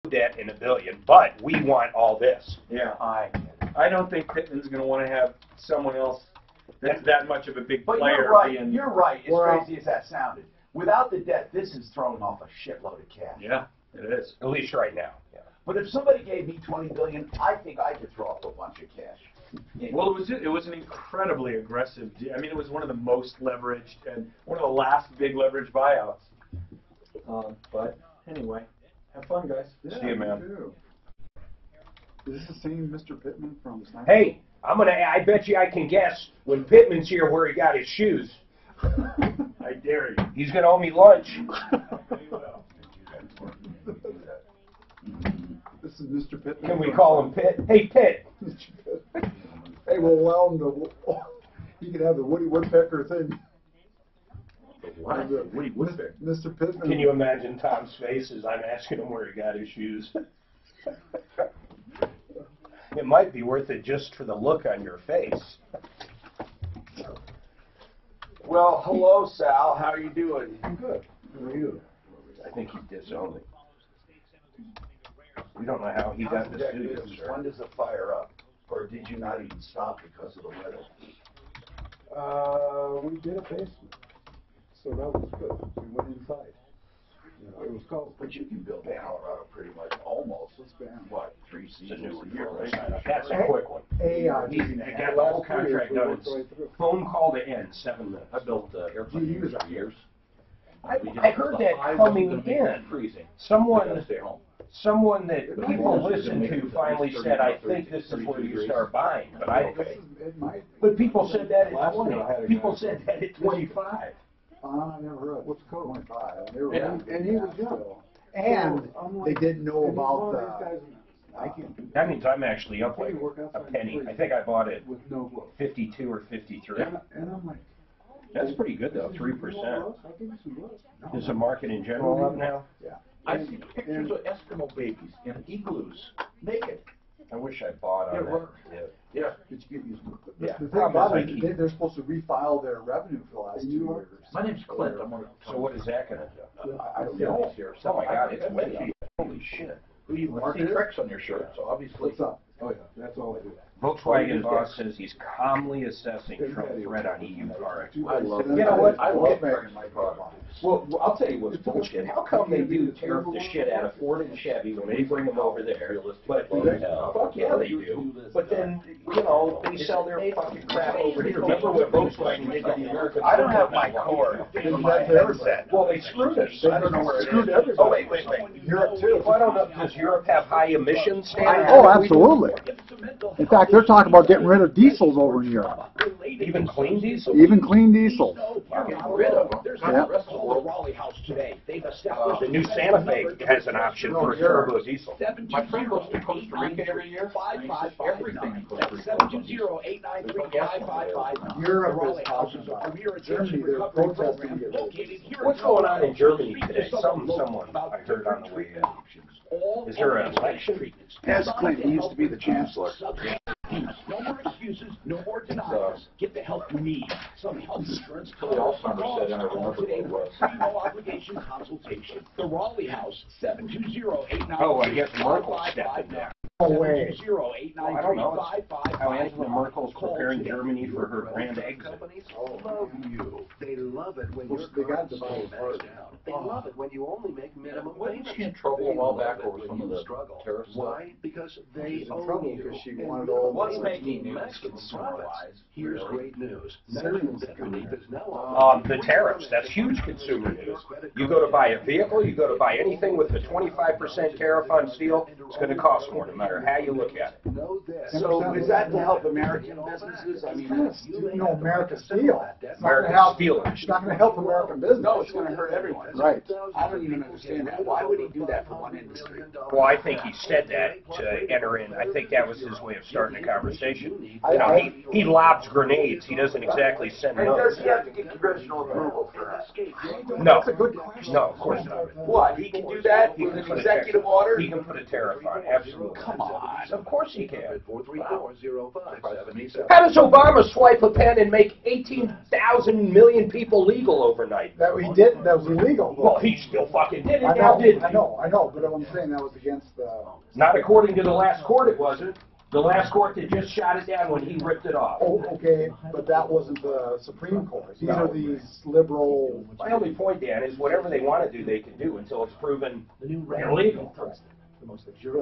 debt in $1 billion, but we want all this. Yeah, I don't think Pittman's going to want to have someone else that's that much of a big player. But you're right. Being, You're right. As crazy as that sounded, without the debt, this is throwing off a shitload of cash. Yeah, it is. At least right now. Yeah. But if somebody gave me $20 billion, I think I could throw off a bunch of cash. Well, it was an incredibly aggressive deal. I mean, it was one of the most leveraged and one of the last big leveraged buyouts. But anyway, have fun, guys. Yeah, See you, man. Too. Is this the same Mr. Pittman from Sniper? Hey, I bet you I can guess when Pittman's here where he got his shoes. I dare you. He's going to owe me lunch. This is Mr. Pittman. Can we call him Pitt? Hey, Pitt. Hey, we'll allow him to. You can have the Woody Woodpecker thing. What? Woody Woodpecker. Mr. Pittman. Can you imagine Tom's face as I'm asking him where he got his shoes? It might be worth it just for the look on your face. Well, hello, Sal. How are you doing? I'm good. How are you? I think he disowned it. We don't know how he got the studio, sir. When does it fire up? Or did you not even stop because of the weather? We did a basement, so that was good. We went inside. You know, it was cold. But you can build in Colorado pretty much almost. It's been, what, 3 seasons a year, right? That's a quick one. He got the whole contract done. Phone call to end, 7 minutes. I built airplanes for years. I heard that coming in. Freezing. Someone that people listen to finally said, I think this is where you start buying. But people said that at 20. People said that at 25. I never heard. What's code? 25. And he was young. And they didn't know about That means I'm actually up like a penny. I think I bought it 52 or 53. And I'm like, that's pretty good though, 3%. Is the market in general up now? Yeah. I see pictures of Eskimo babies in igloos, naked. I wish I bought on that. Yeah. Did you get used to it? Yeah. The thing about it, they're supposed to refile their revenue for the last 2 years. My name's Clint. I'm on So what is that going to do? I don't know. know. Oh my God, it's way up. Holy shit. You see tricks on your shirt, so obviously. What's up? Oh yeah, that's all I do. Volkswagen boss says he's calmly assessing Trump threat on EU car exports. I love You know what? I love making my car. Well, I'll tell you what's bullshit. How come they do tariff the shit out of Ford and Chevy when they bring them over there? But fuck yeah, they do. But then, you know, they sell their fucking crap over here. Remember what Volkswagen did to the American? I don't have my cord in my headset. Well, they screwed us. I don't know where it Screwed is. everybody. Oh, wait. Europe too. Well, I don't know. Does Europe have high emission standards? Oh, absolutely. In fact, they're talking about getting rid of diesels over in Europe. Even clean diesel? Even clean diesels. Getting rid of them. There's Yeah. the rest of the Raleigh house today. They've established The new Santa Fe has an option for a turbo diesel. My friend goes to Costa Rica every year. Everything in Costa Rica. 720-893-5555. Europe Raleigh is House is a premier Germany, addiction they're recovery protesting program it. located here. What's going on in Germany today? Someone I heard on the way in. Is there an election? Yes, Clinton used to be the chancellor. No more excuses, no more denials. Get the help you need. Some health insurance. Alzheimer's said, and I remember today what it was. for no obligation consultation. The Raleigh House, 720-893-5555. Oh, I guess Merkel stepped in there. No way. 720-893-5555. I don't know. How Angela Merkel's preparing Germany for her grand exit. Love you. They love it when Well, your they got card the is so money maxed out. They love it when you only make minimum Wasn't payments. she in trouble a while back over some of the struggle. tariff stuff? Why? Because they She's in own trouble you. because she And wanted minimum all What's payments making mean news maximum consumer-wise? profits. Here's great news. Cereal's That relief is now The tariffs, that's huge consumer news. You go to buy a vehicle, you go to buy anything with a 25% tariff on steel, it's going to cost more no matter how you look at it. Know this. So is that to help American businesses? I mean, No, American steel. American steelers. It's not going to help American business. no, it's going to hurt everyone. Right. I don't even understand that. Why would he do that for one industry? Well, I think he said that to enter in. I think that was his way of starting a conversation. You know, he lobs grenades. He doesn't exactly send And them. does he have to get congressional approval for that? No. No, of course not. What, he can do that with an executive order? He can put a tariff on, absolutely. Come on. Of course he can. 434-0577. How does Obama swipe a pen and make 18,000 million people legal overnight? That he did. That was illegal. Well, he still fucking did it. I Now, know. didn't I he? know. I know. But I'm saying that was against the. Not according to the last court, it wasn't. The last court that just shot it down when he ripped it off. Oh, okay, but that wasn't the Supreme Court. These are these liberal. My only point, Dan, is whatever they want to do, they can do until it's proven illegal. I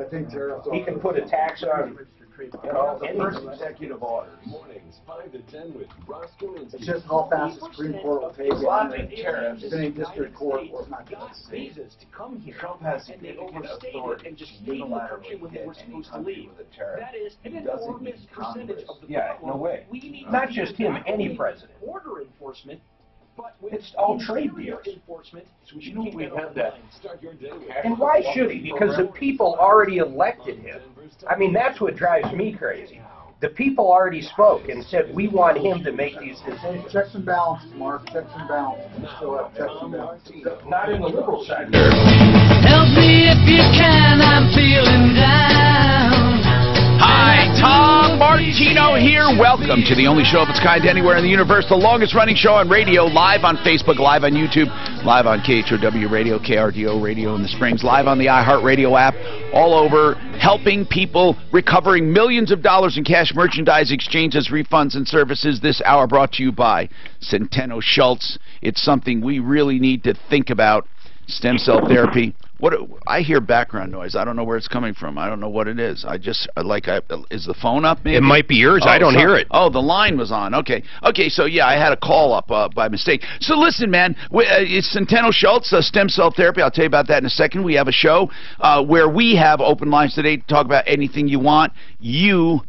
think tariffs. He can put a tax on, you know, The any first executive orders. Mornings 5 to 10 with Ross Kaminsky. It's just how fast the Supreme Court will take it. Lobbying tariffs. If any district court was not going to see. visas to come here, Trump has and they significant overstayed it authority and just to stayed in the country unilaterally when they hit were any supposed to country leave. with a tariff. That is an He doesn't enormous need percentage Congress. of the Yeah, problem. no way. We need Not just him, not any only president. border enforcement, but with It's all trade interior deals. enforcement. So we You should know, keep we it have on that. line. Start your day with And why should he? Because the people already elected him. I mean, that's what drives me crazy. The people already spoke and said, we want him to make these decisions. Checks and balances, Mark. Checks and balances. We still have checks and balances. Not in the liberal side. Help me if you can, I'm feeling down. Hi, Tom Martino here. Welcome to the only show of its kind anywhere in the universe, the longest running show on radio, live on Facebook, live on YouTube, live on KHOW Radio, KRDO Radio in the Springs, live on the iHeartRadio app, all over, helping people, recovering millions of dollars in cash, merchandise, exchanges, refunds, and services. This hour brought to you by Centeno Schultz. It's something we really need to think about. Stem cell therapy. I hear background noise. I don't know where it's coming from. I don't know what it is. Is the phone up? Maybe? It might be yours. I don't hear it. Oh, the line was on. Okay. So yeah, I had a call up by mistake. So listen, man, it's Centeno Schultz, stem cell therapy. I'll tell you about that in a second. We have a show where we have open lines today to talk about anything you want. You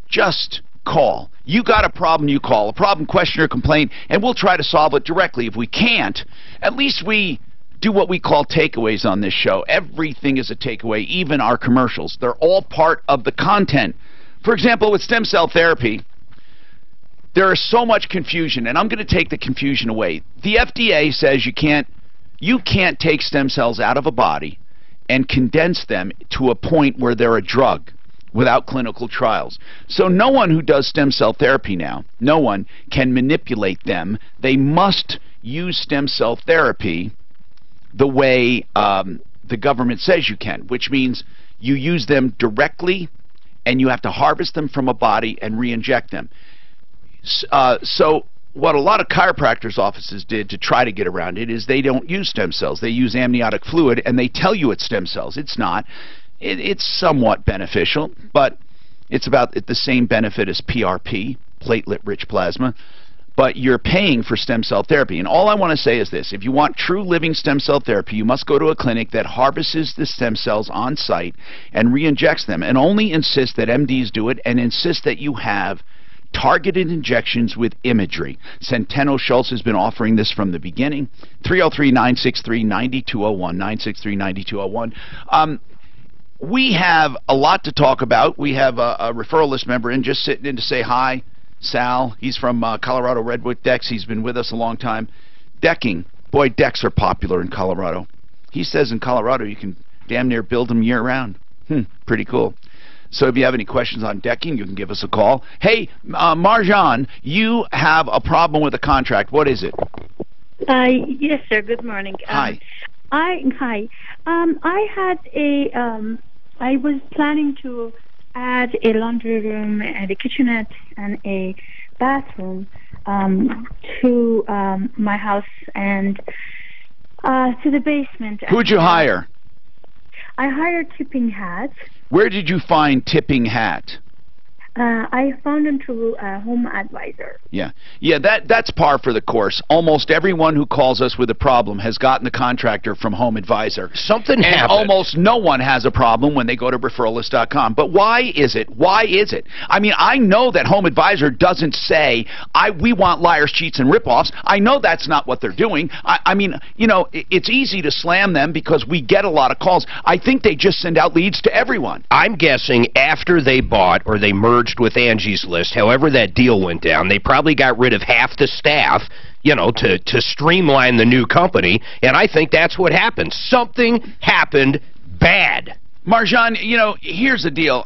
just call. You got a problem, you call. A problem, question, or complaint, and we'll try to solve it directly. If we can't, at least we do what we call takeaways on this show. Everything is a takeaway, even our commercials. They're all part of the content. For example, with stem cell therapy, there is so much confusion, and I'm going to take the confusion away. The FDA says you can't take stem cells out of a body and condense them to a point where they're a drug without clinical trials. So no one who does stem cell therapy now, no one can manipulate them. They must use stem cell therapy the way the government says you can, which means you use them directly and you have to harvest them from a body and re-inject them. So what a lot of chiropractors' offices did to try to get around it is they don't use stem cells. They use amniotic fluid, and they tell you it's stem cells. It's not. It's somewhat beneficial, but it's about the same benefit as PRP, platelet-rich plasma. But you're paying for stem cell therapy. And all I want to say is this. If you want true living stem cell therapy, you must go to a clinic that harvests the stem cells on site and re-injects them, and only insist that MDs do it, and insist that you have targeted injections with imagery. Centeno Schultz has been offering this from the beginning. 303-963-9201, 963-9201. We have a lot to talk about. We have a referral list member in just sitting in to say hi. Sal, he's from Colorado Redwood Decks. He's been with us a long time. Decking. Boy, decks are popular in Colorado. He says in Colorado you can damn near build them year-round. Pretty cool. So if you have any questions on decking, you can give us a call. Hey, Marjan, you have a problem with a contract. What is it? Yes, sir. Good morning. Hi. I had I was planning to add a laundry room and a kitchenette and a bathroom to my house and to the basement. Who'd you hire? I hired Tipping Hat. Where did you find Tipping Hat? I found them through Home Advisor. Yeah, that's par for the course. Almost everyone who calls us with a problem has gotten the contractor from Home Advisor. Something and happened. Almost no one has a problem when they go to referralist.com. But why is it? Why is it? I mean, I know that Home Advisor doesn't say, we want liars, cheats, and ripoffs. I know that's not what they're doing. I mean, you know, it's easy to slam them because we get a lot of calls. I think they just send out leads to everyone. I'm guessing after they bought or they merged with Angie's List, however that deal went down, they probably got rid of half the staff, you know, to streamline the new company, and I think that's what happened. Something happened bad. Marjan, you know, here's the deal.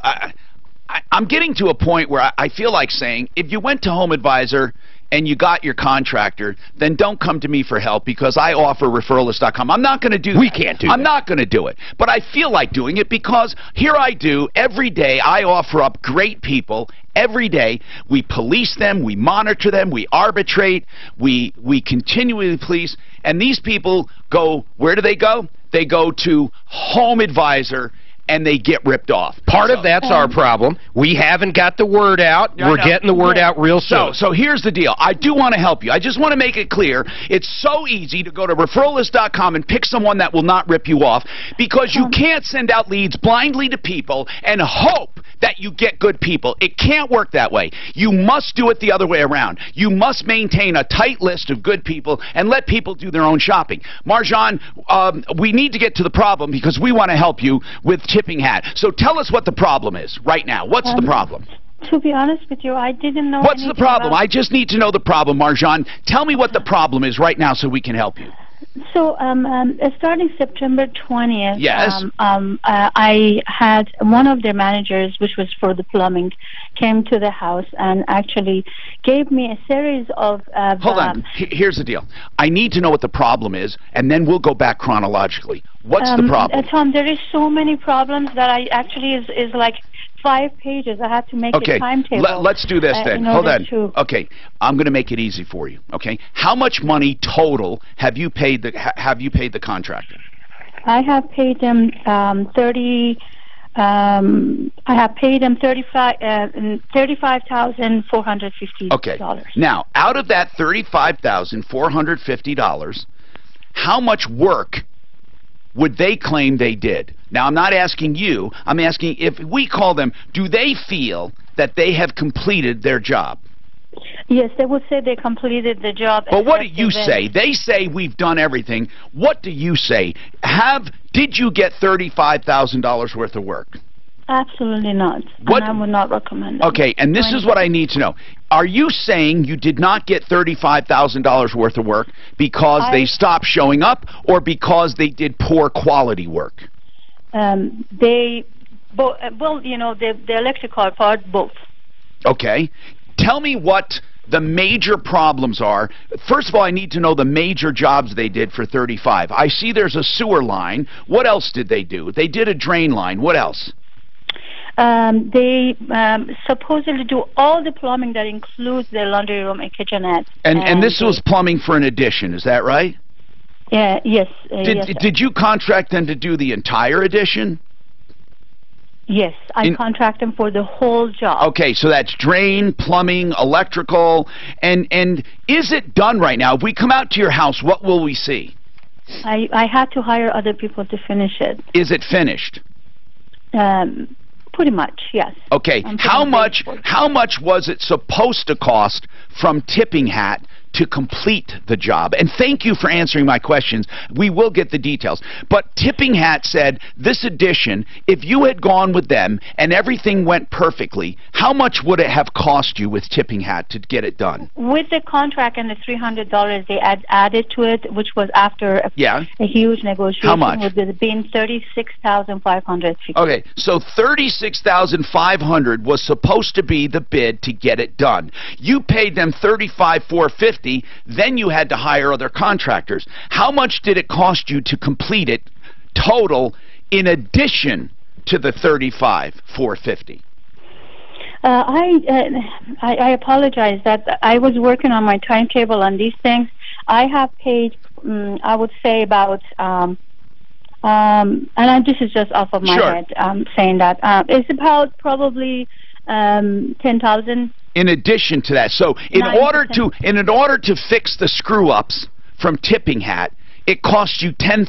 I'm getting to a point where I feel like saying, if you went to Home Advisor and you got your contractor, then don't come to me for help because I offer referralist.com. I'm not going to do that. We can't do that. I'm not going to do it. But I feel like doing it because here I do. Every day I offer up great people. Every day we police them, we monitor them, we arbitrate, we continually police. And these people go, where do they go? They go to Home Advisor and they get ripped off. Part of that's our problem. We haven't got the word out. We're getting the word out real soon. So here's the deal. I do want to help you. I just want to make it clear. It's so easy to go to referralist.com and pick someone that will not rip you off because you can't send out leads blindly to people and hope that you get good people. It can't work that way. You must do it the other way around. You must maintain a tight list of good people and let people do their own shopping. Marjan, we need to get to the problem because we want to help you with Tipping Hat. So tell us what the problem is right now. What's the problem? To be honest with you, I didn't know. What's the problem? I just need to know the problem, Marjan. Tell me what the problem is right now so we can help you. So, starting September 20th, yes. I had one of their managers, which was for the plumbing, came to the house and actually gave me a series of... Hold on. Here's the deal. I need to know what the problem is, and then we'll go back chronologically. What's the problem? Tom, there is so many problems that I actually is like 5 pages. I had to make a timetable. Let's do this then. Hold on. Okay, I'm going to make it easy for you. Okay, how much money total have you paid the contractor? I have paid them I have paid them $35,450. Okay. Now, out of that $35,450, how much work would they claim they did? Now, I'm not asking you. I'm asking if we call them, do they feel that they have completed their job? Yes, they would say they completed the job. But what do you say? They say we've done everything. What do you say? Did you get $35,000 worth of work? Absolutely not. And I would not recommend it. Okay, and this is what I need to know. Are you saying you did not get $35,000 worth of work because they stopped showing up or because they did poor quality work? They both. Well, you know, the electrical part, both. Okay. Tell me what the major problems are. First of all, I need to know the major jobs they did for $35,000. I see there's a sewer line. What else did they do? They did a drain line. What else? They supposedly do all the plumbing that includes the laundry room and kitchenette. And this was plumbing for an addition, is that right? Yeah. Yes. Did you contract them to do the entire addition? Yes, I contract them for the whole job. Okay, so that's drain, plumbing, electrical, and is it done right now? If we come out to your house, what will we see? I had to hire other people to finish it. Is it finished? Pretty much, yes. Okay, how much was it supposed to cost from Tipping Hat to complete the job? And thank you for answering my questions. We will get the details. But Tipping Hat said this addition, if you had gone with them and everything went perfectly, how much would it have cost you with Tipping Hat to get it done? With the contract and the $300 they added to it, which was after a huge negotiation. How much? Would have been $36,550. Okay, so $36,500 was supposed to be the bid to get it done. You paid them $35,450. Then you had to hire other contractors. How much did it cost you to complete it total in addition to the $35,450? I apologize that I was working on my timetable on these things. I have paid, I would say about, this is just off of my head, saying that it's about probably $10,000. In addition to that, so in order to fix the screw ups from Tipping Hat, it cost you $10,000.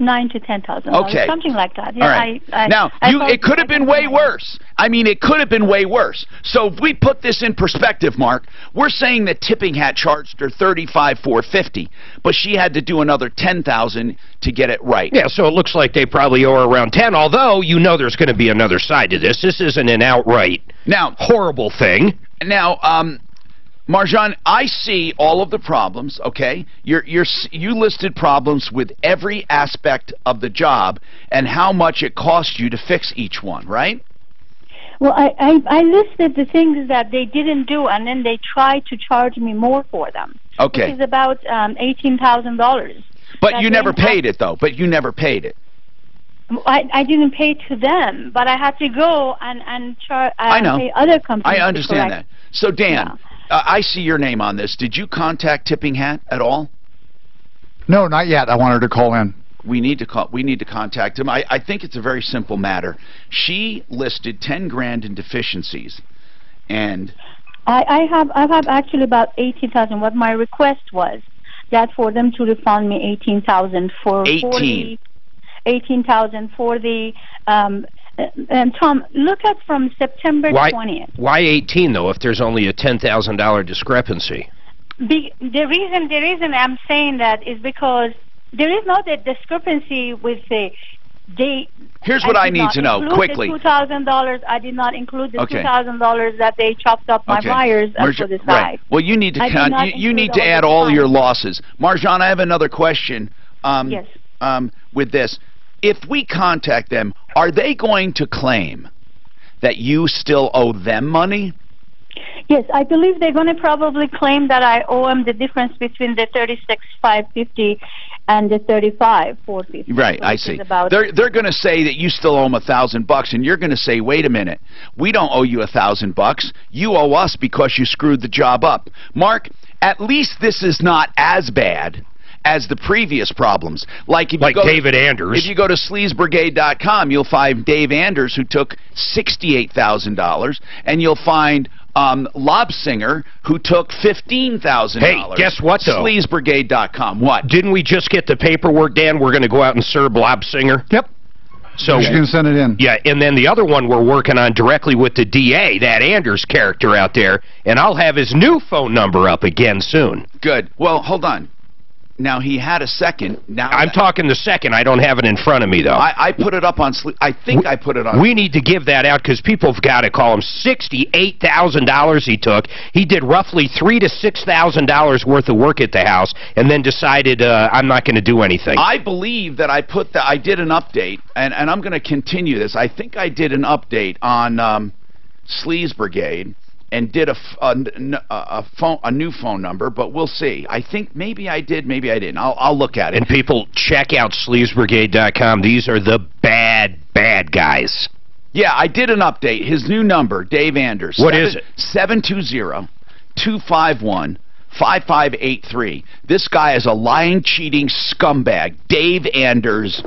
$9,000 to $10,000. Okay, something like that. Yeah, all right. It could have been way worse. I mean, it could have been way worse. So if we put this in perspective, Mark, we're saying that Tipping Hat charged her $35,450, but she had to do another $10,000 to get it right. Yeah, so it looks like they probably owe around $10,000. Although you know there's going to be another side to this. This isn't an outright horrible thing. Now, Marjan, I see all of the problems, okay? You listed problems with every aspect of the job and how much it cost you to fix each one, right? Well, I listed the things that they didn't do, and then they tried to charge me more for them. Okay. Which is about $18,000. But you never paid it, though. But you never paid it. I didn't pay to them, but I had to go and pay other companies. I understand that. So, Dan, I see your name on this. Did you contact Tipping Hat at all? No, not yet. I want her to call in. We need to contact him. I think it's a very simple matter. She listed 10 grand in deficiencies, and I have actually about 18,000. What my request was that for them to refund me 18,000 for 18,000 for the and Tom, look at from September 20th. Why 18 though? If there's only a $10,000 discrepancy. The reason I'm saying that is because there is no discrepancy with the they. Here's what I need to know quickly. $2,000. I did not include the $2,000 that they chopped up my buyers for the side. Right. Well, you need to you need to add all your losses. Marjan, I have another question. Yes. With this, if we contact them, are they going to claim that you still owe them money? Yes, I believe they're going to probably claim that I owe them the difference between the $36,550 and the $35,450. Right, I see. They're going to say that you still owe them $1,000, and you're going to say, wait a minute, we don't owe you $1,000. You owe us because you screwed the job up. Mark, at least this is not as bad as the previous problems. Like, if you go David Anders. If you go to sleazebrigade.com, you'll find Dave Anders, who took $68,000, and you'll find Lobsinger, who took $15,000. Hey, guess what, though? Sleazebrigade.com. What? Didn't we just get the paperwork, Dan? We're going to go out and serve Lobsinger? Yep. So you can send it in. Yeah, and then the other one we're working on directly with the DA, that Anders character out there, and I'll have his new phone number up again soon. Good. Well, hold on. Now, he had a second. Now I'm talking the second. I don't have it in front of me, though. I put it up on I think I put it on. We need to give that out because people have got to call him. $68,000 he took. He did roughly $3,000 to $6,000 worth of work at the house and then decided I'm not going to do anything. I believe that I did an update, and I'm going to continue this. I think I did an update on Sleaze Brigade and did a new phone number, but we'll see. I think maybe I did, maybe I didn't. I'll look at it. And people, check out sleazebrigade.com. These are the bad guys. Yeah, I did an update. His new number, Dave Anders. What is it? 720-251-5583. This guy is a lying, cheating scumbag. Dave Anders.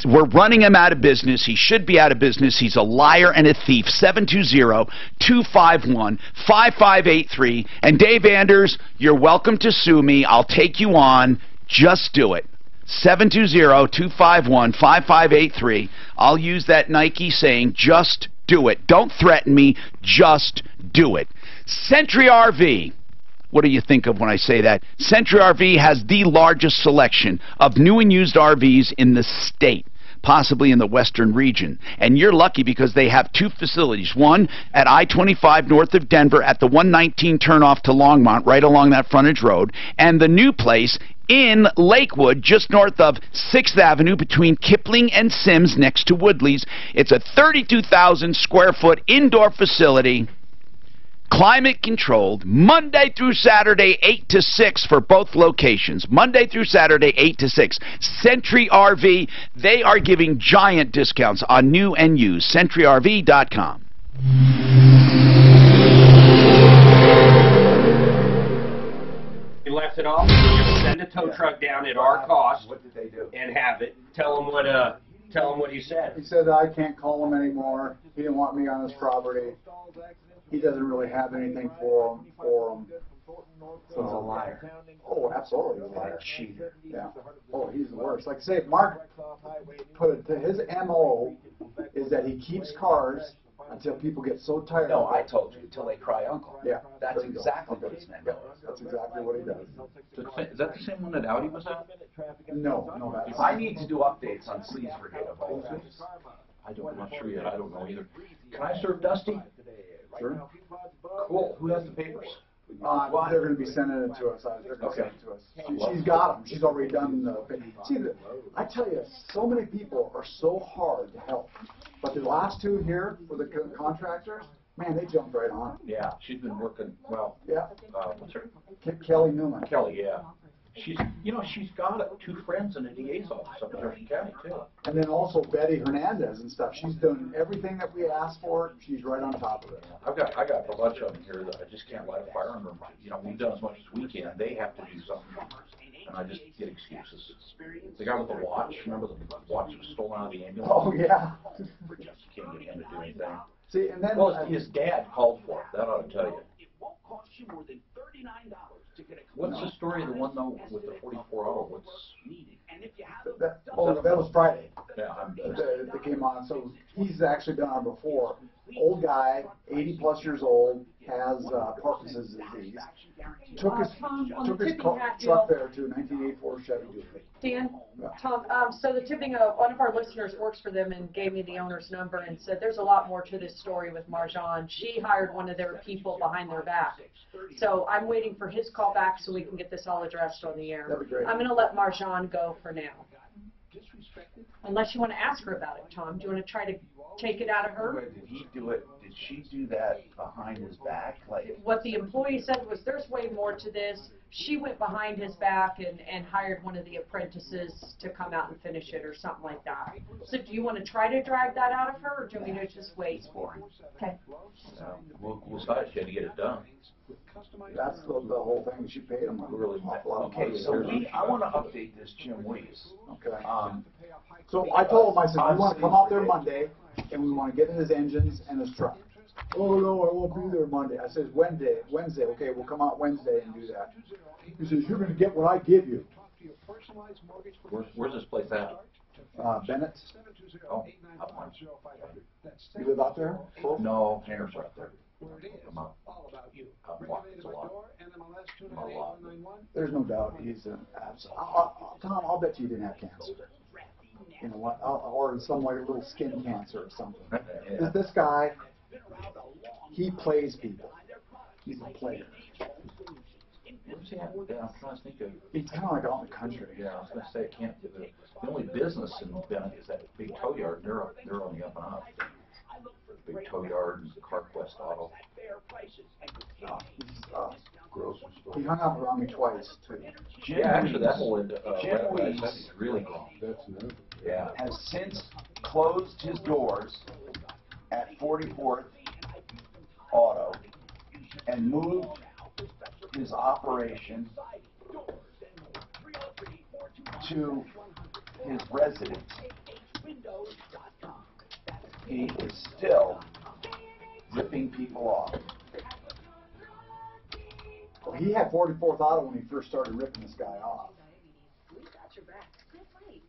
We're running him out of business. He should be out of business. He's a liar and a thief. 720-251-5583. And Dave Anders, you're welcome to sue me. I'll take you on. Just do it. 720-251-5583. I'll use that Nike saying, just do it. Don't threaten me. Just do it. Century RV. What do you think of when I say that? Century RV has the largest selection of new and used RVs in the state, possibly in the western region. And you're lucky because they have two facilities. One at I-25 north of Denver at the 119 turnoff to Longmont, right along that frontage road. And the new place in Lakewood, just north of 6th Avenue between Kipling and Sims next to Woodley's. It's a 32,000 square foot indoor facility. Climate controlled, Monday through Saturday, 8 to 6 for both locations. Monday through Saturday, 8 to 6. Century RV, they are giving giant discounts on new and used. CenturyRV.com. You left it off. Send a tow truck down at our cost. What did they do? And have it. Tell them what he said. He said that I can't call him anymore. He didn't want me on his property. He doesn't really have anything for him. So he's a liar. Oh, absolutely a liar. Cheater. Yeah. Oh, he's the worst. Like I say, Mark put it to his MO is that he keeps cars until people get so tired. No, I told you, until they cry uncle. Yeah. That's exactly what his name is. That's exactly what he does. Is that the same one that Audi was at? No, that's I need to do updates on Sleaze Brigade of all things. I'm not sure yet. I don't know either. Can I serve Dusty? Sure. Cool. Who has the papers? They're going to be sending it to us. They're going to send it to us. She's got them. She's already done the thing. See, I tell you, so many people are so hard to help. But the last two here for the contractors, man, they jumped right on it. Yeah, she's been working, well, Yeah. What's her? Kelly Newman. Kelly, yeah. She's, she's got two friends in the DA's office up in Jefferson County, too. And then also Betty Hernandez and stuff. She's done everything that we asked for. She's right on top of it. I got a bunch of them here that I just can't light a fire under. We've done as much as we can. They have to do something, and I just get excuses. The guy with the watch, remember the watch was stolen out of the ambulance? Oh, yeah. Can't get him to do anything. See, and then... Well, his dad called for it. That ought to tell you. What's the story of the one, though, with the 44 Auto? What's... that was Friday. Yeah, That came on. So he's actually been on before. Old guy, 80-plus years old, has Parkinson's disease. Took his truck there to a 1984 Chevy Dually. Dan, Tom, so the tipping, one of our listeners works for them and gave me the owner's number and said there's a lot more to this story with Marjan. She hired one of their people behind their back. So I'm waiting for his call back so we can get this all addressed on the air. That'd be great. I'm going to let Marjan go for now. Unless you want to ask her about it, Tom. Do you want to try to take it out of her? Did he do it? Did she do that behind his back? Like what the employee said was there's way more to this. She went behind his back and hired one of the apprentices to come out and finish it or something like that. So do you want to try to drag that out of her or do we need to just wait? Okay. We'll decide she had to get it done. That's the whole thing. She paid him a really awful lot of money. Okay, so I want to update this Jim Weiss. Okay. So I told him, I said, we want to come out there Monday, and we want to get in his engines and his truck. Oh, no, I won't be there Monday. I said, Wednesday. Okay, we'll come out Wednesday and do that. He says, you're going to get what I give you. Where's this place at? Bennett. Oh, up on. You live out there? No, Tanner's right there. I'm up. It's a lot. Not a lot. There's no doubt he's an absolute. Tom, I'll bet you didn't have cancer. You know what? Or some like a little skin cancer or something. Yeah. This guy, he plays people. He's a player. Where's he at? Yeah, I'm trying to think of. He's kind of like out in the country. Yeah, I was going to say, I can't. The only business in Bennett is that big tow yard. They're on the up and up. Big tow yard and CarQuest Auto. He hung up around me twice too. Yeah, actually, that whole Jim Weiss is really grown. Yeah, has since closed his doors at 44th Auto and moved his operation to his residence. He is still ripping people off. Well, he had 44th Auto when he first started ripping this guy off.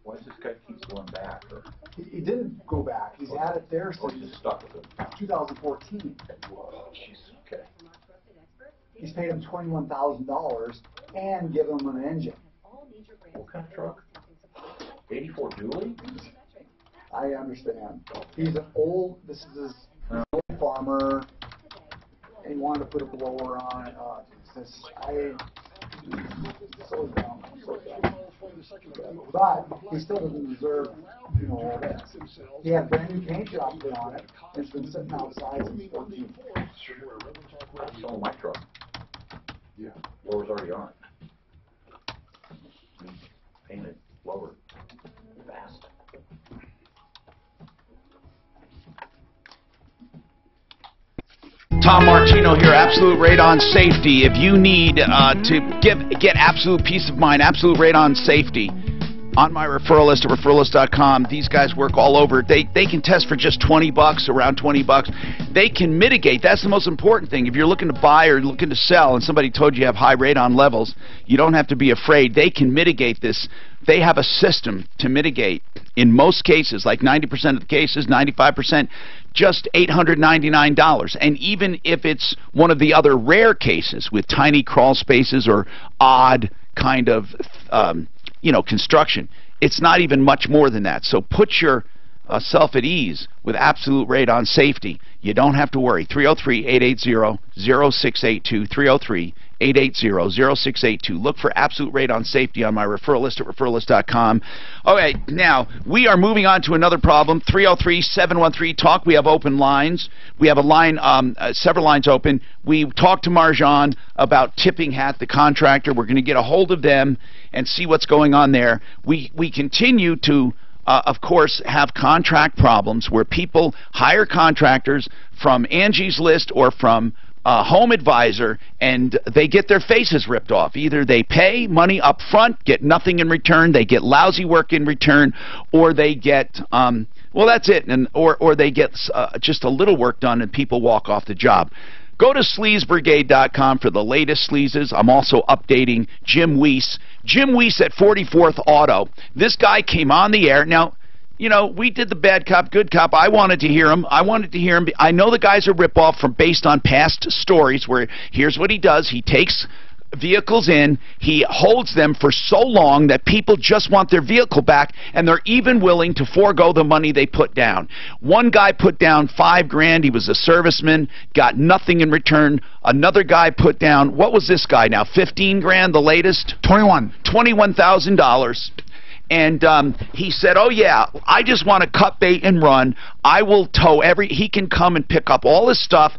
Why does this guy keep going back? Or? He didn't go back. He's had it there Or since just stuck with it? 2014. Whoa, jeez, okay. He's paid him $21,000 and given him an engine. What kind of truck? 84 Dually? I understand. He's an old, this is his old farmer, and he wanted to put a blower on it. So dumb. But he still doesn't deserve, all that. He had a brand new paint job put on it, and it's been sitting outside since 14. I sold my truck. Yeah. Blower's already on. Painted blower. Fast. Tom Martino here, Absolute Radon Safety. If you need to get absolute peace of mind, Absolute Radon Safety, on my referral list at referrallist.com. These guys work all over. They can test for just $20, around $20. They can mitigate. That's the most important thing. If you're looking to buy or looking to sell and somebody told you have high radon levels, you don't have to be afraid. They can mitigate this. They have a system to mitigate. In most cases, like 90% of the cases, 95%, just $899. And even if it's one of the other rare cases with tiny crawl spaces or odd kind of construction, it's not even much more than that. So put your self at ease with absolute radon safety. You don't have to worry. 303-880-0682, 303-880-0682. Look for absolute radon safety on my referral list at referralist.com. Okay, now we are moving on to another problem. 303-713-TALK. We have open lines. We have a line, several lines open. We talked to Marjan about Tipping Hat, the contractor. We're going to get a hold of them and see what's going on there. We continue to of course, have contract problems where people hire contractors from Angie's List or from Home Advisor, and they get their faces ripped off. Either they pay money up front, get nothing in return, they get lousy work in return, or they get, well, that's it, or they get just a little work done and people walk off the job. Go to sleazebrigade.com for the latest sleazes. I'm also updating Jim Weiss. Jim Weiss at 44th Auto. This guy came on the air. Now, you know, we did the bad cop, good cop. I wanted to hear him. I know the guy's a ripoff based on past stories where here's what he does. He takes vehicles in, he holds them for so long that people just want their vehicle back, and they're even willing to forego the money they put down. One guy put down $5 grand. He was a serviceman, got nothing in return. Another guy put down, what was this guy now, 15 grand, the latest? $21,000. And he said, oh, yeah, I just want to cut bait and run. I will tow he can come and pick up all his stuff.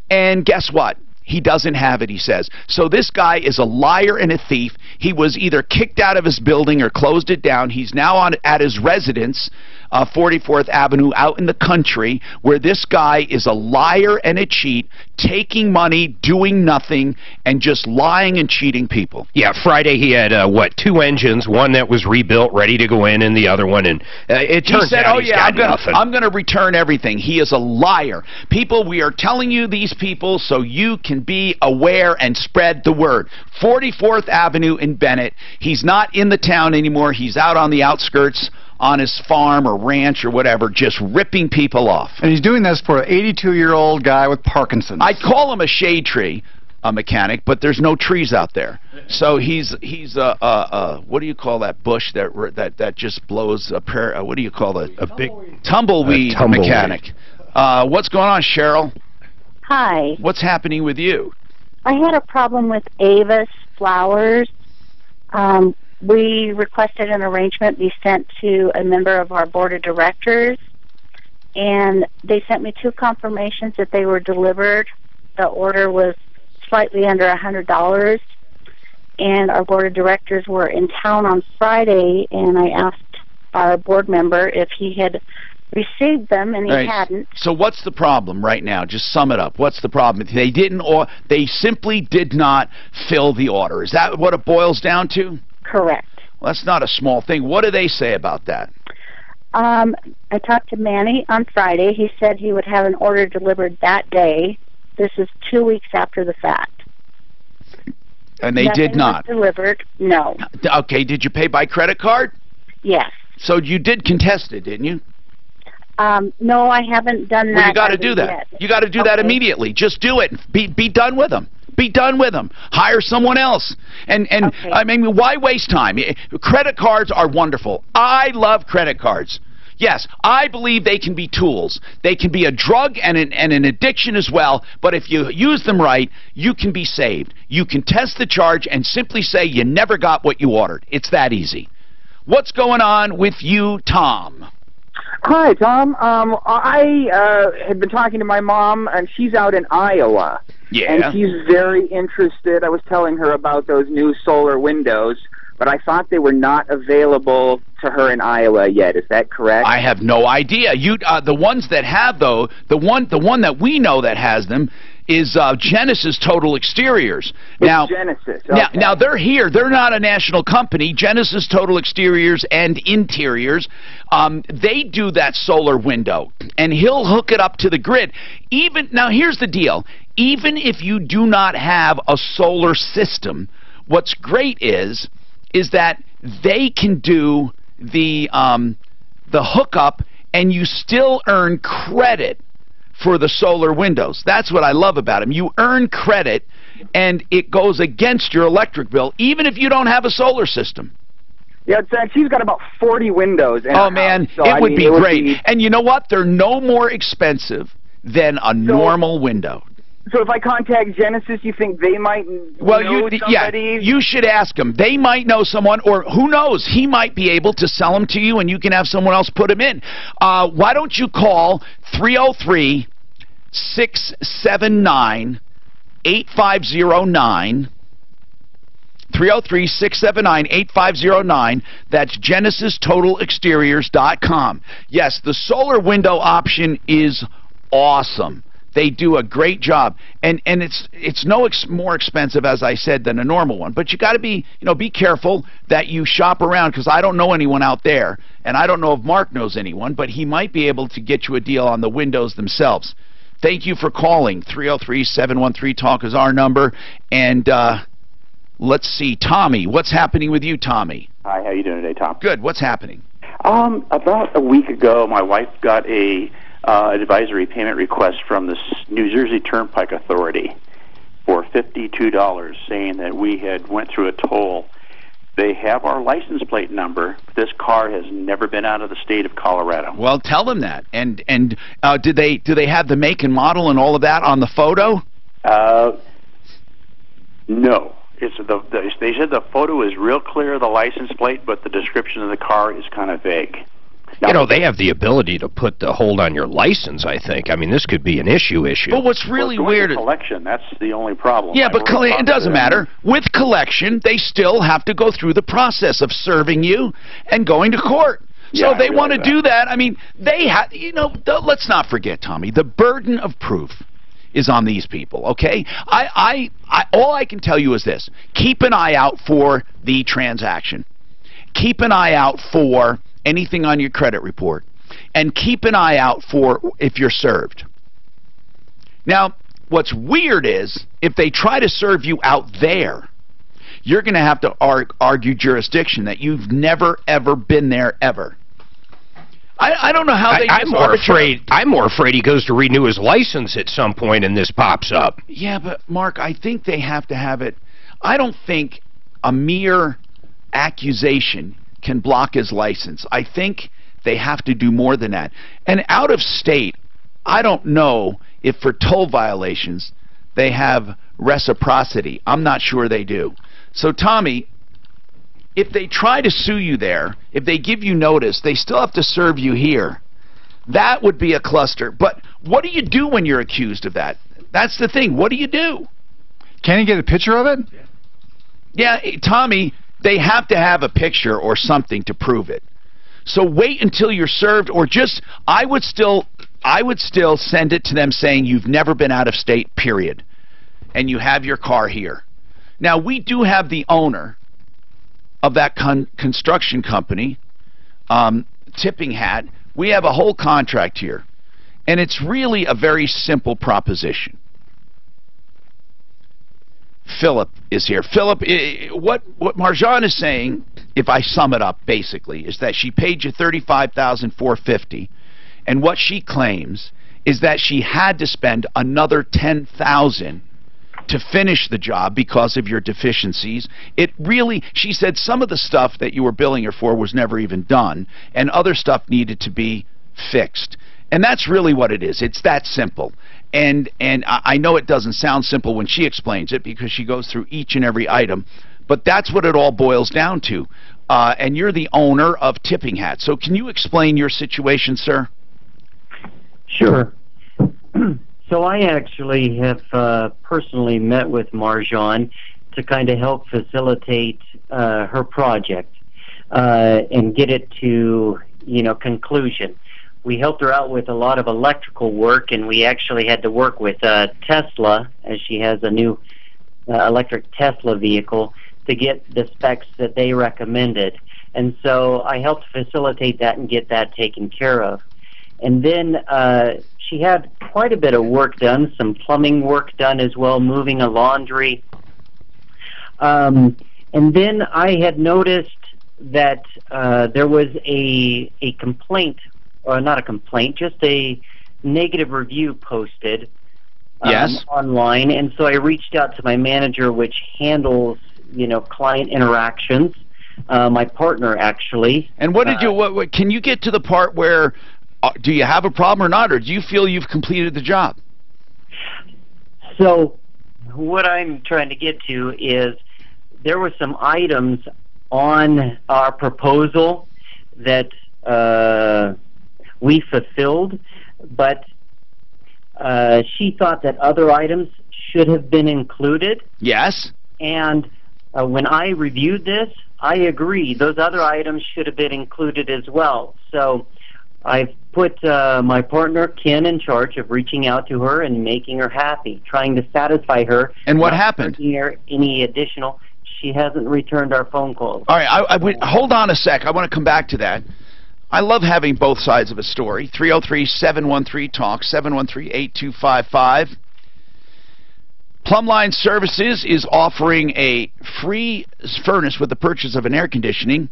And guess what? He doesn't have it, he says. So this guy is a liar and a thief. He was either kicked out of his building or closed it down. He's now at his residence, 44th Avenue, out in the country, where this guy is a liar and a cheat, taking money, doing nothing, and just lying and cheating people. Yeah, Friday he had, what, 2 engines, one that was rebuilt, ready to go in, and the other one, and it turns out he's got nothing. I'm going to return everything. He is a liar. People, we are telling you these people so you can be aware and spread the word. 44th Avenue in Bennett. He's not in the town anymore. He's out on the outskirts on his farm or ranch or whatever, just ripping people off. And he's doing this for an 82-year-old guy with Parkinson's. I'd call him a shade tree mechanic, but there's no trees out there. So he's what do you call that bush that just blows a pair? What do you call it? A big tumbleweed mechanic. What's going on, Cheryl? Hi. What's happening with you? I had a problem with Avis flowers. We requested an arrangement be sent to a member of our board of directors, and they sent me 2 confirmations that they were delivered. The order was slightly under $100, and our board of directors were in town on Friday, and I asked our board member if he had received them, and he hadn't. So what's the problem right now? Just sum it up. What's the problem? They didn't, or they simply did not fill the order. Is that what it boils down to? Correct. Well, that's not a small thing. What do they say about that? I talked to Manny on Friday. He said he would have an order delivered that day. This is 2 weeks after the fact. And they did not? Was delivered, no. Okay, did you pay by credit card? Yes. So you did contest it, didn't you? No, I haven't done that. Well, you got to do that. You got to do that immediately. Just do it. Be done with them. Be done with them. Hire someone else. And I mean, why waste time? Credit cards are wonderful. I love credit cards. Yes, I believe they can be tools. They can be a drug and an addiction as well, but if you use them right, you can be saved. You can test the charge and simply say you never got what you ordered. It's that easy. What's going on with you, Tom? Hi, Tom. I had been talking to my mom, and she's out in Iowa. Yeah. And she's very interested. I was telling her about those new solar windows, but I thought they were not available to her in Iowa yet. Is that correct? I have no idea. The ones that have, though, the one that we know that has them is Genesis Total Exteriors. Now, Genesis. Okay. Now they're here. They're not a national company. Genesis Total Exteriors and Interiors. They do that solar window, and he'll hook it up to the grid. Now, here's the deal. Even if you do not have a solar system, what's great is that they can do the hookup, and you still earn credit for the solar windows. That's what I love about them. You earn credit, and it goes against your electric bill, even if you don't have a solar system. Yeah, she's got about 40 windows in her man, house, so, it would be great. And you know what? They're no more expensive than a normal window. So if I contact Genesis, you think they might know somebody? Yeah, you should ask them. They might know someone, or who knows, he might be able to sell them to you, and you can have someone else put them in. Why don't you call 303-679-8509, 303-679-8509. That's GenesisTotalExteriors.com. Yes, the solar window option is awesome. They do a great job, and it's no more expensive, as I said, than a normal one. But you got to be careful that you shop around, because I don't know anyone out there, and I don't know if Mark knows anyone, but he might be able to get you a deal on the windows themselves. Thank you for calling. 303-713-TALK is our number, and let's see, Tommy. What's happening with you, Tommy? Hi, how you doing today, Tom? Good. What's happening? About a week ago, my wife got an advisory payment request from the New Jersey Turnpike Authority for $52, saying that we had went through a toll. They have our license plate number. This car has never been out of the state of Colorado. Well, tell them that. And do they have the make and model and all of that on the photo? No. They said the photo is real clear of the license plate, but the description of the car is kind of vague. Now, they have the ability to put the hold on your license, I think. I mean, this could be an issue. But what's really weird is collection. That's the only problem. Yeah, but it doesn't matter. With collection, they still have to go through the process of serving you and going to court. So if they want to do that, I mean, they have, let's not forget, Tommy, the burden of proof is on these people, okay? All I can tell you is this. Keep an eye out for the transaction. Keep an eye out for anything on your credit report. And keep an eye out for if you're served. Now, what's weird is, if they try to serve you out there, you're going to have to argue jurisdiction, that you've never, ever been there, ever. I don't know how they I'm more afraid he goes to renew his license at some point and this pops up. Yeah, but Mark, I think they have to have it. I don't think a mere accusation can block his license. I think they have to do more than that. And out of state, I don't know if for toll violations they have reciprocity. I'm not sure they do. So Tommy, if they try to sue you there, if they give you notice, they still have to serve you here. That would be a cluster. But what do you do when you're accused of that? That's the thing. What do you do? Can you get a picture of it? Yeah, Tommy, they have to have a picture or something to prove it. So wait until you're served, or just, I would still send it to them saying you've never been out of state, period, and you have your car here. Now, we do have the owner of that construction company, Tipping Hat. We have a whole contract here, and it's really a very simple proposition. Philip is here. Philip, what Marjan is saying, if I sum it up basically, is that she paid you $35,450, and what she claims is that she had to spend another $10,000 to finish the job because of your deficiencies. It really, she said, some of the stuff that you were billing her for was never even done, and other stuff needed to be fixed. And that's really what it is. It's that simple. And I know it doesn't sound simple when she explains it, because she goes through each and every item, but that's what it all boils down to. And you're the owner of Tipping Hat. So can you explain your situation, sir? Sure. So I actually have personally met with Marjan to kind of help facilitate her project and get it to, conclusion. We helped her out with a lot of electrical work, and we actually had to work with Tesla, as she has a new electric Tesla vehicle, to get the specs that they recommended. And so I helped facilitate that and get that taken care of. And then she had quite a bit of work done, some plumbing work done as well, moving a laundry. And then I had noticed that there was a complaint, or not a complaint, just a negative review posted online. And so I reached out to my manager, which handles, client interactions, my partner actually. And what did you? What can you get to the part where do you have a problem or not, or do you feel you've completed the job? So, what I'm trying to get to is there were some items on our proposal that we fulfilled, but she thought that other items should have been included. Yes. And when I reviewed this, I agree. Those other items should have been included as well. So I've put my partner, Ken, in charge of reaching out to her and making her happy, trying to satisfy her. And what happened? Her any additional. She hasn't returned our phone calls. All right, hold on a sec. I want to come back to that. I love having both sides of a story. 303-713-TALK, 713-8255. Plumbline Services is offering a free furnace with the purchase of an air conditioning.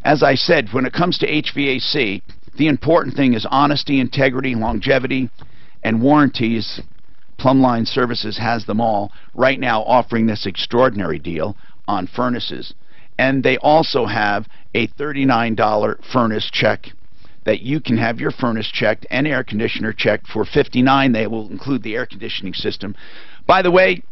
As I said, when it comes to HVAC, the important thing is honesty, integrity, longevity, and warranties. Plumbline Services has them all. Right now offering this extraordinary deal on furnaces. And they also have a $39 furnace check that you can have your furnace checked and air conditioner checked for $59. They will include the air conditioning system. By the way,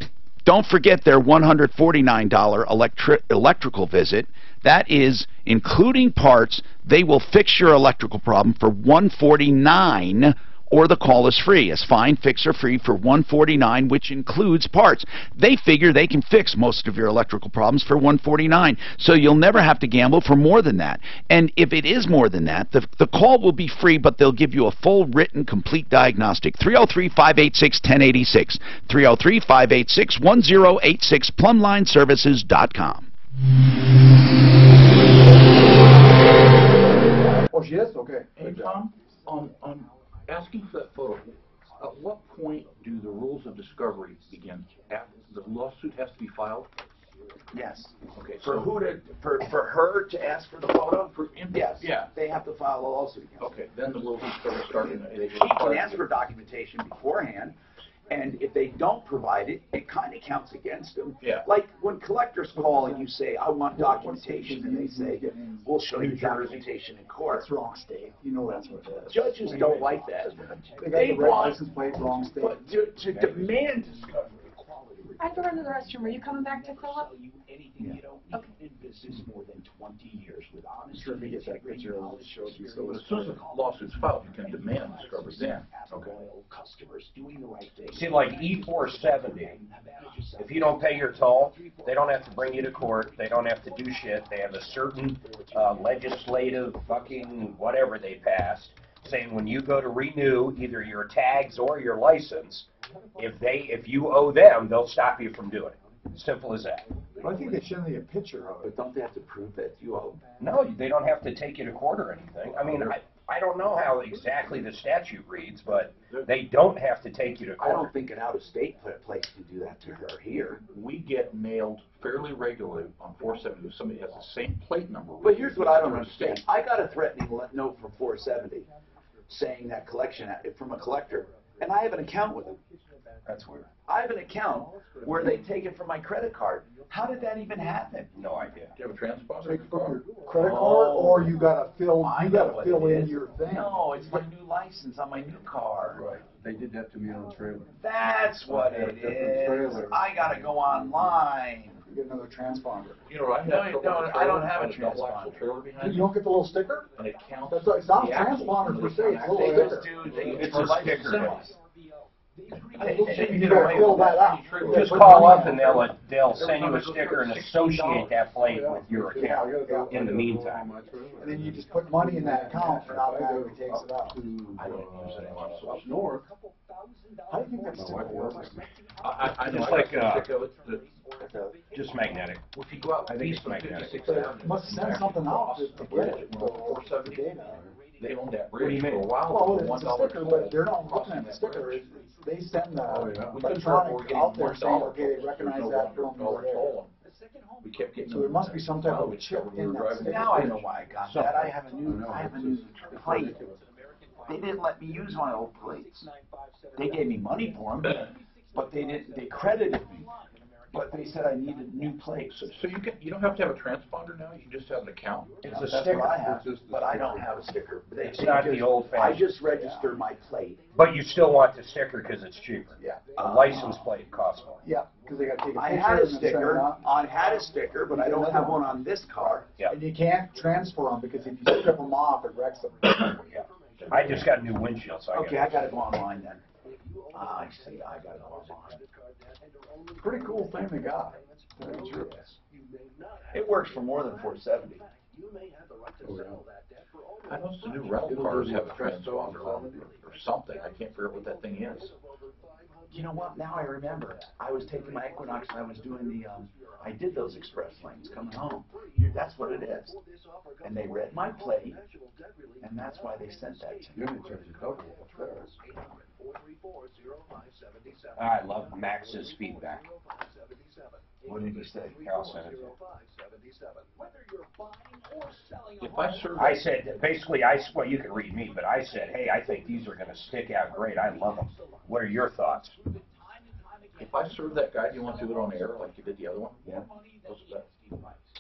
don't forget their $149 electrical visit. That is including parts. They will fix your electrical problem for $149, or the call is free. It's fine, fix or free for $149, which includes parts. They figure they can fix most of your electrical problems for $149, so you'll never have to gamble for more than that. And if it is more than that, the call will be free, but they'll give you a full written, complete diagnostic. 303-586-1086, 303-586-1086, plumlineservices.com. Oh, she is? Okay. Hey, Tom, on asking for that photo, at what point do the rules of discovery begin? After the lawsuit has to be filed? Yes. Okay. For So who to, for her to ask for the photo? Yes. Yeah. They have to file a lawsuit. Okay. Then the rules of discovery start. She can ask for documentation beforehand, and if they don't provide it, it kind of counts against them. Yeah. Like when collectors call and you say, I want documentation, and they say, we'll show you documentation in court. That's wrong state. You know that's what it is. Judges don't like that. They got the red license plate, wrong state. But to demand discovery. I have to run to the restroom. Are you coming back to fill up? Okay. In business more than 20 years with honest. Sure, get that picture of the show. So as soon as the lawsuit's filed, you can demand discovery then. Okay. Customers doing the right thing. See, like E470, if you don't pay your toll, they don't have to bring you to court. They don't have to do shit. They have a certain legislative fucking whatever they passed saying when you go to renew either your tags or your license, if you owe them, they'll stop you from doing it. Simple as that. I think they send me a picture of it. But don't they have to prove that you owe? No, they don't have to take you to court or anything. I mean, I don't know how exactly the statute reads, but they don't have to take you to court. I don't think an out-of-state place can do that to her here. We get mailed fairly regularly on 470 if somebody has the same plate number. But here's what I don't understand. I got a threatening note from 470 saying that from a collector, and I have an account with them. That's weird. I have an account where they take it from my credit card. How did that even happen? No idea. Do you have a transponder? Take from your credit card, or you gotta fill in your thing. No, it's my new license on my new car. Right. They did that to me on the trailer. That's what it is. I gotta go online. You get another transponder. You know, I don't have a transponder. Trailer behind You don't get the little sticker? and it counts. It's not a transponder per se, it's a little sticker. It's a sticker. You gotta fill that out. Just call up and they'll send you a sticker and associate that plate with your account in the meantime. And then you just put money in that account and automatically takes it out. I don't use it anymore. So up north, How do you think that sticker works? I know. Just like, just magnetic. If you go out, I think it's magnetic. Must send something out to get it. They own that What do you bridge for mean? a while. Well, for it's a $1 sticker, but they're not looking at the sticker. They send the electronic out there saying, okay, they recognize that from over there. We kept getting. So there must be some type of chip in that sticker. Now I know why I got that. I have a new plate. They didn't let me use my old plates. They gave me money for them, but they credited me. But they said I needed new plates. So you don't have to have a transponder now, you can just have an account? It's a sticker. I have, but I don't have a sticker. It's not the old-fashioned. I just register my plate. But you still want the sticker because it's cheaper. Yeah. A license plate costs more. Yeah, because they got to take a I picture had a and then send it sticker. out. I had a sticker, but I don't have one on this car. Yeah. And you can't transfer them because if you strip them off, it wrecks them. Yeah. I just got a new windshield, so Okay, I got to go online then. I see. I got to go online. Pretty cool thing they got. It works for more than 470. I noticed the new rental cars have a transponder or something. I can't figure out what that thing is. You know what? Now I remember. I was taking my Equinox and I was doing the, I did those express lanes coming home. That's what it is. And they read my plate, and that's why they sent that to me. I love Max's feedback. What did he say? I'll send it to you. If I serve, I said, basically, well, you can read me, but I said, hey, I think these are going to stick out great. I love them. What are your thoughts? if I serve that guy, do you want to do it on air like you did the other one? Yeah. What's that?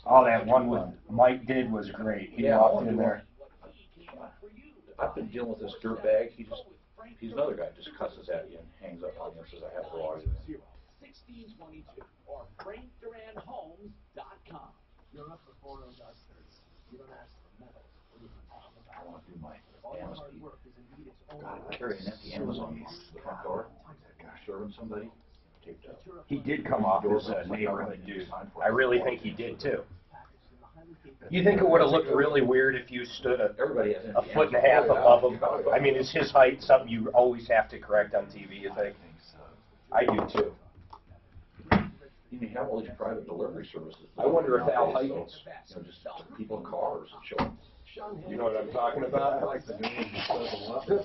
Oh, that one with Mike did was great. He walked in there. I've been dealing with this dirtbag. He's another guy, just cusses at you and hangs up on you and says, I have to log in. 1622 or frankduranhomes.com. You're up for photos. You don't ask for metal. I want to do my Amazon. God, I carry an empty Amazon box to the front door. Serving somebody. Taped up. He did come off as a neighborhood dude. I really think he did too. You think it would have looked really weird if you stood a foot and a half above him? I mean, is his height something you always have to correct on TV, you think? I do too. You have all these private delivery services. I wonder if Al Heights, you know, just people in cars and show them. You know what I'm talking about? That's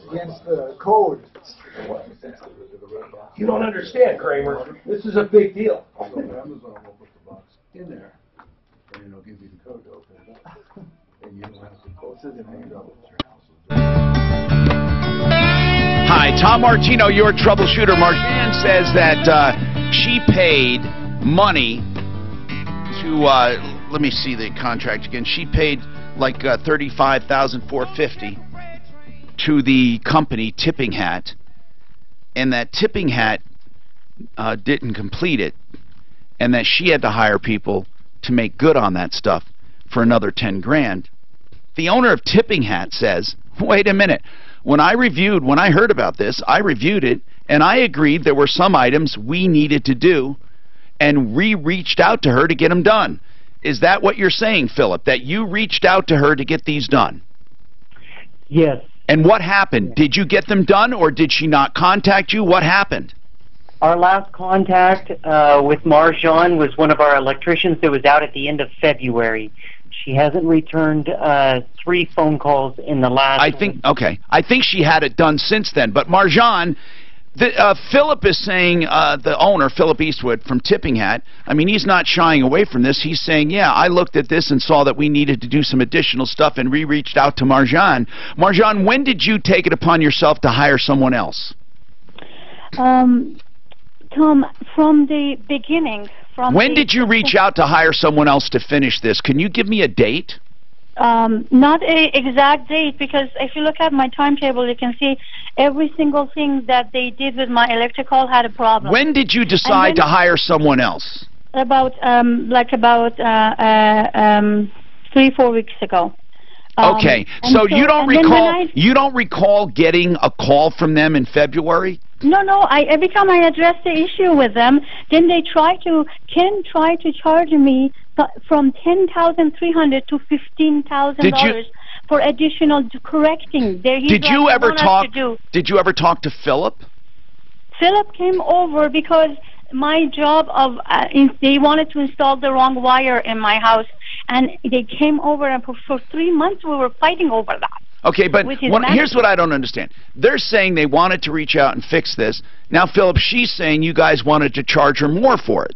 against the code. You don't understand, Kramer. This is a big deal. Amazon will put the box in there, and it'll give you the code to open it up. And you don't have to post it and hang it up at your house. Hi, Tom Martino, your troubleshooter. Marjan says that she paid money to, let me see the contract again. She paid like $35,450 to the company Tipping Hat, and that Tipping Hat didn't complete it, and that she had to hire people to make good on that stuff for another 10 grand. The owner of Tipping Hat says, wait a minute, when I heard about this, I reviewed it, and I agreed there were some items we needed to do, and we reached out to her to get them done. Is that what you're saying, Philip, that you reached out to her to get these done? Yes. And what happened? Did you get them done, or did she not contact you? What happened? Our last contact with Marjan was one of our electricians that was out at the end of February. She hasn't returned 3 phone calls in the last week. Okay. I think she had it done since then. But Marjan, Philip is saying, the owner, Philip Eastwood from Tipping Hat, I mean, he's not shying away from this. He's saying, yeah, I looked at this and saw that we needed to do some additional stuff, and we reached out to Marjan. Marjan, when did you take it upon yourself to hire someone else? Tom, from the beginning. When did you reach out to hire someone else to finish this? Can you give me a date? Not an exact date, because if you look at my timetable, you can see every single thing that they did with my electrical had a problem. When did you decide to hire someone else? About 3-4 weeks ago. Okay, so you don't recall getting a call from them in February? No. Every time I address the issue with them, then they try to charge me from $10,300 to $15,000 for additional correcting. Did you ever talk to Philip? Philip came over because my job of they wanted to install the wrong wire in my house, and they came over, and for 3 months we were fighting over that. Okay, but here's what I don't understand. They're saying they wanted to reach out and fix this. Now, Philip, she's saying you guys wanted to charge her more for it.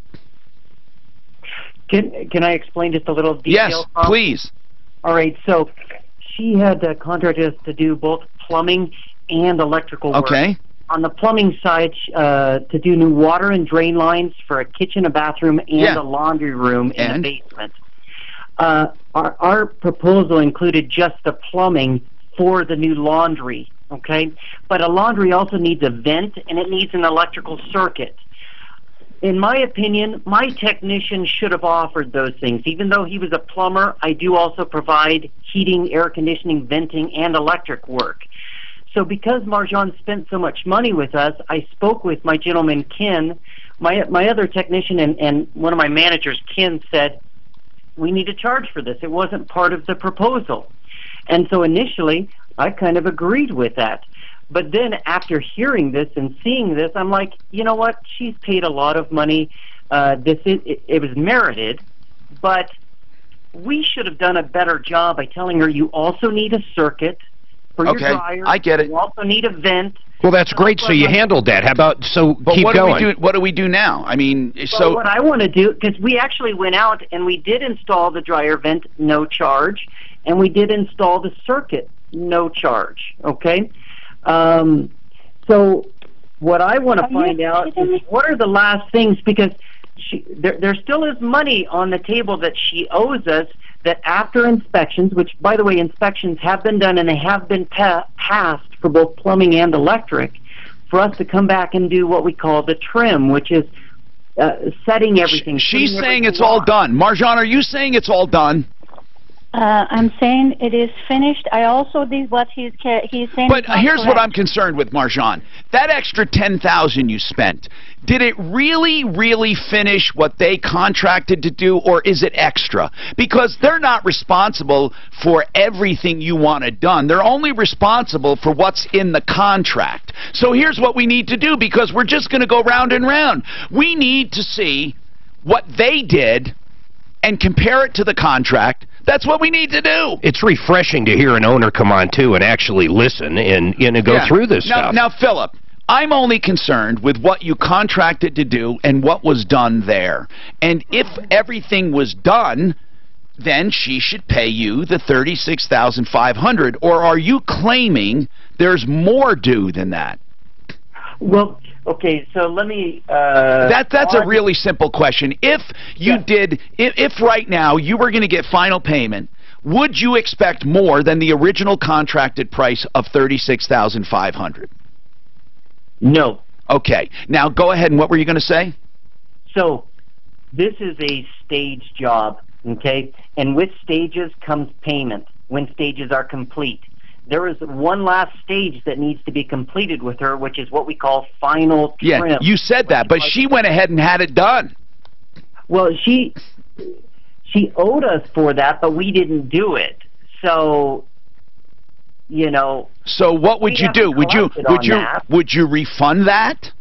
Can I explain just a little detail? Yes, please. All right, so she had contracted us to do both plumbing and electrical work. Okay. on the plumbing side to do new water and drain lines for a kitchen, a bathroom, and a laundry room in the basement. Our proposal included just the plumbing for the new laundry, okay? But a laundry also needs a vent, and it needs an electrical circuit. In my opinion, my technician should have offered those things. Even though he was a plumber, I do also provide heating, air conditioning, venting, and electric work. So because Marjan spent so much money with us, I spoke with my gentleman, Ken. My other technician and one of my managers, Ken, said, we need to charge for this. It wasn't part of the proposal. And so initially, I kind of agreed with that. But then after hearing this and seeing this, I'm like, you know what? She's paid a lot of money. It was merited, but we should have done a better job by telling her you also need a circuit for your dryer. I get it. You also need a vent. Well, that's great. So you handled that. How about keep going? What do we do now? I mean, well, what I want to do, because we actually went out and we did install the dryer vent, no charge, and we did install the circuit, no charge. Okay. So what I want to find out is what are the last things, because there still is money on the table that she owes us, that after inspections, which, by the way, inspections have been done and they have been passed for both plumbing and electric, for us to come back and do what we call the trim, which is setting everything. She's saying it's all done. Marjan, are you saying it's all done? I'm saying it is finished. I also did what he's saying. But here's what I'm concerned with, Marjan. That extra $10,000 you spent, did it really finish what they contracted to do, or is it extra? Because they're not responsible for everything you wanted done. They're only responsible for what's in the contract. So here's what we need to do, because we're just going to go round and round. We need to see what they did and compare it to the contract. That's what we need to do. It's refreshing to hear an owner come on, too, and actually listen and go through this stuff. Now, Philip, I'm only concerned with what you contracted to do and what was done there. And if everything was done, then she should pay you the $36,500. Or are you claiming there's more due than that? Well, okay, so let me... That's a really simple question. If you did, if right now you were going to get final payment, would you expect more than the original contracted price of $36,500? No. Okay. Now go ahead, and what were you going to say? So, this is a stage job, okay? And with stages comes payment when stages are complete. There is one last stage that needs to be completed with her, which is what we call final trim. Yeah, you said that, but she went ahead and had it done. Well, she owed us for that, but we didn't do it. So, you know. So what would you do? Would you refund that?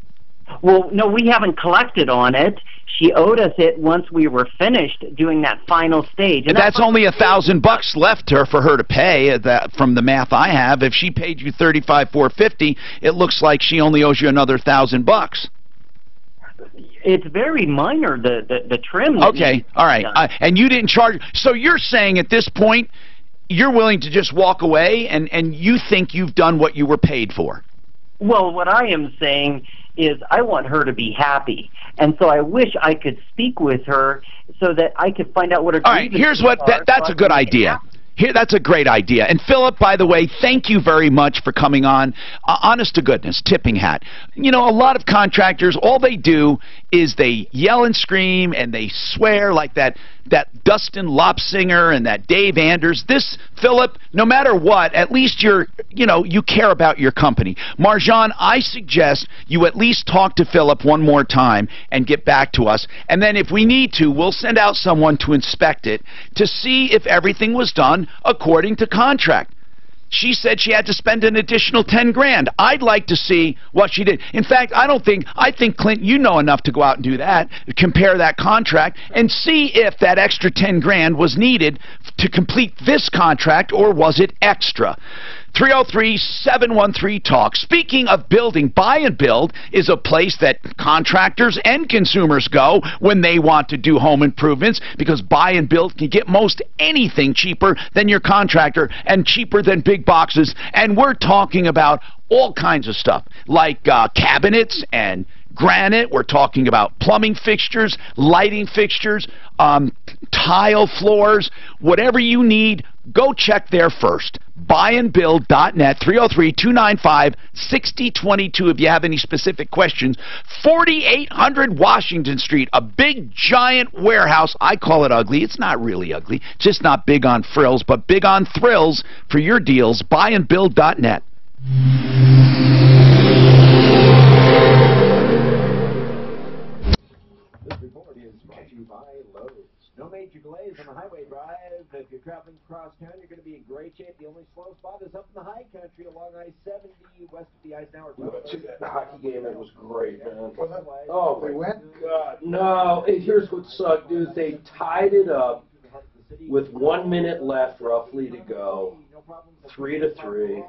Well, no, we haven't collected on it. She owed us it once we were finished doing that final stage. And that's only $1,000 left for her to pay. From the math I have, if she paid you $35,450, it looks like she only owes you another $1,000. It's very minor, the trim. Okay, all right. And you didn't charge. So you're saying at this point, you're willing to just walk away, and you think you've done what you were paid for? Well, what I am saying is I want her to be happy. And so I wish I could speak with her so that I could find out what her grievances are. All right, here's what, that's a good idea. That's a great idea. And Philip, by the way, thank you very much for coming on. Honest to goodness, tipping hat. You know, a lot of contractors, all they do is they yell and scream and they swear like that Dustin Lopsinger and that Dave Anders. This, Philip, no matter what, at least you care about your company. Marjan, I suggest you at least talk to Philip one more time and get back to us. And then if we need to, we'll send out someone to inspect it to see if everything was done according to contract. She said she had to spend an additional $10,000. I'd like to see what she did. In fact, I think, Clint, you know enough to go out and do that, compare that contract, and see if that extra $10,000 was needed to complete this contract, or was it extra. 303-713-TALK. Speaking of building, Buy and Build is a place that contractors and consumers go when they want to do home improvements, because Buy and Build can get most anything cheaper than your contractor and cheaper than big boxes. And we're talking about all kinds of stuff like cabinets and granite. We're talking about plumbing fixtures, lighting fixtures, tile floors, whatever you need. Go check there first. Buyandbuild.net, 303-295-6022 if you have any specific questions. 4800 Washington Street, a big giant warehouse. I call it ugly. It's not really ugly, just not big on frills, but big on thrills for your deals. Buyandbuild.net. This report is brought to you by Lowe's. No major delays on the highway drive. If you're traveling across town, you're going to be in great shape. The only slow spot is up in the high country along I-70 west of the Eisenhower Tunnel. The hockey game, it was great, man. Oh, they went? God, no. And here's what sucked, dude. They tied it up with 1 minute left, roughly, to go. 3-3.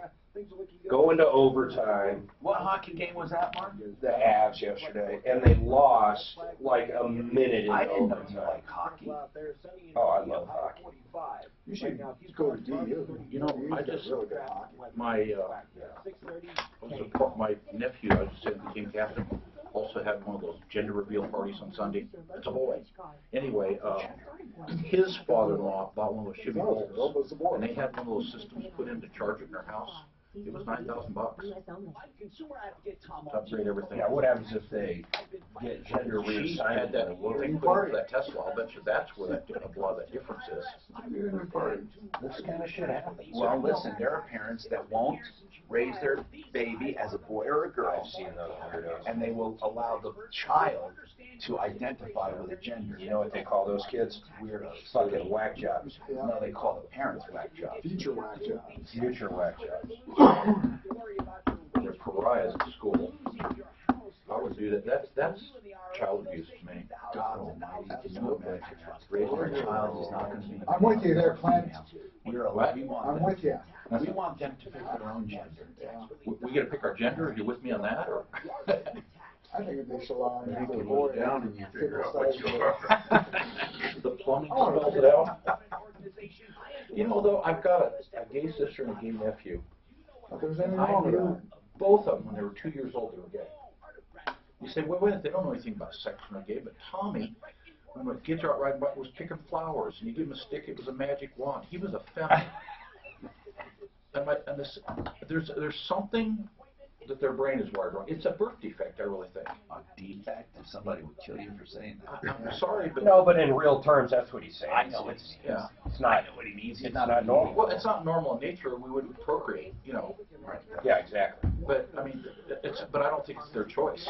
Go into overtime. What hockey game was that, Mark? The Avs yesterday, and they lost like a minute in I didn't know overtime. you like hockey. Oh, I love hockey. You should go to DU. You know, I just, my nephew, I just said became captain, also had one of those gender reveal parties on Sunday. It's a boy. Anyway, his father-in-law bought one of those Chevy Bolts, and they had one of those systems put in to charge it in their house. It was $9,000. Upgrade everything. Yeah, what happens if they get gender She reassigned? had that put into that Tesla. I'll bet you that's where that, a lot of that difference is. This kind of shit happens. Well, listen, there are parents that won't raise their baby as a boy or a girl, and they will allow the child to identify with a gender. You know what they call those kids? Weirdos. Fucking whack jobs. No, they call the parents whack jobs. Future whack jobs. Future whack jobs. They're pariahs at school. I would do that. That's child abuse to me. God almighty, can you imagine? Raising a child is not going to be... I'm with you there, Clint. We I'm with you. We want them to pick their own gender. We get to pick our gender. Are you with me on that? Or? I think they should allow them to You go can down and you figure out what's going on. The plumbing Oh, spells it out. You know, though, I've got a gay sister and a gay nephew. If there's anything I wrong with knew that. both of them when they were 2 years old, they were gay. You say, wait, they don't know anything about sex when they're gay, but Tommy, when the kids are out riding bike, was picking flowers, and you give him a stick, it was a magic wand. He was a feminine. There's something that their brain is wired wrong. It's a birth defect, I really think. A defect? If somebody would kill you for saying that. I'm sorry, but... No, but in real terms, that's what he's saying. I know it's not. I know what he means. It's not normal. Well, it's not normal in nature. We wouldn't procreate, you know. Right. Yeah, exactly. But I mean, but I don't think it's their choice.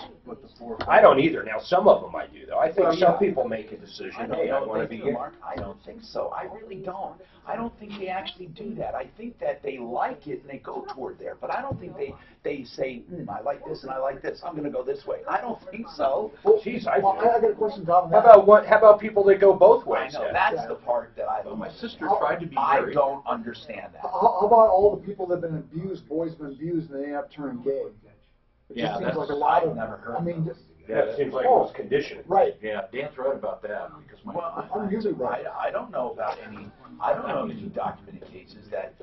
I don't either. Now, some of them I do, though. I think Well, some yeah. people make a decision. Hey, I want to be gay. Mark, I don't think so. I really don't. I don't think they actually do that. I think that they like it and they go toward there. But I don't think they say, I like this and I like this. I'm going to go this way. I don't think so. Jeez, I got a question, Tom. How about people that go both ways? I know. That's the part that I don't. My sister tried to be I married. don't understand that. How about all the people that have been abused, boys been abused, and they have turned gay? It Yeah, just seems that's- like a lot I've of, never heard I mean, just, Yeah, it seems like it was conditioning. right. Yeah, Dan's right about that because my. Well, I'm usually right. I don't know about any. I don't know any documented cases that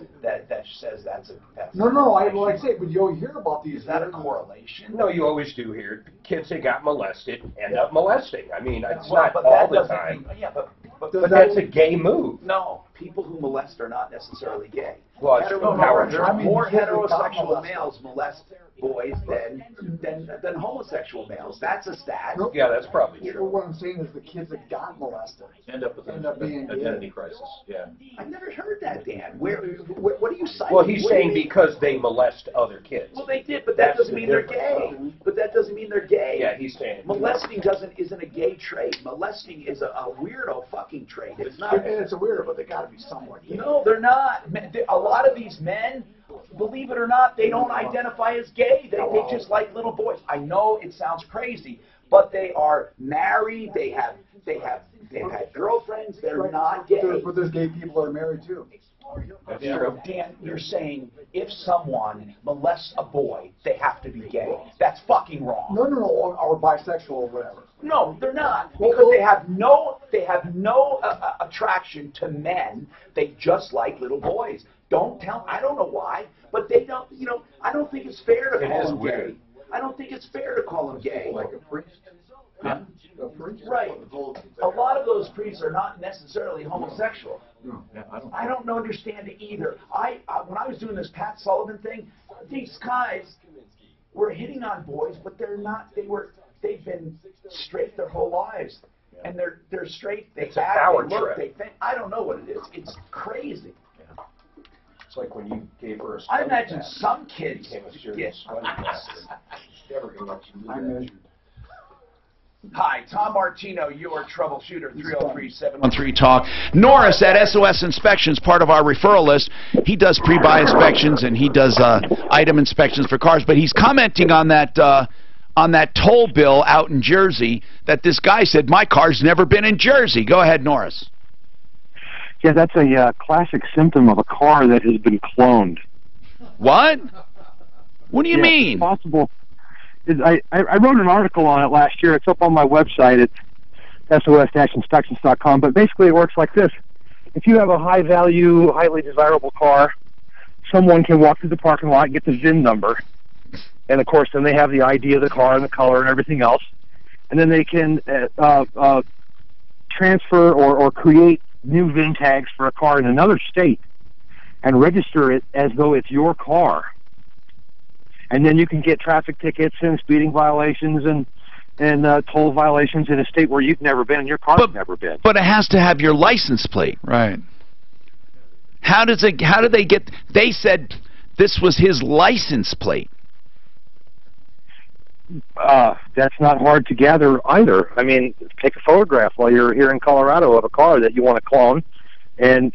says that's. No, like I say, but you'll hear about these. Is that a correlation? No, you always do hear kids that got molested end up molesting. I mean, it's Well, not but all that the doesn't time. mean- yeah, but But that's a gay move. No, people who molest are not necessarily gay. Well, it's More heterosexual males molest boys than homosexual males. That's a stat. Yeah, that's probably Well, true. what I'm saying is the kids that got molested End up with end up being an identity gay. crisis. Yeah. I've never heard that, Dan. What are you citing? Well, he's What do you saying mean? because they molest other kids. Well, they did, but that That's doesn't the mean they're difference. gay. But that doesn't mean they're gay. Yeah, he's saying. Molesting isn't a gay trait. Molesting is a weirdo fucking trait. It's not. And it's a weirdo, but they got to be somewhat gay. No, they're not. A lot of these men, believe it or not, they don't identify as gay. They just like little boys. I know it sounds crazy, but they are married. They've had girlfriends. They're not gay. But there's gay people that are married too. That's true. Dan, you're saying if someone molests a boy, they have to be gay. That's fucking wrong. No, or bisexual or whatever. No, they're not, because they have no attraction to men. They just like little boys. Don't tell. I don't know why, but they don't. You know, I don't think it's fair to call them gay. I don't think it's fair to call them gay. Like a priest. Huh? Right. A lot of those priests are not necessarily homosexual. Yeah, I don't understand it either. When I was doing this Pat Sullivan thing, these guys were hitting on boys, but they're not. They've been straight their whole lives, and they're straight. They act, they look, they think. I don't know what it is. It's crazy. It's like when you gave her a I imagine some kids became a get. serious never gonna let you do I that. measured. Hi, Tom Martino, your troubleshooter, 303-713. Talk. Norris at SOS Inspections, part of our referral list. He does pre-buy inspections and he does item inspections for cars. But he's commenting on that toll bill out in Jersey that this guy said, my car's never been in Jersey. Go ahead, Norris. Yeah, that's a classic symptom of a car that has been cloned. What? What do you mean? It's possible. I wrote an article on it last year. It's up on my website at sos-inspections.com. But basically it works like this. If you have a high-value, highly desirable car, someone can walk through the parking lot and get the VIN number. And, of course, then they have the ID of the car and the color and everything else. And then they can transfer or create new VIN tags for a car in another state and register it as though it's your car. And then you can get traffic tickets and speeding violations and toll violations in a state where you've never been and your car's never been. But it has to have your license plate. Right. How do they get... They said this was his license plate. That's not hard to gather either. I mean, take a photograph while you're here in Colorado of a car that you want to clone and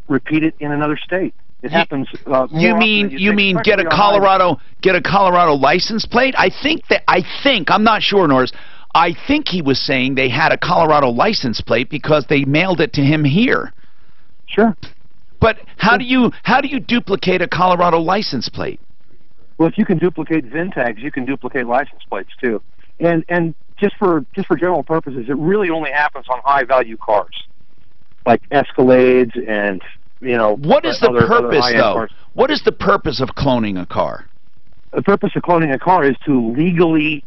repeat it in another state. It happens. You mean get a Colorado license plate? I think I'm not sure, Norris. I think he was saying they had a Colorado license plate because they mailed it to him here. Sure. But how do you duplicate a Colorado license plate? Well, if you can duplicate VIN tags, you can duplicate license plates too. And just for general purposes, it really only happens on high value cars, like Escalades and. You know, what is the purpose, though? Cars. What is the purpose of cloning a car? The purpose of cloning a car is to legally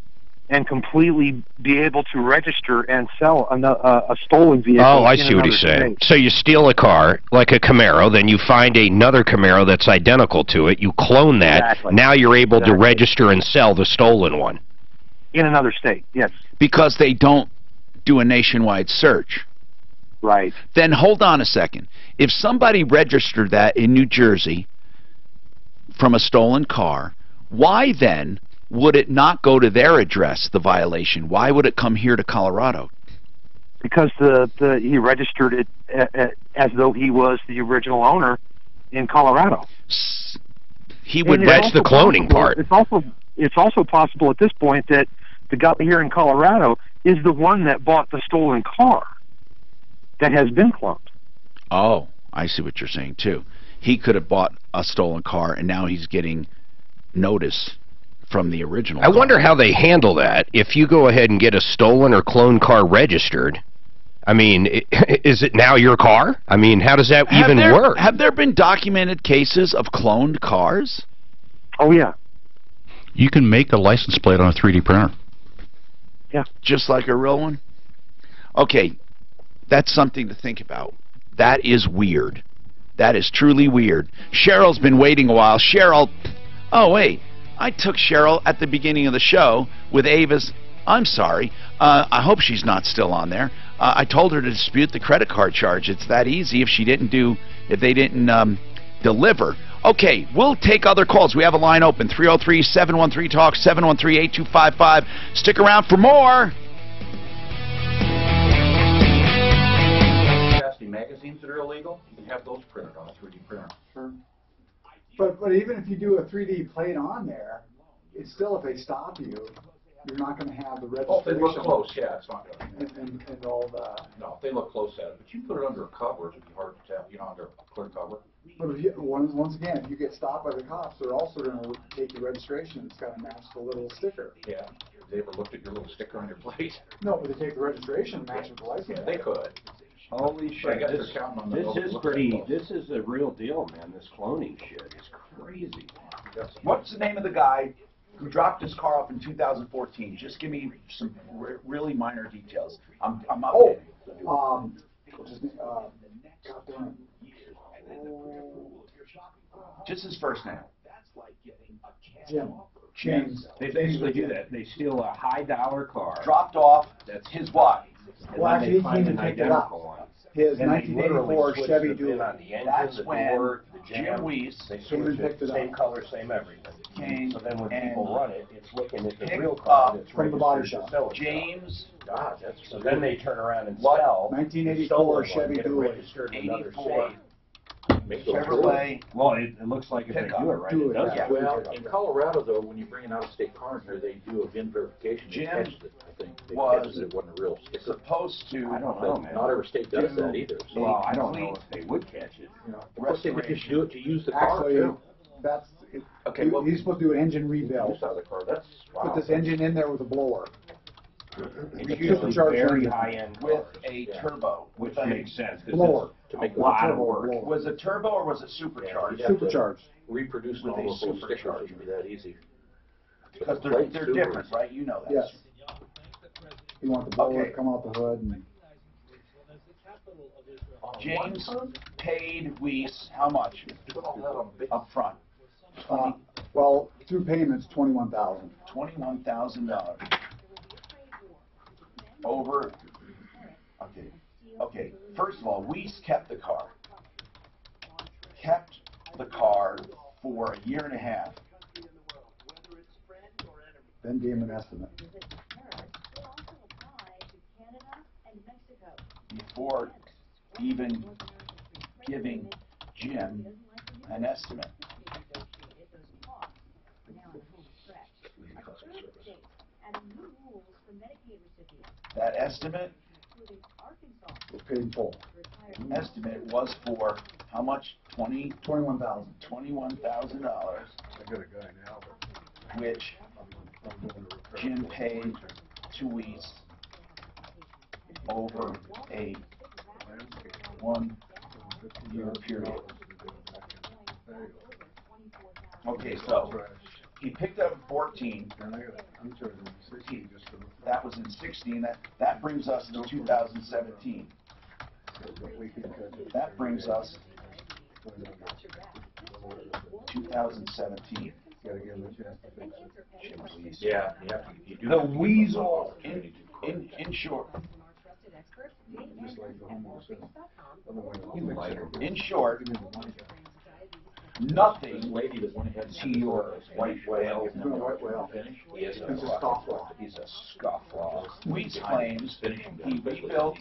and completely be able to register and sell a stolen vehicle. Oh, I see what he's saying. So you steal a car, like a Camaro, then you find another Camaro that's identical to it, you clone that, exactly. Now you're able to register and sell the stolen one. In another state, yes. Because they don't do a nationwide search. Right. Then hold on a second. If somebody registered that in New Jersey from a stolen car, why then would it not go to their address, the violation? Why would it come here to Colorado? Because he registered it as though he was the original owner in Colorado. He would register the cloning part. It's also possible at this point that the guy here in Colorado is the one that bought the stolen car that has been cloned. Oh, I see what you're saying, too. He could have bought a stolen car, and now he's getting notice from the original car. I wonder how they handle that. If you go ahead and get a stolen or cloned car registered, I mean, is it now your car? I mean, how does that even work? Have there been documented cases of cloned cars? Oh, yeah. You can make a license plate on a 3D printer. Yeah. Just like a real one? Okay. That's something to think about. That is weird. That is truly weird. Cheryl's been waiting a while. Cheryl, oh wait, I took Cheryl at the beginning of the show with Ava's. I'm sorry. I hope she's not still on there. I told her to dispute the credit card charge. It's that easy if they didn't deliver. Okay, we'll take other calls. We have a line open, 303-713-TALK, 713-8255. Stick around for more. Magazines that are illegal, you can have those printed on a 3D printer. Sure. But even if you do a 3D plate on there, it's still, if they stop you, you're not gonna have the Oh, if they registration. look close, yeah, it's not gonna. And all that. No, if they look close at it, but you put it under a cover, it'd be hard to tell, under a clear cover. But if you, once again, if you get stopped by the cops, they're also gonna take your registration, it's gotta match the little sticker. Yeah. Have they ever looked at your little sticker on your plate? No, but they take the registration and match with the license. Yeah, they could. Holy But I shit, guess this, they're counting on the this nobody is looks at pretty, those. this is a real deal, man, this cloning shit is crazy. What's the name of the guy who dropped his car off in 2014? Just give me some really minor details. I'm Oh, updating. what's his name? God damn Just his first name. it. Jim. James. They basically do that. They steal a high dollar car. Dropped off. That's his what? And Well, then actually, they he find came an and picked it up. identical one. His Then they literally 1984 switch Chevy the pin Dually. on the engine, That's the when door, the Jim jam. Weiss They came and switch picked it, it same up. color, same everything. Came So then when and people run it, it's looking at the picked real car up that's from the body registered shop. to sell it. James. God, that's so then they turn around and What? sell 1984 stolen one, Chevy get it Dually. registered in another 84 state. Chevrolet. Well, it looks like if they Pickup. do it right, Do it it, does. yeah. it. Well, in Colorado though, when you bring an out-of-state car in here, they do a VIN verification. They Jim catch it, I think. They was catch that it wasn't a real sticker. Supposed to. I don't know, But man. not every state does that either. So Well, I don't know if they would catch it. of course, they would just do it to use the car Actually, too. that's, Okay, well, he's supposed to do an engine Use rebuild. out of the car. That's wow. Put this engine in there with a blower. It's Supercharged very engine. high-end with car, a turbo. which With a- makes sense Blower. To because make it's a lot of turbo work. blower. Was it turbo or was it supercharged? Yeah, you'd have to Supercharged. Reproduce With all a those little stickers supercharger. would be that easy. Because The they're plate's super different, easy. right? You know that. Yes. You want the blower Okay. to come out the hood and. James paid Weiss how much up front? Well, through payments, $21,000. $21,000. Over. Okay. Okay. First of all, Weiss kept the car. Kept the car for a year and a half. Then gave him an estimate. Before even giving Jim an estimate. That estimate Was paid in full. was for how much? $21,000. $21,000, I got a guy now. which Jim paid to Weiss over a 1 year period. Okay, so he picked up in 14. And I'm charging him 60 just for the. That was in 16. That brings us to 2017. That brings us 2017. Gotta give him a chance to fix it. Yeah, you do. The have to keep weasel, them in short, Just like the homeowner says. Otherwise, in short, give me the money back. nothing lady that went ahead and to your white whale. He's doing a white whale. He is He's a scofflaw. He's a scofflaw. Weiss claims he rebuilt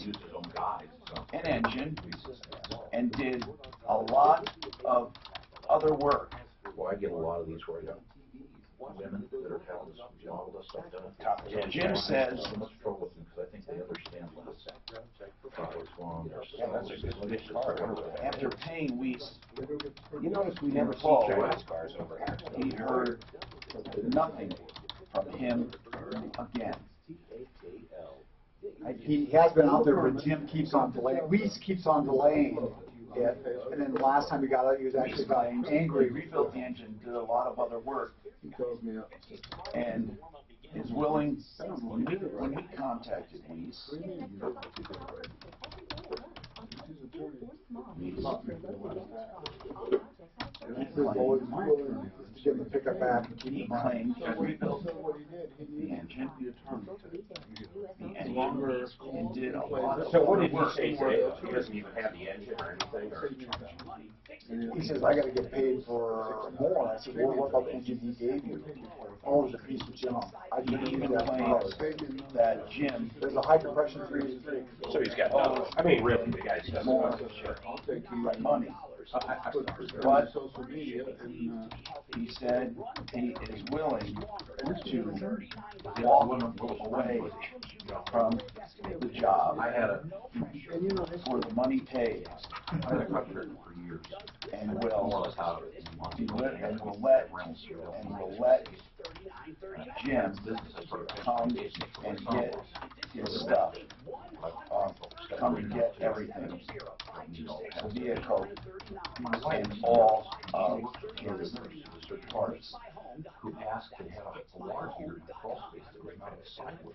an engine and did a lot of other work. Well, I get a lot of these where I got women that are having all this stuff done. Jim says, so much trouble with them because I think they understand less. What's wrong. Yeah, that's a good car. after paying Weiss, You notice we never see Paul, Chinese cars over here. he heard nothing from him again. He has been out there, but Jim keeps on delaying. Weiss keeps on delaying it. And then the last time he got out, he was actually got angry. Rebuilt the engine, did a lot of other work, He calls me up. and is willing, when we contacted Weiss, To get him to pick up back and keep he him on. claimed he rebuilt the engine, and did a lot of So what other did he work. say today? He doesn't even have the engine or anything? Or? He says, I gotta get paid for more. I said, well, what about the engine he gave you? Oh, it's a piece of junk. I He didn't even even that claims price. that Jim There's a high compression 3 So he's got no. I mean, really, the guy's got more no shit. money But he said he is willing to walk away from the job for the money paid, and will let Jim come and get his stuff, come and get everything, the vehicle, and all of his parts.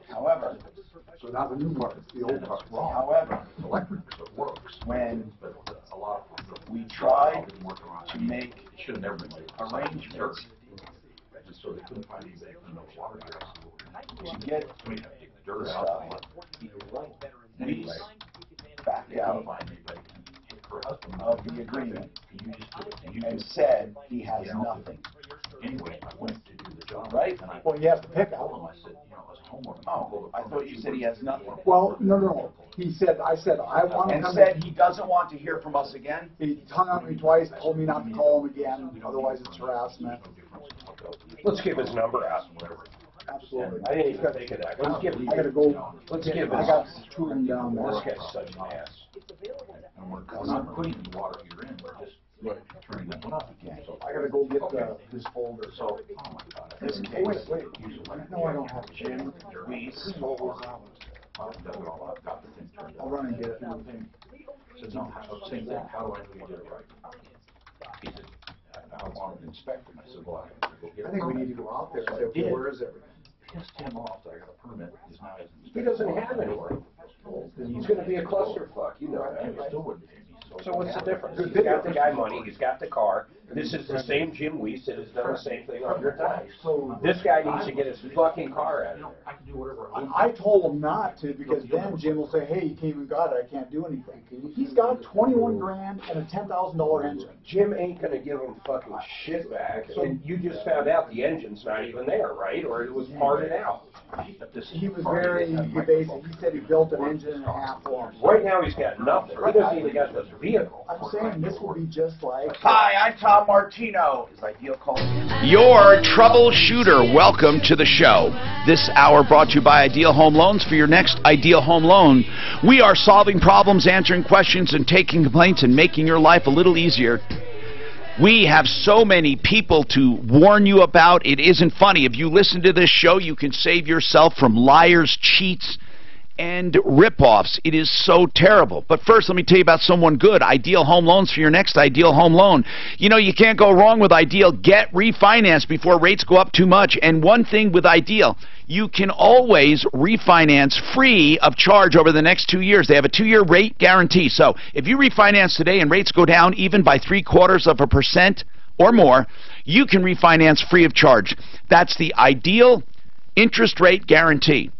However, so not the new part, it's the old part. However, when we tried to make arrangements to get the stuff, we backed out of the agreement and said he has nothing. Right? Well, he has to pick up. Oh, I thought you said he has nothing. Well, no. He said, I want to and come said in. he doesn't want to hear from us again? He hung on me twice, told me not to call him again, otherwise it's harassment. Let's give his number out. Absolutely. I didn't even think of that. Let's give. I gotta go. Let's give. I got two of them down there. This guy's such an ass. We're not putting the water here in, we're just turning that one up again. So I gotta go get this folder. So, oh my God. This Oh, wait. No, I don't have it. Jim Weiss. I'll run and get it. Said, no, same thing, how do I know you did it right? He said, I want an inspector. I said, well, I have to go get it. I think we need to go out there and say, okay, where is everything? Pissed him off that I got a permit, he's now has an He inspector. doesn't have anyone. He's going to be a clusterfuck, you know And that. he still wouldn't pay me. So what's the difference? He's got the guy money, he's got the car. This is the same Jim Weiss that has done the same thing on your time. So This guy needs to get his fucking car out of here. I can do whatever I told him not to because then Jim will say, hey, you came and got it, I can't do anything. He's got 21 grand and a $10,000 engine. Jim ain't gonna give him fucking shit back, and you just found out the engine's not even there, right? Or it was parted out. He was very evasive. He said he built an engine and a half for him. Right now, he's got nothing. He doesn't even got the vehicle. I'm saying this will be just like... Hi, I'm Tom Martino. Is Ideal calling in? Your troubleshooter, welcome to the show. This hour brought to you by Ideal Home Loans. For your next Ideal Home Loan, we are solving problems, answering questions, and taking complaints and making your life a little easier. We have so many people to warn you about. It isn't funny. If you listen to this show, you can save yourself from liars, cheats, and rip-offs. It is so terrible. But first, let me tell you about someone good. Ideal Home Loans for your next Ideal Home Loan. You know, you can't go wrong with Ideal. Get refinanced before rates go up too much. And one thing with Ideal, you can always refinance free of charge over the next 2 years. They have a 2-year rate guarantee. So if you refinance today and rates go down even by 0.75% or more, you can refinance free of charge. That's the Ideal interest rate guarantee.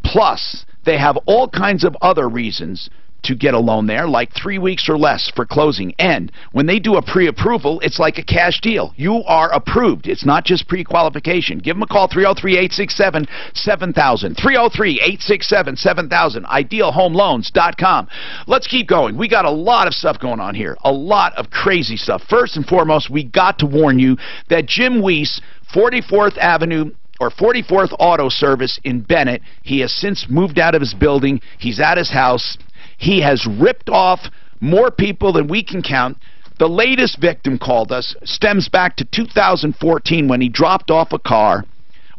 Plus, they have all kinds of other reasons to get a loan there, like 3 weeks or less for closing. And when they do a pre-approval, it's like a cash deal. You are approved. It's not just pre-qualification. Give them a call, 303-867-7000. 303-867-7000. IdealHomeLoans.com. Let's keep going. We got a lot of stuff going on here. A lot of crazy stuff. First and foremost, we got to warn you that Jim Weiss, 44th Avenue, or 44th Auto Service in Bennett. He has since moved out of his building. He's at his house. He has ripped off more people than we can count. The latest victim called us stems back to 2014 when he dropped off a car,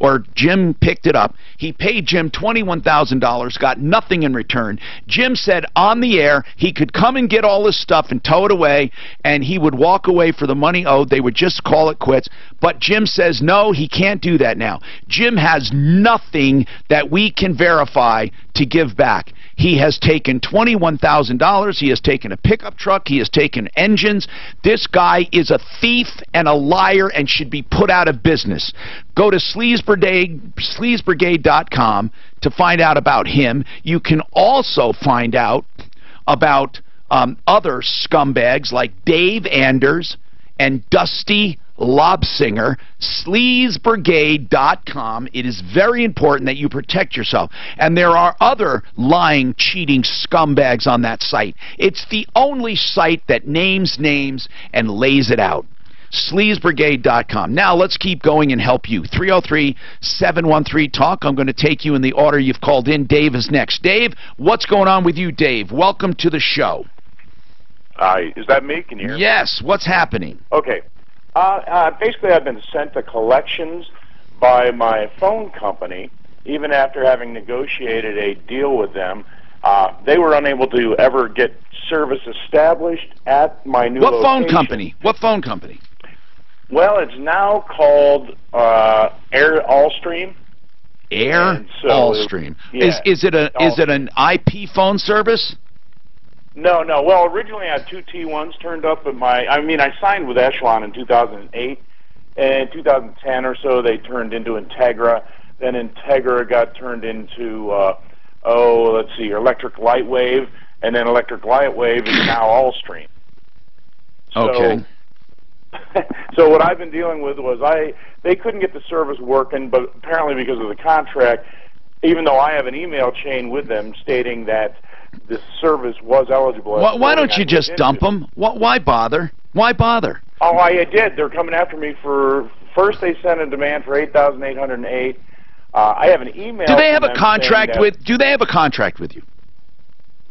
or Jim picked it up. He paid Jim $21,000, got nothing in return. Jim said on the air he could come and get all his stuff and tow it away, and he would walk away for the money owed. They would just call it quits. But Jim says no, he can't do that now. Jim has nothing that we can verify to give back. He has taken $21,000. He has taken a pickup truck. He has taken engines. This guy is a thief and a liar and should be put out of business. Go to Sleaze Brigade, SleazeBrigade.com to find out about him. You can also find out about other scumbags like Dave Anders and Dusty Lobsinger, sleazebrigade.com. It is very important that you protect yourself. And there are other lying, cheating scumbags on that site. It's the only site that names names and lays it out. SleazeBrigade.com. Now let's keep going and help you. 303-713-TALK. I'm going to take you in the order you've called in. Dave is next. Dave, what's going on with you, Dave? Welcome to the show. Is that me? Can you hear me? Yes. What's happening? Okay. Basically, I've been sent to collections by my phone company, even after having negotiated a deal with them. They were unable to ever get service established at my new location. What phone company? What phone company? Well, it's now called Air Allstream. Air Allstream. Yeah, Is it an IP phone service? No. Well, originally I had two T1s turned up at I signed with Echelon in 2008. And in 2010 or so, they turned into Integra. Then Integra got turned into, Electric Lightwave. And then Electric Lightwave is now Allstream. Okay. So what I've been dealing with was they couldn't get the service working, but apparently because of the contract, even though I have an email chain with them stating that the service was eligible. Why don't you just dump them? Why bother? Why bother? Oh, I did. They're coming after me for. First, they sent a demand for $8,808. I have an email. Do they have a contract with? Do they have a contract with you?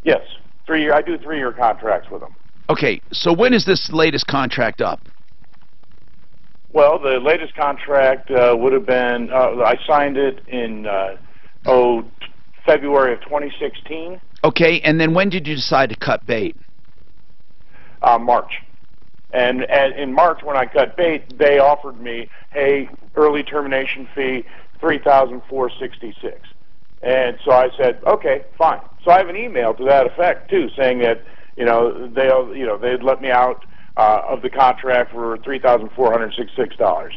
Yes, 3 year. I do 3-year contracts with them. Okay, so when is this latest contract up? Well, the latest contract would have been. I signed it in February of 2016. Okay, and then when did you decide to cut bait? March. And in March, when I cut bait, they offered me, hey, early termination fee, $3,466. And so I said, okay, fine. So I have an email to that effect too, saying that they'd let me out of the contract for $3,466.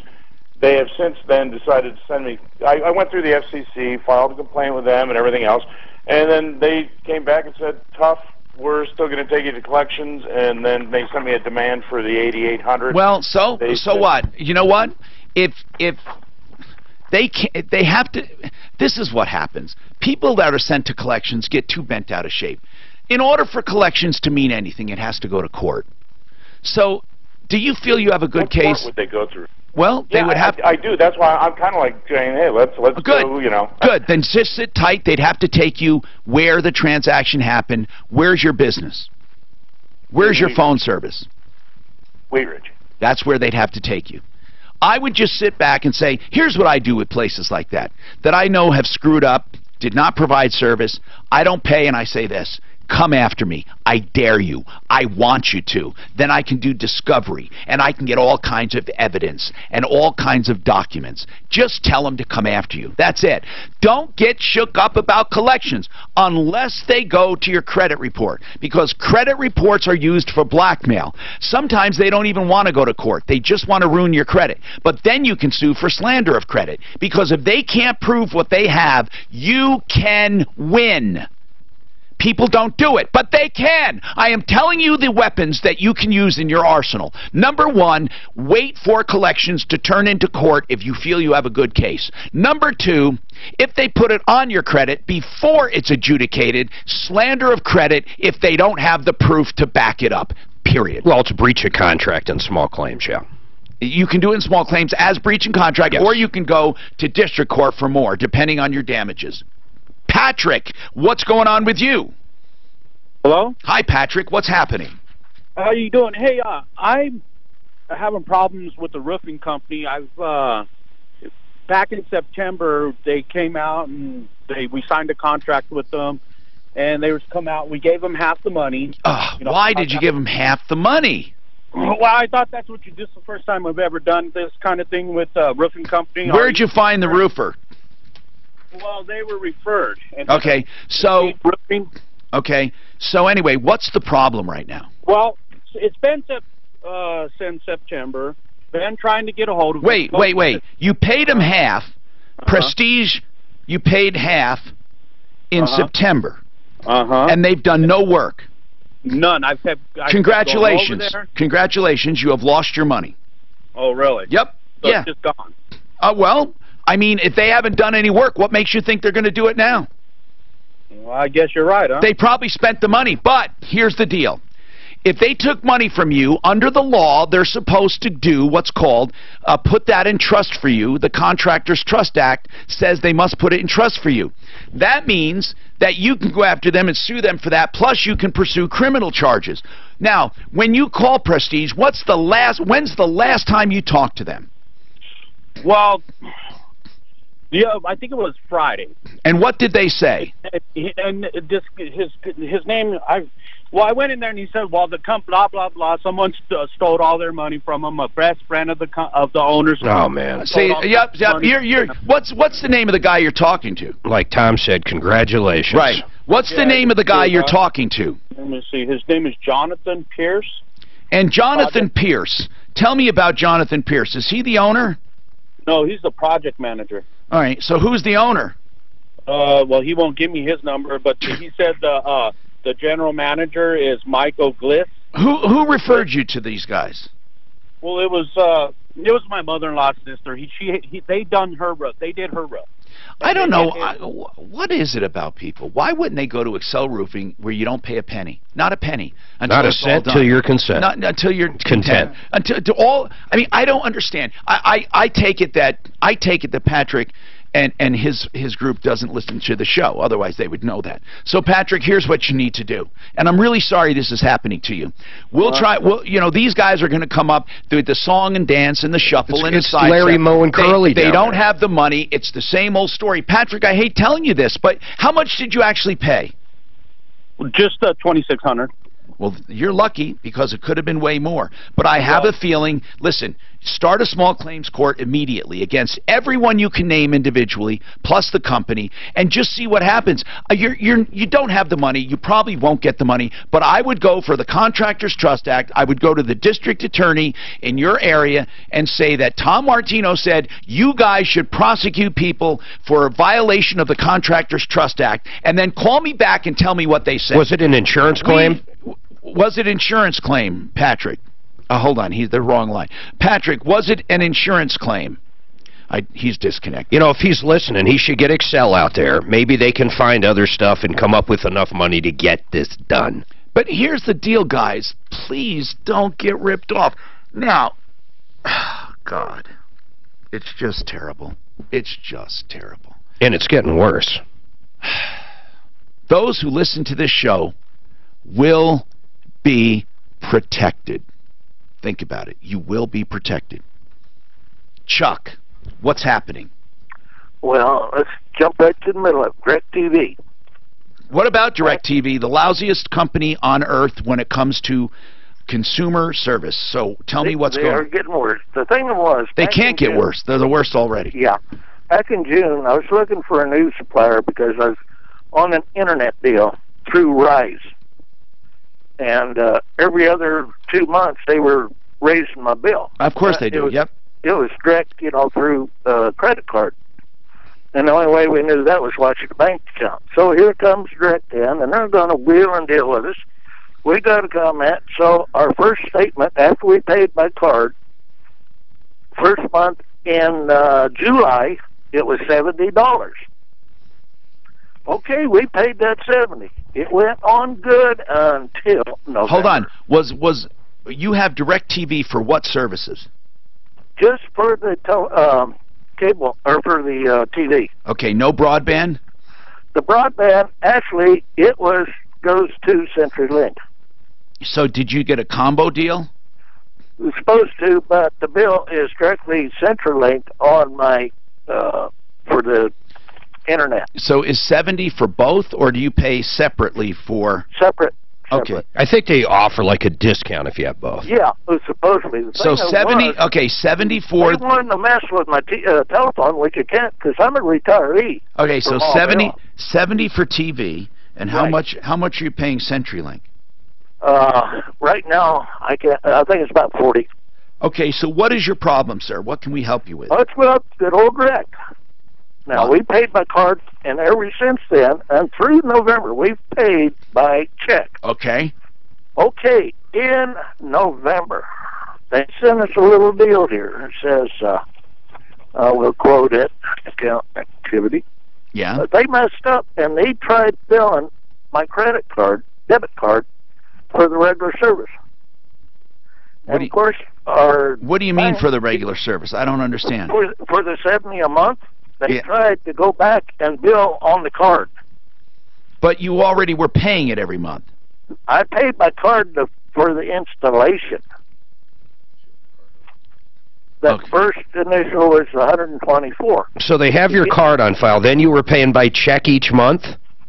They have since then decided to send me. I went through the FCC, filed a complaint with them, and everything else. And then they came back and said, tough, we're still going to take you to collections, and then they sent me a demand for the $8,800. Well, so what? You know what? If they have to. This is what happens. People that are sent to collections get too bent out of shape. In order for collections to mean anything, it has to go to court. So, do you feel you have a good case? What would they go through? Well, they would have. I do. That's why I'm kind of like saying, hey, let's go. Good. Then just sit tight. They'd have to take you where the transaction happened. Where's your business? Where's your phone service? Wheatridge. That's where they'd have to take you. I would just sit back and say, here's what I do with places like that I know have screwed up, did not provide service. I don't pay, and I say this. Come after me. I dare you. I want you to. Then I can do discovery, and I can get all kinds of evidence and all kinds of documents. Just tell them to come after you. That's it. Don't get shook up about collections unless they go to your credit report, because credit reports are used for blackmail. Sometimes they don't even want to go to court. They just want to ruin your credit. But then you can sue for slander of credit, because if they can't prove what they have, you can win. People don't do it, but they can. I am telling you the weapons that you can use in your arsenal. Number one, wait for collections to turn into court if you feel you have a good case. Number two, if they put it on your credit before it's adjudicated, slander of credit if they don't have the proof to back it up, period. Well, it's breach of contract and small claims, yeah. You can do it in small claims as breach in contract, yes. Or you can go to district court for more, depending on your damages. Patrick, what's going on with you? Hello? Hi, Patrick. What's happening? How you doing? Hey, I'm having problems with the roofing company. Back in September, they came out and we signed a contract with them, and they were to come out. We gave them half the money. Why did you give them half the money? Well, I thought that's what you did. This is the first time I've ever done this kind of thing with a roofing company. Where'd you find the roofer? Well, they were referred. Okay, so anyway, what's the problem right now? Well, it's been since September. Been trying to get a hold of Wait. You paid them half. Prestige, you paid half in September. And they've done no work. None. Congratulations. Congratulations, you have lost your money. Oh, really? Yep. So yeah. it's just gone. Well, I mean, if they haven't done any work, what makes you think they're going to do it now? Well, I guess you're right, huh? They probably spent the money, but here's the deal. If they took money from you, under the law, they're supposed to do what's called put that in trust for you. The Contractors Trust Act says they must put it in trust for you. That means that you can go after them and sue them for that, plus you can pursue criminal charges. Now, when you call Prestige, when's the last time you talked to them? Well, yeah, I think it was Friday. And what did they say? And his name, I went in there and he said, well, the blah blah blah. Someone stole all their money from him. A best friend of the owners. Oh man. See, yep. What's the name of the guy you're talking to? Like Tom said, congratulations. Right. What's the name of the guy you're talking to? Let me see. His name is Jonathan Pierce. And Jonathan Pierce. Tell me about Jonathan Pierce. Is he the owner? No, he's the project manager. All right. So who's the owner? Well, he won't give me his number, but he said the general manager is Michael Gliss. Who referred you to these guys? Well, it was my mother-in-law's sister. They did her roof. I don't know. What is it about people? Why wouldn't they go to Excel Roofing where you don't pay a penny? Not a penny. Not a cent till you're content. Not until you're content. I mean, I don't understand. I take it that Patrick and his group doesn't listen to the show. Otherwise, they would know that. So, Patrick, here's what you need to do. And I'm really sorry this is happening to you. We'll try. These guys are going to come up through the song and dance and the shuffle and the side. Larry Moe and Curly. They don't have the money. It's the same old story. Patrick, I hate telling you this, but how much did you actually pay? Just $2,600. Well, you're lucky because it could have been way more. But I have a feeling, listen, start a small claims court immediately against everyone you can name individually, plus the company, and just see what happens. You don't have the money. You probably won't get the money. But I would go for the Contractors Trust Act. I would go to the district attorney in your area and say that Tom Martino said you guys should prosecute people for a violation of the Contractors Trust Act, and then call me back and tell me what they said. Was it an insurance claim? Was it insurance claim, Patrick? Hold on, he's the wrong line. Patrick, was it an insurance claim? He's disconnected. You know, if he's listening, he should get Excel out there. Maybe they can find other stuff and come up with enough money to get this done. But here's the deal, guys. Please don't get ripped off. Now, God, it's just terrible. It's just terrible. And it's getting worse. Those who listen to this show will be protected. Think about it. You will be protected. Chuck, what's happening? Well, let's jump right to the middle of DirecTV. What about DirecTV, the lousiest company on earth when it comes to consumer service? So tell me what's going on. They are getting worse. The thing was... They can't get worse. They're the worst already. Yeah. Back in June, I was looking for a new supplier because I was on an internet deal through Rise. And every other 2 months, they were raising my bill. Of course they do, yep. It was direct, through credit card. And the only way we knew that was watching the bank account. So here comes Direct in, and they're going to wheel and deal with us. We got a comment. So our first statement, after we paid by card, first month in July, it was $70. Okay, we paid that $70. It went on good until November. Hold on. Was you have DirecTV for what services? Just for the cable, or for the TV. Okay, no broadband? The broadband, actually, goes to CenturyLink. So did you get a combo deal? We were supposed to, but the bill is directly CenturyLink on my, for the internet. So is 70 for both, or do you pay separately for... Separate. Okay. I think they offer like a discount if you have both. Yeah, supposedly. So 70, okay, 70 for... They wanted to mess with my telephone, which you can't, because I'm a retiree. Okay, so 70 for TV, and how much are you paying CenturyLink? Right now, I think it's about 40. Okay, so what is your problem, sir? What can we help you with? Let's go up good old Direct. Now, we paid by card, and ever since then, and through November, we've paid by check. Okay. Okay, in November, they sent us a little deal here. It says, we'll quote it, account activity. Yeah. But they messed up, and they tried billing my debit card, for the regular service. And of course, what do you mean for the regular service? I don't understand. For the $70 a month, they tried to go back and bill on the card. But you already were paying it every month. I paid my card for the installation. The first initial was $124. So they have your card on file. Then you were paying by check each month?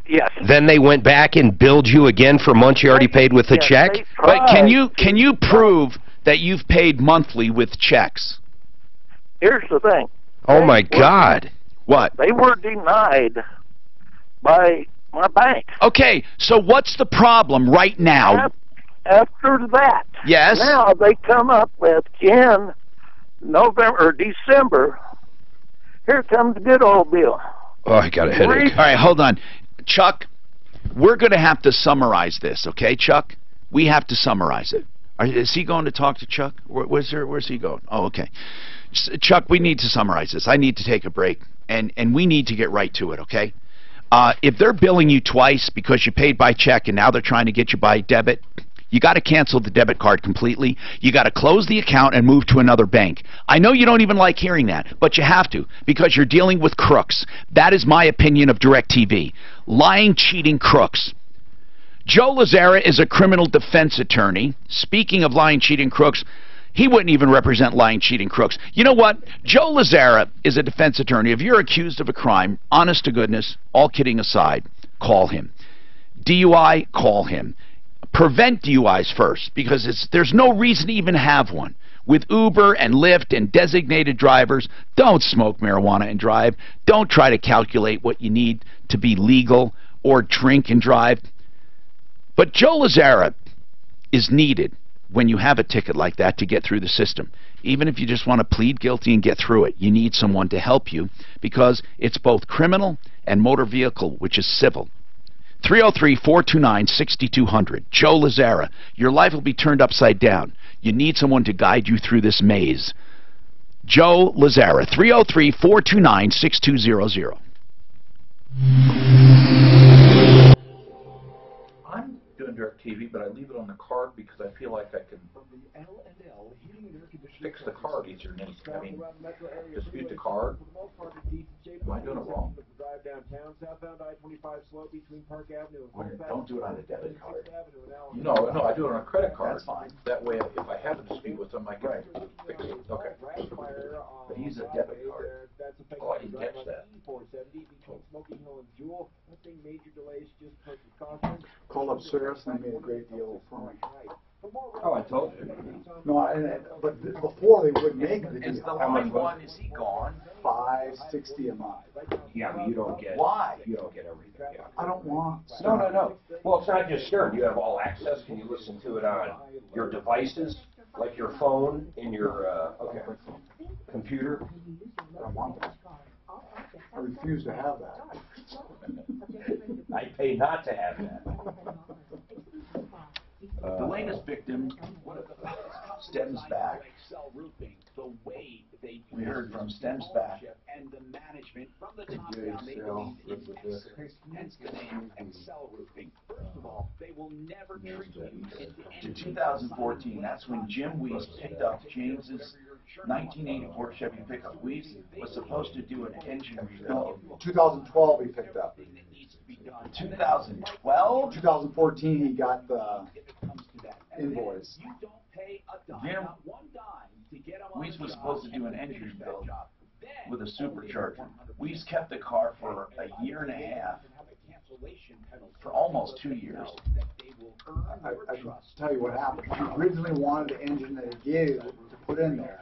Yes. Then they went back and billed you again for months you already paid with the check? But can you prove that you've paid monthly with checks? Here's the thing. Oh my God. What? They were denied by my bank. Okay, so what's the problem right now? After that. Yes. Now they come up with in November or December. Here comes the good old bill. Oh, I got a headache. All right, hold on. Chuck, we're going to have to summarize this, okay, Chuck? We have to summarize it. Is he going to talk to Chuck? Where's he going? Oh, okay. Chuck, we need to summarize this. I need to take a break, and we need to get right to it, okay? If they're billing you twice because you paid by check and now they're trying to get you by debit, you got to cancel the debit card completely. You got to close the account and move to another bank. I know you don't even like hearing that, but you have to because you're dealing with crooks. That is my opinion of DirecTV. Lying, cheating crooks. Joe Lazzara is a criminal defense attorney. Speaking of lying, cheating crooks, he wouldn't even represent lying, cheating crooks. You know what? Joe Lazzara is a defense attorney. If you're accused of a crime, honest to goodness, all kidding aside, call him. DUI, call him. Prevent DUIs first, because there's no reason to even have one. With Uber and Lyft and designated drivers, don't smoke marijuana and drive. Don't try to calculate what you need to be legal or drink and drive. But Joe Lazzara is needed when you have a ticket like that to get through the system. Even if you just want to plead guilty and get through it, you need someone to help you because it's both criminal and motor vehicle, which is civil. 303-429-6200. Joe Lazzara. Your life will be turned upside down. You need someone to guide you through this maze. Joe Lazzara. 303-429-6200. I'm doing DirecTV, but I leave it on the card because I feel like I can fix the card easier than anything. I mean, dispute the card. Am I doing it wrong? Don't do it on a debit card. No, I do it on a credit card. That's fine. That way, if I have a dispute with them, I can fix it. Okay. But use a debit card. Oh, I didn't catch that. Called up Sarah and they made a great deal for me. Oh, I told you. No, but before they would make the deal. Is the line one, is he gone? $560 a month. Yeah, but you don't get. Why? You don't get everything. Yeah. I don't want. No. Well, it's not just Stern. You have all access. Can you listen to it on your devices, like your phone in your computer? I don't want that. I refuse to have that. I pay not to have that. The latest victim stems back. We heard from stems back. And the management from the top down, they believe it's Excel roofing. First of all, they will never treat you in 2014. That's when Jim Weiss picked up James's 1984 Chevy pickup. Weiss was supposed to do an engine rebuild. 2012 he picked up. 2012? 2014 he got the invoice. Jim Weiss was supposed to do an engine build with a supercharger. Weiss kept the car for a year and a half, for almost 2 years. I can tell you what happened. He originally wanted the engine that he gave to put in there.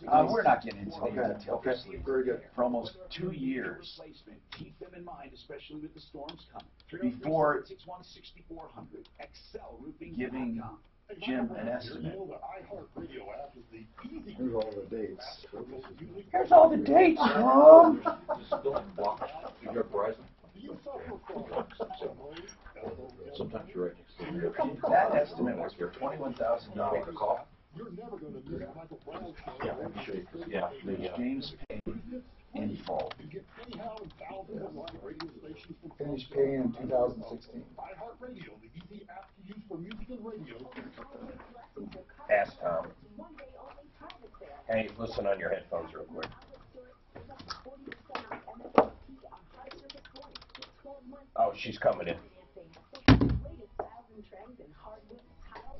We're not getting into the details. Okay, very good. For almost 2 years. Keep them in mind, especially with the storms coming. Before giving Jim an estimate. Here's all the dates. Here's all the dates, Mom. Sometimes you're right. That estimate was for $21,000 a call. Yeah, James paid in full. Finished paying in 2016. Ask Tom. Hey, listen on your headphones real quick. Oh, she's coming in.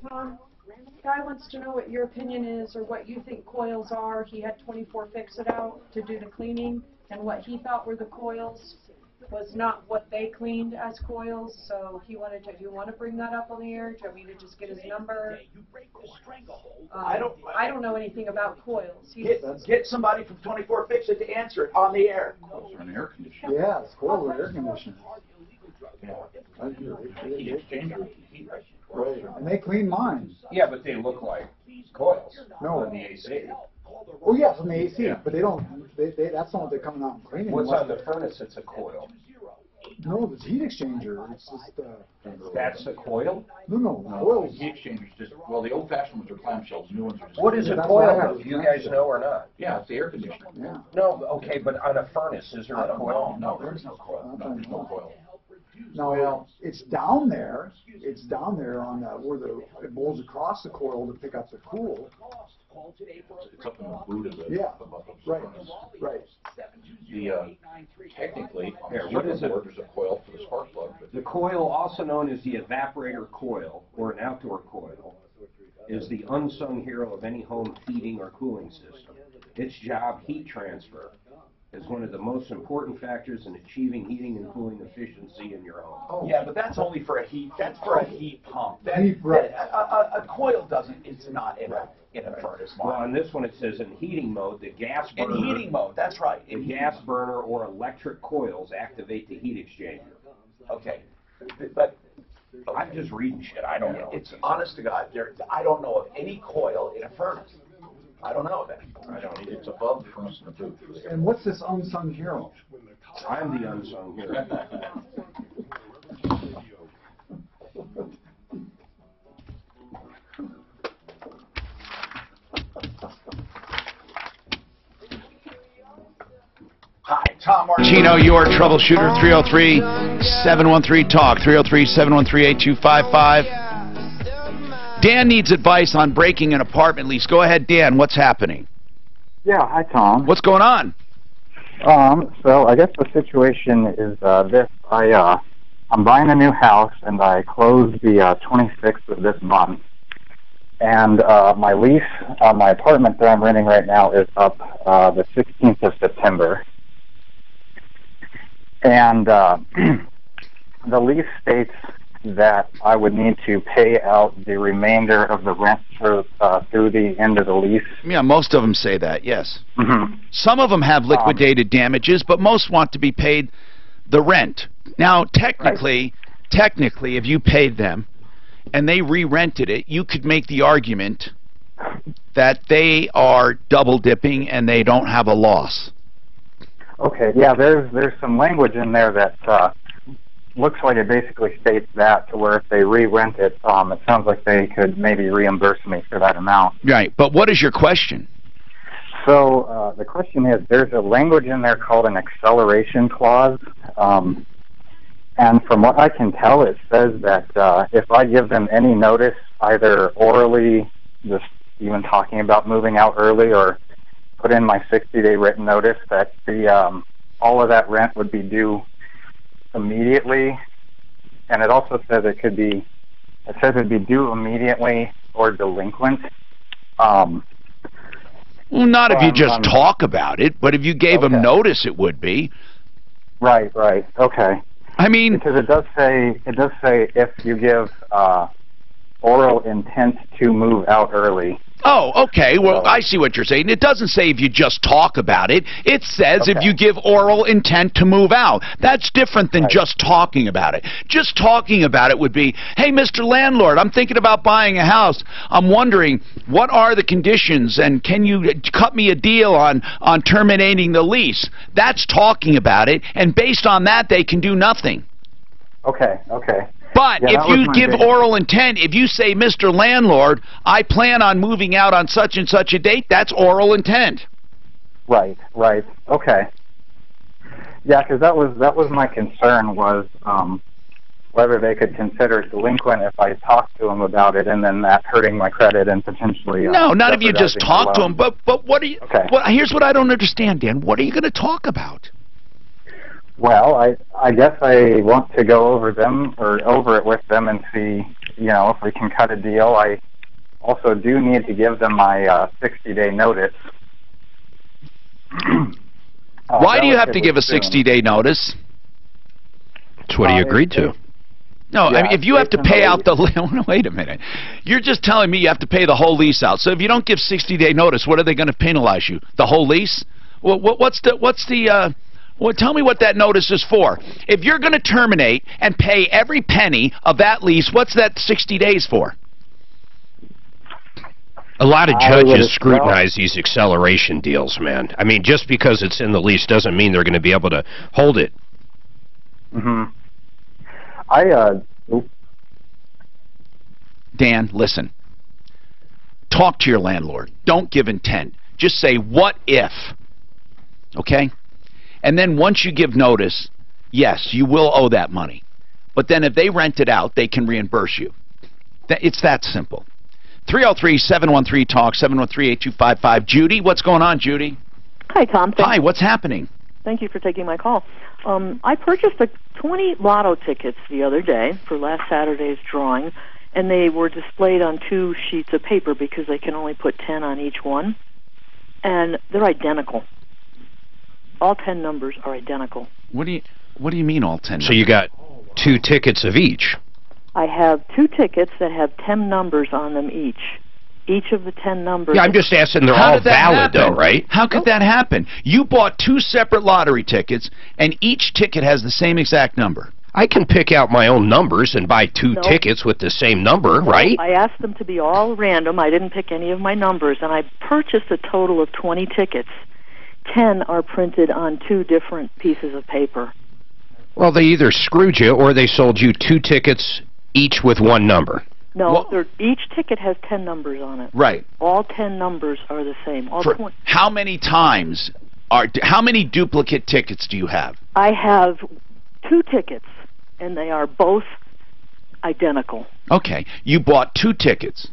Tom, guy wants to know what your opinion is or what you think coils are. He had 24 Fix It out to do the cleaning, and what he thought were the coils was not what they cleaned as coils, so he wanted to, do you want to bring that up on the air? Do you want me to just get his number? I don't know anything about coils. Get somebody from 24 Fix It to answer it on the air. Coils are an air conditioner. Yeah, it's cool with air conditioner. Heat exchanger. Right, and they clean mine. Yeah, but they look like coils. No. On the AC. Oh yeah, from the AC, but they don't. That's not what they're coming out and cleaning. What's on the furnace? It's a coil. No, it's heat exchanger. It's just. That's a coil? No, coils. Heat exchangers just, well, the old-fashioned ones are clamshells. New ones are just. What is a coil? Do you guys know or not? Yeah, it's the air conditioner. Yeah. No, okay, but on a furnace, is there a coil? No, there's no coil. No, there's no coil. No, it's down there. It's down there on where it blows across the coil to pick up the cool. It's up in the boot of the. Yeah. Right. Furnace. Right. The technically, Here, what is it? There's a coil for the spark plug. But The coil, also known as the evaporator coil or an outdoor coil, is the unsung hero of any home heating or cooling system. Its job, heat transfer, is one of the most important factors in achieving heating and cooling efficiency in your home. Oh. Yeah, but that's only for a heat. That's for a heat pump. Right. A coil doesn't. It's not in a furnace. Well, on this one it says in heating mode, the gas burner. In heating mode, that's right. The gas burner or electric coils activate the heat exchanger. Okay, but I'm just reading shit. I don't know. It's honest to God. I don't know of any coil in a furnace. I don't know of any. I don't. It's above the furnace in the boot. And what's this unsung hero? I'm the unsung hero. Hi, Tom Martino. Chino, your troubleshooter, 303-713-TALK, 303-713-8255. Dan needs advice on breaking an apartment lease. Go ahead, Dan. What's happening? Yeah, hi, Tom. What's going on? So I guess the situation is this. I'm buying a new house, and I closed the 26th of this month. And my lease on my apartment that I'm renting right now is up the 16th of September. And the lease states that I would need to pay out the remainder of the rent through the end of the lease. Yeah, most of them say that, yes. Mm-hmm. Some of them have liquidated damages, but most want to be paid the rent. Now, technically, if you paid them and they re-rented it, you could make the argument that they are double-dipping and they don't have a loss. Okay, yeah, there's some language in there that looks like it basically states that, to where if they re-rent it, it sounds like they could maybe reimburse me for that amount. Right, but what is your question? So the question is, there's a language in there called an acceleration clause, and from what I can tell, it says that if I give them any notice, either orally, just even talking about moving out early, or put in my 60-day written notice, that the all of that rent would be due immediately. And it also says it'd be due immediately or delinquent. Well, not if you just talk about it, but if you gave them notice, it would be. Right. Okay. I mean, because it does say if you give oral intent to move out early. Oh, okay. Well, I see what you're saying. It doesn't say if you just talk about it. It says if you give oral intent to move out. That's different than just talking about it. Just talking about it would be, hey, Mr. Landlord, I'm thinking about buying a house. I'm wondering, what are the conditions, and can you cut me a deal on terminating the lease? That's talking about it, and based on that, they can do nothing. Okay. But Yeah, if you give oral intent, if you say, Mr. Landlord, I plan on moving out on such and such a date, that's oral intent. Right, right. Okay. Yeah, because that was my concern was whether they could consider it delinquent if I talked to them about it, and then that hurting my credit and potentially. No, not if you just talk to them. But what are you? Okay. Here's what I don't understand, Dan. What are you going to talk about? Well, I guess I want to go over it with them and see, if we can cut a deal. I also do need to give them my 60-day notice. Why do you have to give a 60-day notice? That's what he agreed to. No, I mean, if you have to pay out the... Wait a minute. You're just telling me you have to pay the whole lease out. So if you don't give 60-day notice, what are they going to penalize you? The whole lease? Well, tell me what that notice is for. If you're going to terminate and pay every penny of that lease, what's that 60 days for? A lot of judges scrutinize these acceleration deals, man. I mean, just because it's in the lease doesn't mean they're going to be able to hold it. Mm-hmm. Dan, listen. Talk to your landlord. Don't give intent. Just say, what if? Okay? And then once you give notice, yes, you will owe that money. But then if they rent it out, they can reimburse you. It's that simple. 303-713-TALK, 713-8255. Judy, what's going on, Judy? Hi, Tom. Hi, what's happening? Thank you for taking my call. I purchased 20 lotto tickets the other day for last Saturday's drawing, and they were displayed on 2 sheets of paper because they can only put 10 on each one, and they're identical. All 10 numbers are identical. What do you mean all 10 numbers? So you got 2 tickets of each. I have 2 tickets that have 10 numbers on them each. Each of the 10 numbers... Yeah, I'm just asking, they're all valid, though, right? How could that happen? You bought 2 separate lottery tickets, and each ticket has the same exact number. I can pick out my own numbers and buy 2 tickets with the same number, right? I asked them to be all random. I didn't pick any of my numbers, and I purchased a total of 20 tickets. 10 are printed on 2 different pieces of paper. Well, they either screwed you or they sold you 2 tickets each with 1 number. No, each ticket has 10 numbers on it. Right. All 10 numbers are the same. How many duplicate tickets do you have? I have 2 tickets, and they are both identical. Okay. You bought 2 tickets.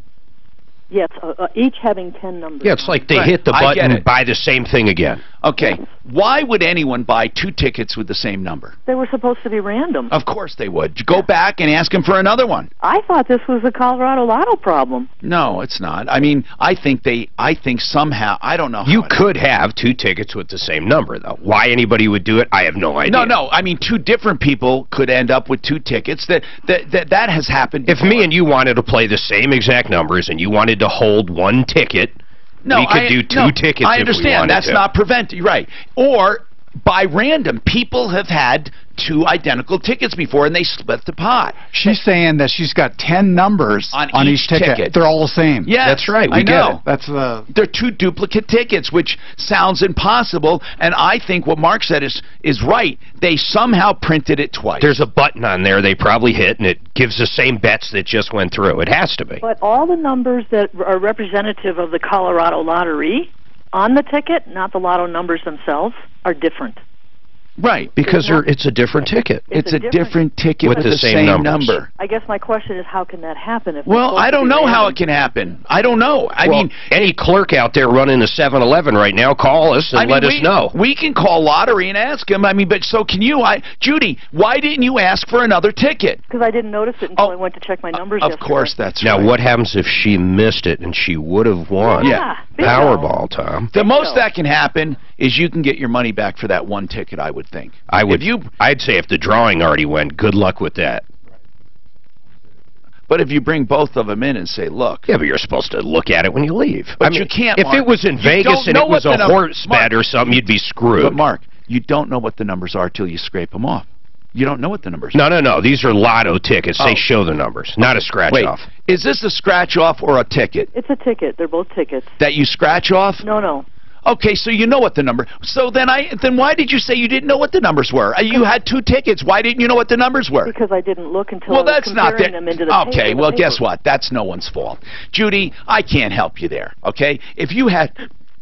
Yes, each having 10 numbers. Yeah, it's like they hit the button and buy the same thing again. Okay. Why would anyone buy 2 tickets with the same number? They were supposed to be random. Of course they would. Go back and ask them for another one. I thought this was a Colorado Lotto problem. No, it's not. I mean, I think somehow, I don't know how you could have 2 tickets with the same number, though. Why anybody would do it, I have no idea. No, I mean, 2 different people could end up with 2 tickets. That has happened before. If me and you wanted to play the same exact numbers and you wanted to hold 1 ticket, we could do 2 tickets. I understand. That's not prevented. Right. Or by random, people have had 2 identical tickets before, and they split the pot. She's saying that she's got 10 numbers on each ticket. They're all the same. Yes, that's right. I know. They're 2 duplicate tickets, which sounds impossible. And I think what Mark said is right. They somehow printed it twice. There's a button on there they probably hit, and it gives the same bets that just went through. It has to be. But all the numbers that are representative of the Colorado Lottery on the ticket, not the lotto numbers themselves, are different. Right. Because it's a different ticket. It's a different ticket with the same number. I guess my question is, how can that happen? Well, I don't know how it can happen. I don't know. I mean, any clerk out there running a 7-Eleven right now, call us and let us know. We can call lottery and ask them. I mean, but so can you. Judy, why didn't you ask for another ticket? Because I didn't notice it until I went to check my numbers yesterday. Of course, that's right. Now, what happens if she missed it and she would have won? Yeah. Powerball, Tom. The most that can happen is you can get your money back for that 1 ticket, I would think. I'd say if the drawing already went, good luck with that. But if you bring both of them in and say, look... Yeah, but you're supposed to look at it when you leave. But you can't, If Mark, it was in Vegas and it was a horse bet or something, you'd be screwed. But, Mark, you don't know what the numbers are till you scrape them off. You don't know what the numbers are. No. These are lotto tickets. They show the numbers, not a scratch-off. Is this a scratch-off or a ticket? It's a ticket. They're both tickets. That you scratch off? No. Okay, so you know what the number. So then why did you say you didn't know what the numbers were? You had 2 tickets. Why didn't you know what the numbers were? Because I didn't look until Well, I was that's not comparing there. them into the Okay, paper. well, guess what? That's no one's fault. Judy, I can't help you there, okay? If you had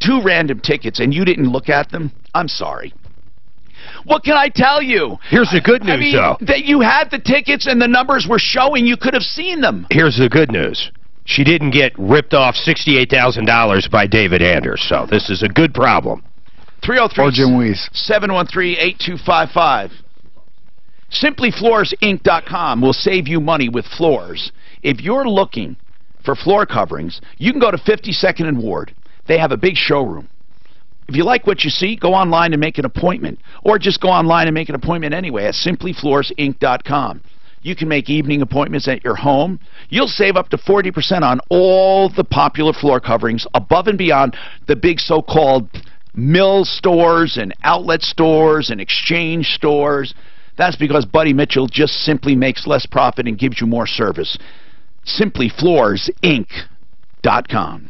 2 random tickets and you didn't look at them, I'm sorry. What can I tell you? Here's the good news, though. That you had the tickets and the numbers were showing. You could have seen them. Here's the good news. She didn't get ripped off $68,000 by David Anders, so this is a good problem. 303-713-8255. SimplyFloorsInc.com will save you money with floors. If you're looking for floor coverings, you can go to 52nd and Ward. They have a big showroom. If you like what you see, go online and make an appointment. Or just go online and make an appointment anyway at SimplyFloorsInc.com. You can make evening appointments at your home. You'll save up to 40% on all the popular floor coverings above and beyond the big so-called mill stores and outlet stores and exchange stores. That's because Buddy Mitchell just simply makes less profit and gives you more service. SimplyFloorsInc.com.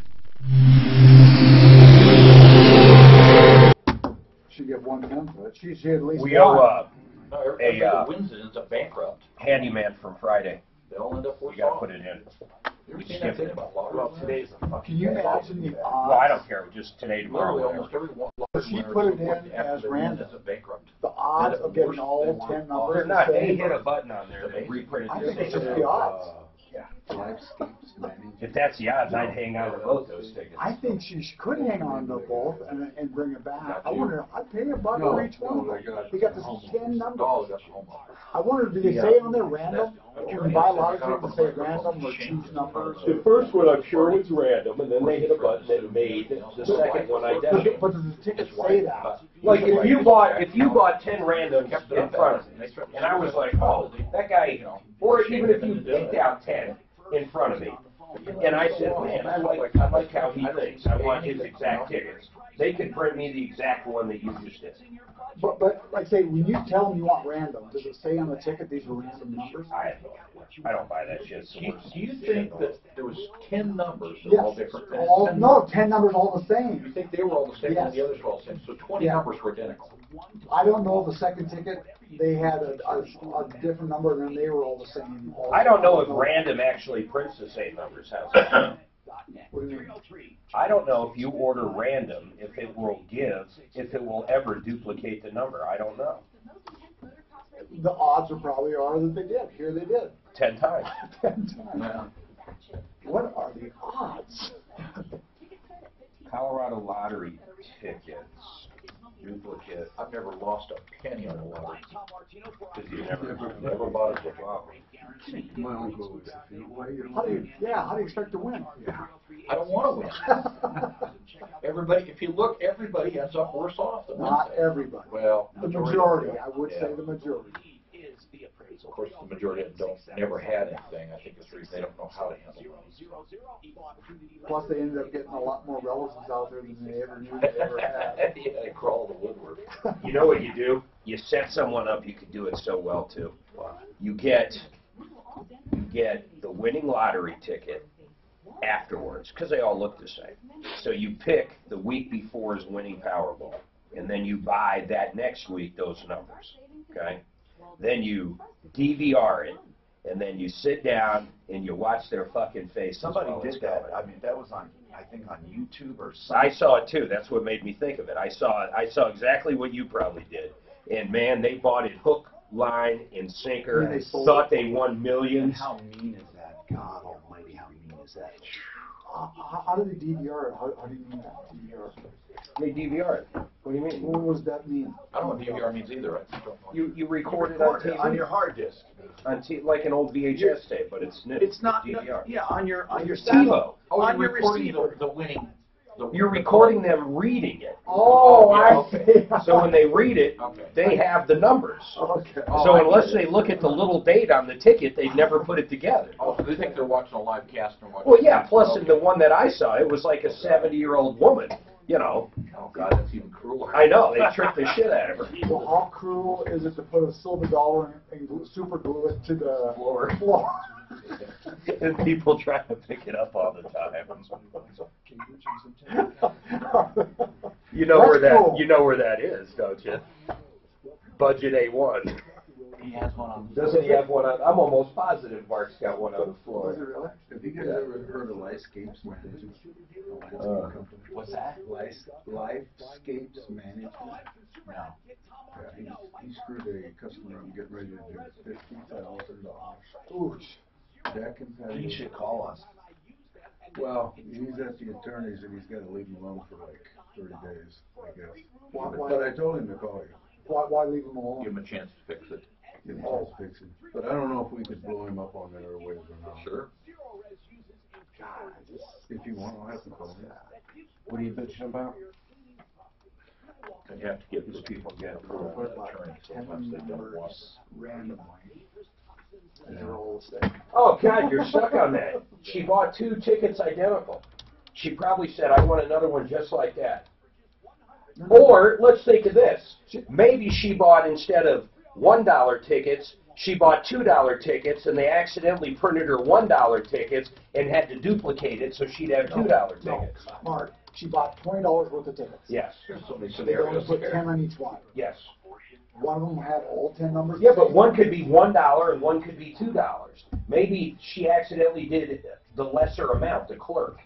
She get 1/10 of it. She at least We owe one. a wins it ends up bankrupt. handyman from Friday. They all end up worse You gotta off. put it in. You ever seen that thing about law? Well, today's Can you imagine the odds? Well, I don't care. Just today, tomorrow, Literally whatever. almost every law. But she put it in as random. Ends up bankrupt. The odds of getting all 10 numbers. They're the not. They same. hit a button on there. They reprinted I it. think it's just the odds. If that's the odds, I'd hang on to both those tickets. I think she could hang on to both and bring it back. I wonder, I'd pay $1 for each one. We got the 10 numbers. I wonder, do they say on there random? Can you buy a lot of tickets that say random or choose numbers? The first one I'm sure was random, and then they hit a button that made the second one identical. But does the ticket say that? Like if you bought 10 randoms in front of me, and I was like, oh, that guy, or even if you picked out 10 in front of me, and I said, man, I like how he thinks. I want his exact tickets. They could print me the exact one that you just did. But like say, when you tell them you want random, does it say on the ticket these are random numbers? I don't buy that shit. Do you think that there was 10 numbers that Yes. were all different? No, 10 numbers all the same. You think they were all the same Yes. and the others were all the same? So 20 Yeah. numbers were identical. I don't know the second ticket, they had a different number and then they were all the same. I don't know if random actually prints the same numbers. How's that? What do you mean? I don't know if you order random, if it will ever duplicate the number. I don't know. The odds are probably that they did. Here they did. 10 times. 10 times. What are the odds? Colorado lottery tickets. Duplicate. I've never lost a penny on a lottery. Because you never bought it before. My uncle was, How do you expect to win? I don't want to win. Everybody, if you look, everybody ends up worse off than Not Wednesday. everybody. Well, The majority, I would say the majority. Of course, the majority of them never had anything. I think it's the reason they don't know how to handle it. Plus, they ended up getting a lot more relatives out there than they ever knew they ever had. Yeah, they crawl the woodwork. You know what you do? You set someone up, you could do it so well too. You get the winning lottery ticket afterwards, because they all look the same. So you pick the week before's winning Powerball, and then you buy that next week those numbers, okay? Then you DVR it, and then you sit down and you watch their fucking faces. Somebody while it's did that. going. I mean, that was on, I think, on YouTube or I something. saw it too. That's what made me think of it. I saw exactly what you probably did. And man, they bought it hook, line, and sinker. And they sold Thought it. they won millions. How mean is that? God almighty, how mean is that? How do they DVR it? How do you mean that, DVR? They DVR it. What do you mean? What does that mean? I don't know what DVR means either. I don't know. You record it on TV. On your hard disk. Like an old VHS tape, but it's new. It's not, DVR. yeah, on your TiVo. satellite. Oh, On you're your recording receiver. the winning. You're recording them reading it. Oh, I see. So when they read it, Okay. they have the numbers. Okay. So unless they look at the little date on the ticket, they'd never put it together. Oh, so they think they're watching a live cast and watching. Well, yeah, plus in the one that I saw, it was like a 70-year-old woman, you know. Oh, God, that's even crueler. I know, they tricked the shit out of her. Well, how cruel is it to put a silver dollar and super glue it to the Floor. floor? And people try to pick it up all the time. You know That's where that cool. you know where that is, don't you? Budget A1. He has one on. Doesn't he have one on? I'm almost positive Mark's got one on the floor. Was it really? Have you guys ever heard of Lifescapes Management? What's that? Lifescapes Management? No. Yeah, he screwed a customer up getting ready to do $50,000. Ooh. Deck and patio. He should call us. Well, he's at the attorney's and he's got to leave him alone for like 30 days, I guess. Why- But I told him to call you. Why leave them alone? Give him a chance to fix it. Give him a chance to fix it. But I don't know if we could blow him up on there or whatever or not. Sure. If you want, I'll have to call him. What are you bitching about? I'd have to get these people together for an attorney. Sometimes they don't want randomly. They're all the same. Oh God, you're stuck on that. She bought 2 tickets identical. She probably said, "I want another one just like that." Or let's think of this. Maybe she bought, instead of $1 tickets, she bought $2 tickets, and they accidentally printed her $1 tickets and had to duplicate it so she'd have $2 tickets. Mark, she bought $20 worth of tickets. Yes. There's so many So they only scenarios put here. 10 on each one. Yes. One of them had all 10 numbers. Yeah, but one could be $1 and one could be $2. Maybe she accidentally did the lesser amount, the clerk.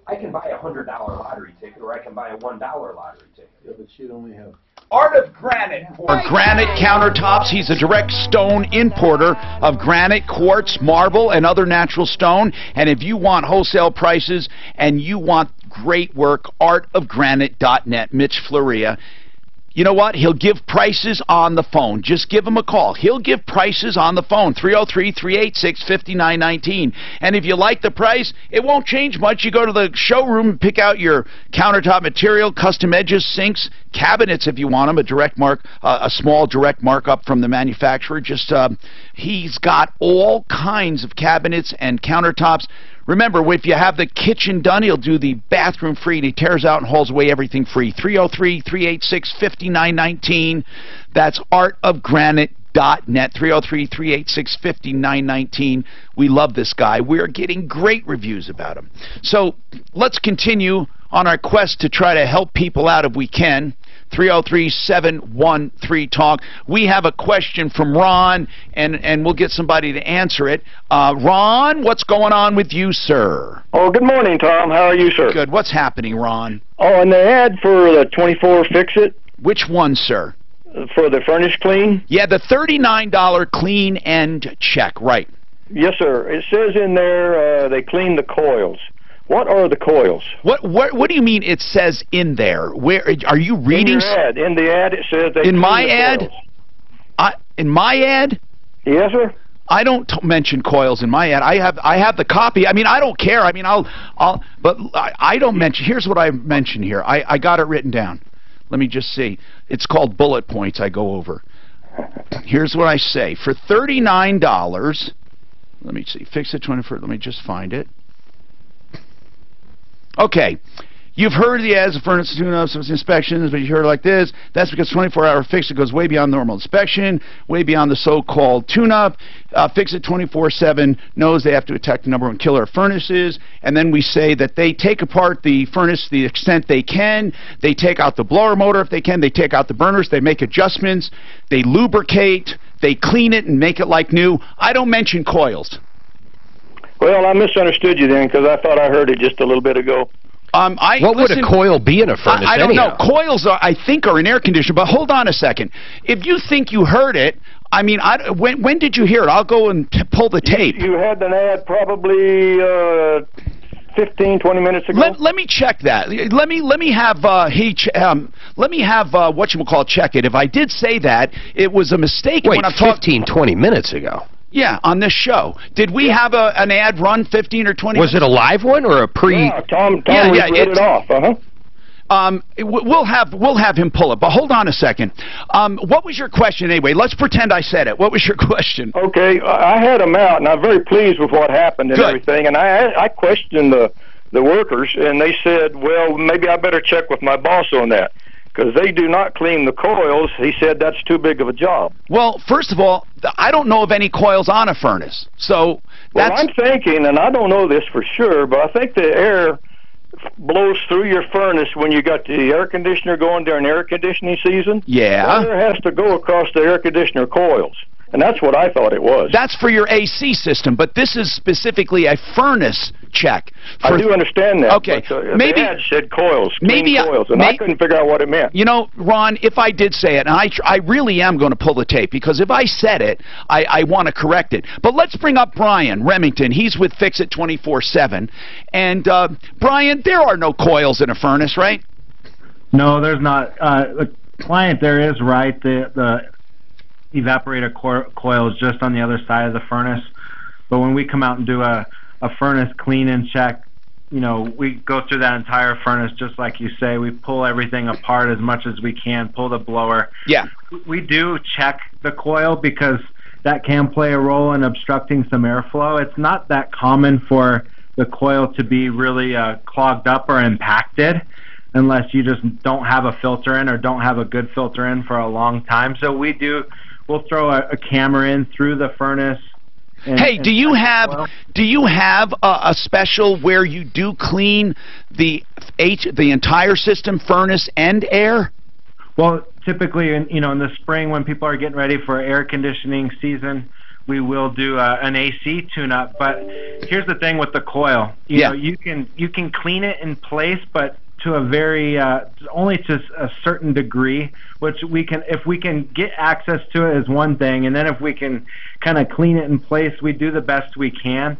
I can buy a $100 lottery ticket, or I can buy a $1 lottery ticket. Yeah, but she'd only have. Art of Granite. For granite countertops, he's a direct stone importer of granite, quartz, marble, and other natural stone. And if you want wholesale prices and you want great work, artofgranite.net, Mitch Floria. You know what? He'll give prices on the phone. Just give him a call. He'll give prices on the phone, 303-386-5919. And if you like the price, it won't change much. You go to the showroom and pick out your countertop material, custom edges, sinks, cabinets if you want them, a small direct markup from the manufacturer. He's got all kinds of cabinets and countertops. Remember, if you have the kitchen done, he'll do the bathroom free, and he tears out and hauls away everything free. 303-386-5919. That's artofgranite.net, 303-386-5919. We love this guy. We're getting great reviews about him. So let's continue on our quest to try to help people out if we can. 303-713-TALK. We have a question from Ron, and we'll get somebody to answer it. Ron, what's going on with you, sir? Oh, good morning, Tom. How are you, sir? Good. What's happening, Ron? Oh, and the ad for the 24 Fix-It? Which one, sir? For the furnish clean? Yeah, the $39 clean end check, right. Yes, sir. It says in there they clean the coils. What are the coils? What do you mean it says in there? Where are you reading? In your ad. In the ad it says they in clean my the ad? coils. In my ad? Yes, sir. I don't mention coils in my ad. I have the copy. I mean, I don't care. I mean, but I don't mention. Here's what I mention here. I got it written down. Let me just see. It's called bullet points. I go over. Here's what I say. For $39, let me see. Fix it 24. Let me just find it. Okay, you've heard the ads of furnace tune-ups, inspections, but you heard it like this. That's because 24-hour fix-it goes way beyond normal inspection, way beyond the so-called tune-up. Fix-it 24/7 knows they have to attack the #1 killer of furnaces, and then we say that they take apart the furnace to the extent they can. They take out the blower motor if they can. They take out the burners. They make adjustments. They lubricate. They clean it and make it like new. I don't mention coils. Well, I misunderstood you then because I thought I heard it just a little bit ago. What would a coil be in a furnace? I don't anyhow? know. Coils, I think, are an air conditioner. But hold on a second. If you think you heard it, I mean, when did you hear it? I'll go and pull the tape. You had an ad probably 15, 20 minutes ago. Let me check that. Let me have whatchamacallit check it. If I did say that, it was a mistake. Wait, when I'm 15, 20 minutes ago. Yeah, on this show. Did we have an ad run 15 or 20 Was minutes? it a live one or a pre? Yeah, Tom read it off. We'll have him pull it. But hold on a second. What was your question anyway? Let's pretend I said it. What was your question? Okay, I had them out, and I'm very pleased with what happened and everything. And I questioned the workers, and they said, well, maybe I better check with my boss on that, because they do not clean the coils. He said that's too big of a job. Well, first of all, I don't know of any coils on a furnace. So well, I'm thinking, and I don't know this for sure, but I think the air blows through your furnace when you got the air conditioner going during air conditioning season. Yeah. Water has to go across the air conditioner coils. And that's what I thought it was. That's for your AC system, but this is specifically a furnace check. I do understand that. Okay, but, maybe the ad said coils, maybe coils, and I couldn't figure out what it meant. You know, Ron, if I did say it, and I really am going to pull the tape, because if I said it, I want to correct it. But let's bring up Brian Remington. He's with Fix It 24/7, and Brian, there are no coils in a furnace, right? No, there's not. The client there is right. The evaporator coil is just on the other side of the furnace. But when we come out and do a furnace clean and check, you know, we go through that entire furnace just like you say. We pull everything apart as much as we can, pull the blower. Yeah. We do check the coil because that can play a role in obstructing some airflow. It's not that common for the coil to be really clogged up or impacted unless you just don't have a filter in or don't have a good filter in for a long time. So we'll throw a camera in through the furnace. Hey, do you have a special where you do clean the entire system, furnace and air? Well, typically, in the spring when people are getting ready for air conditioning season, we will do an AC tune-up. But here's the thing with the coil. You know, you can clean it in place, but to a very only to a certain degree, which if we can get access to it is one thing, and then if we can kind of clean it in place, we do the best we can.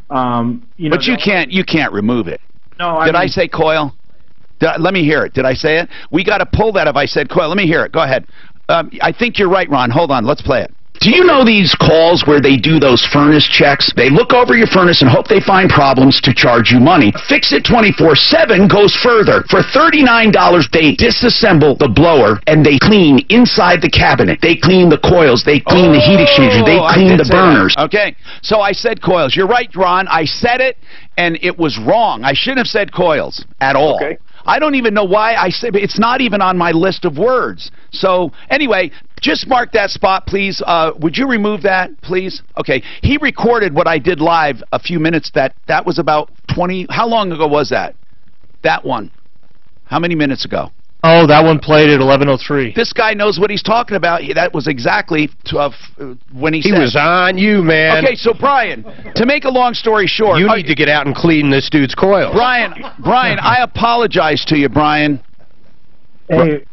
But you can't remove it. No, Did I say coil? Let me hear it. Did I say it? We got to pull that if I said coil. Let me hear it. Go ahead. I think you're right, Ron. Hold on. Let's play it. Do you know these calls where they do those furnace checks? They look over your furnace and hope they find problems to charge you money. Fix It 24/7 goes further. For $39, they disassemble the blower and they clean inside the cabinet. They clean the coils. They clean the heat exchanger. They clean the burners. Okay, so I said coils. You're right, Ron. I said it, and it was wrong. I shouldn't have said coils at all. Okay. I don't even know why I said it's not even on my list of words. So anyway, just mark that spot, please. Would you remove that, please? Okay. He recorded what I did live a few minutes. That was about 20. How long ago was that? That one. How many minutes ago? Oh, that one played at 11:03. This guy knows what he's talking about. That was exactly when he said. He was on you, man. Okay, so Brian, to make a long story short, you need to get out and clean this dude's coils. Brian, I apologize to you, Brian. Hey,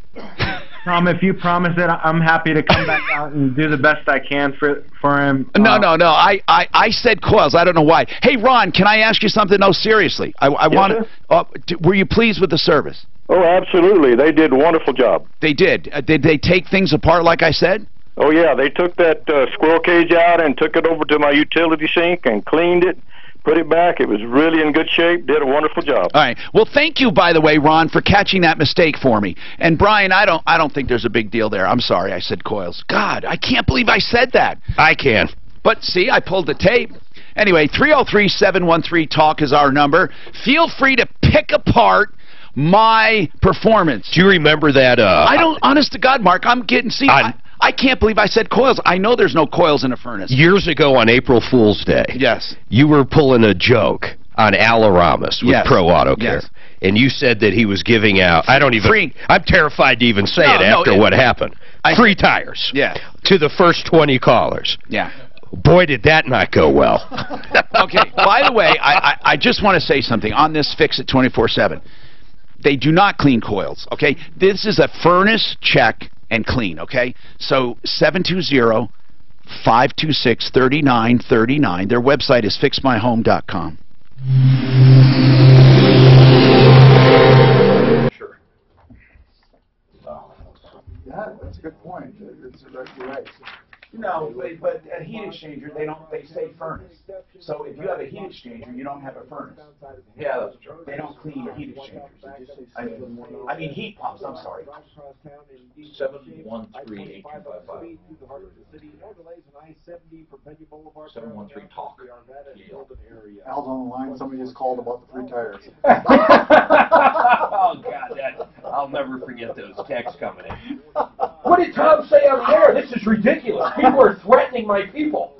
Tom, if you promise it, I'm happy to come back out and do the best I can for him. No. I said coils. I don't know why. Hey, Ron, can I ask you something? No, seriously. I want to. Were you pleased with the service? Oh, absolutely. They did a wonderful job. They did. Did they take things apart like I said? Oh, yeah. They took that squirrel cage out and took it over to my utility sink and cleaned it, put it back. It was really in good shape. Did a wonderful job. All right. Well, thank you, by the way, Ron, for catching that mistake for me. And, Brian, I don't think there's a big deal there. I'm sorry I said coils. God, I can't believe I said that. I can. But, see, I pulled the tape. Anyway, 303-713-TALK is our number. Feel free to pick apart my performance. Do you remember that? I don't, honest to God, Mark, I'm getting, see, I can't believe I said coils. I know there's no coils in a furnace. Years ago on April Fool's Day, yes, you were pulling a joke on Al Aramis with Pro Auto Care. Yes. And you said that he was giving out, I'm terrified to even say it after what happened. Free tires. Yeah. To the first 20 callers. Yeah. Boy, did that not go well. Okay, by the way, I just want to say something on this Fix It 24/7. They do not clean coils, okay? This is a furnace check and clean, okay? So 720-526-3939. Their website is fixmyhome.com. Sure. Yeah, that's a good point. You're right. No, but a heat exchanger, they say furnace. So if you have a heat exchanger, you don't have a furnace. Yeah, that's true. They don't clean heat exchangers. I mean heat pumps, I'm sorry. 713-8255. 713-TALK. Al's on the line. Somebody just called about the free tires. Oh, God, I'll never forget those texts coming in. What did Tom say on the air? This is ridiculous. People are threatening my people.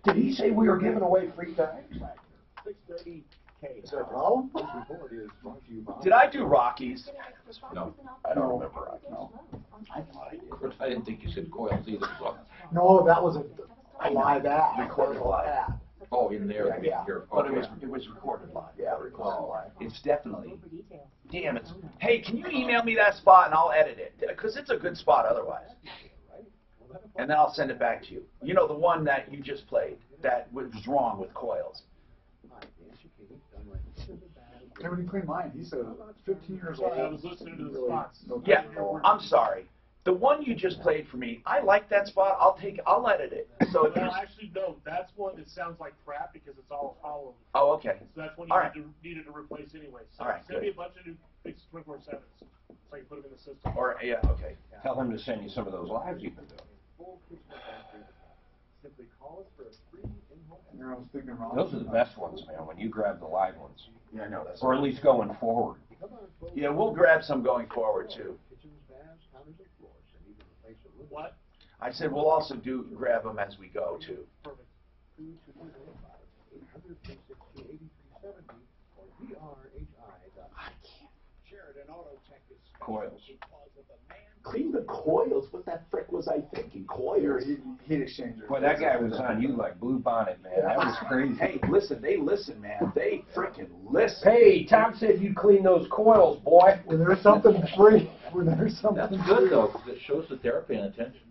Did he say we were giving away free tires? Is there a problem? Did I do Rockies? No. I don't remember Rockies. No. I thought I did. I didn't think you said coils either. So. No, that was a live ad. Recorded live. Ad. Oh, in there. Yeah. Here. But Okay. it was recorded live. Yeah, recorded live. It's definitely. Damn, it's. Hey, can you email me that spot and I'll edit it? Because it's a good spot otherwise. And then I'll send it back to you. You know, the one that you just played that was wrong with coils. Hey, when you clean mine, he's 15 years old. I was listening to the spots. Yeah, I'm sorry. The one you just played for me, I like that spot. I'll edit it. So Well, actually, no. That's one that sounds like crap because it's all hollow. Oh, okay. So that's one All you right. needed to replace anyway. So All right, send me good. a bunch of new fixed 24/7s so I can put them in the system. Or yeah, okay. Tell him to send you some of those lives you've been doing. Simply call us for a free in-home. You know, I was thinking wrong. Those are the best ones, man, when you grab the live ones. Yeah, I know. That's Or at least going forward. Yeah, we'll grab some going forward too. What? I said we'll also grab them as we go too. Coils. Clean the coils. What the frick was I thinking? Coils. Heat exchanger. Boy, that guy was on you like blue bonnet, man. That was crazy. Hey, listen, they listen, man. They freaking listen. Hey, Tom said you clean those coils, boy. When there's something free, when there's something That's free. good, though, because it shows that they're paying attention.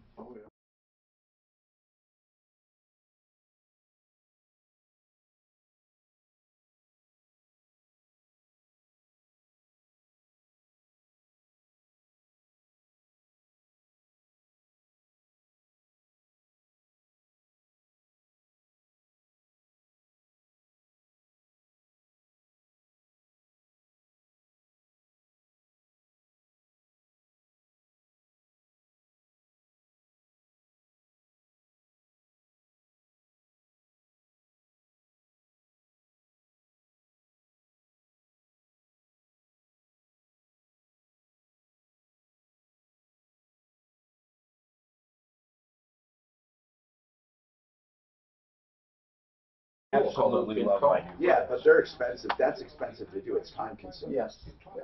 Absolutely love my new Yeah, but they're expensive. That's expensive to do. It's time consuming. Yes.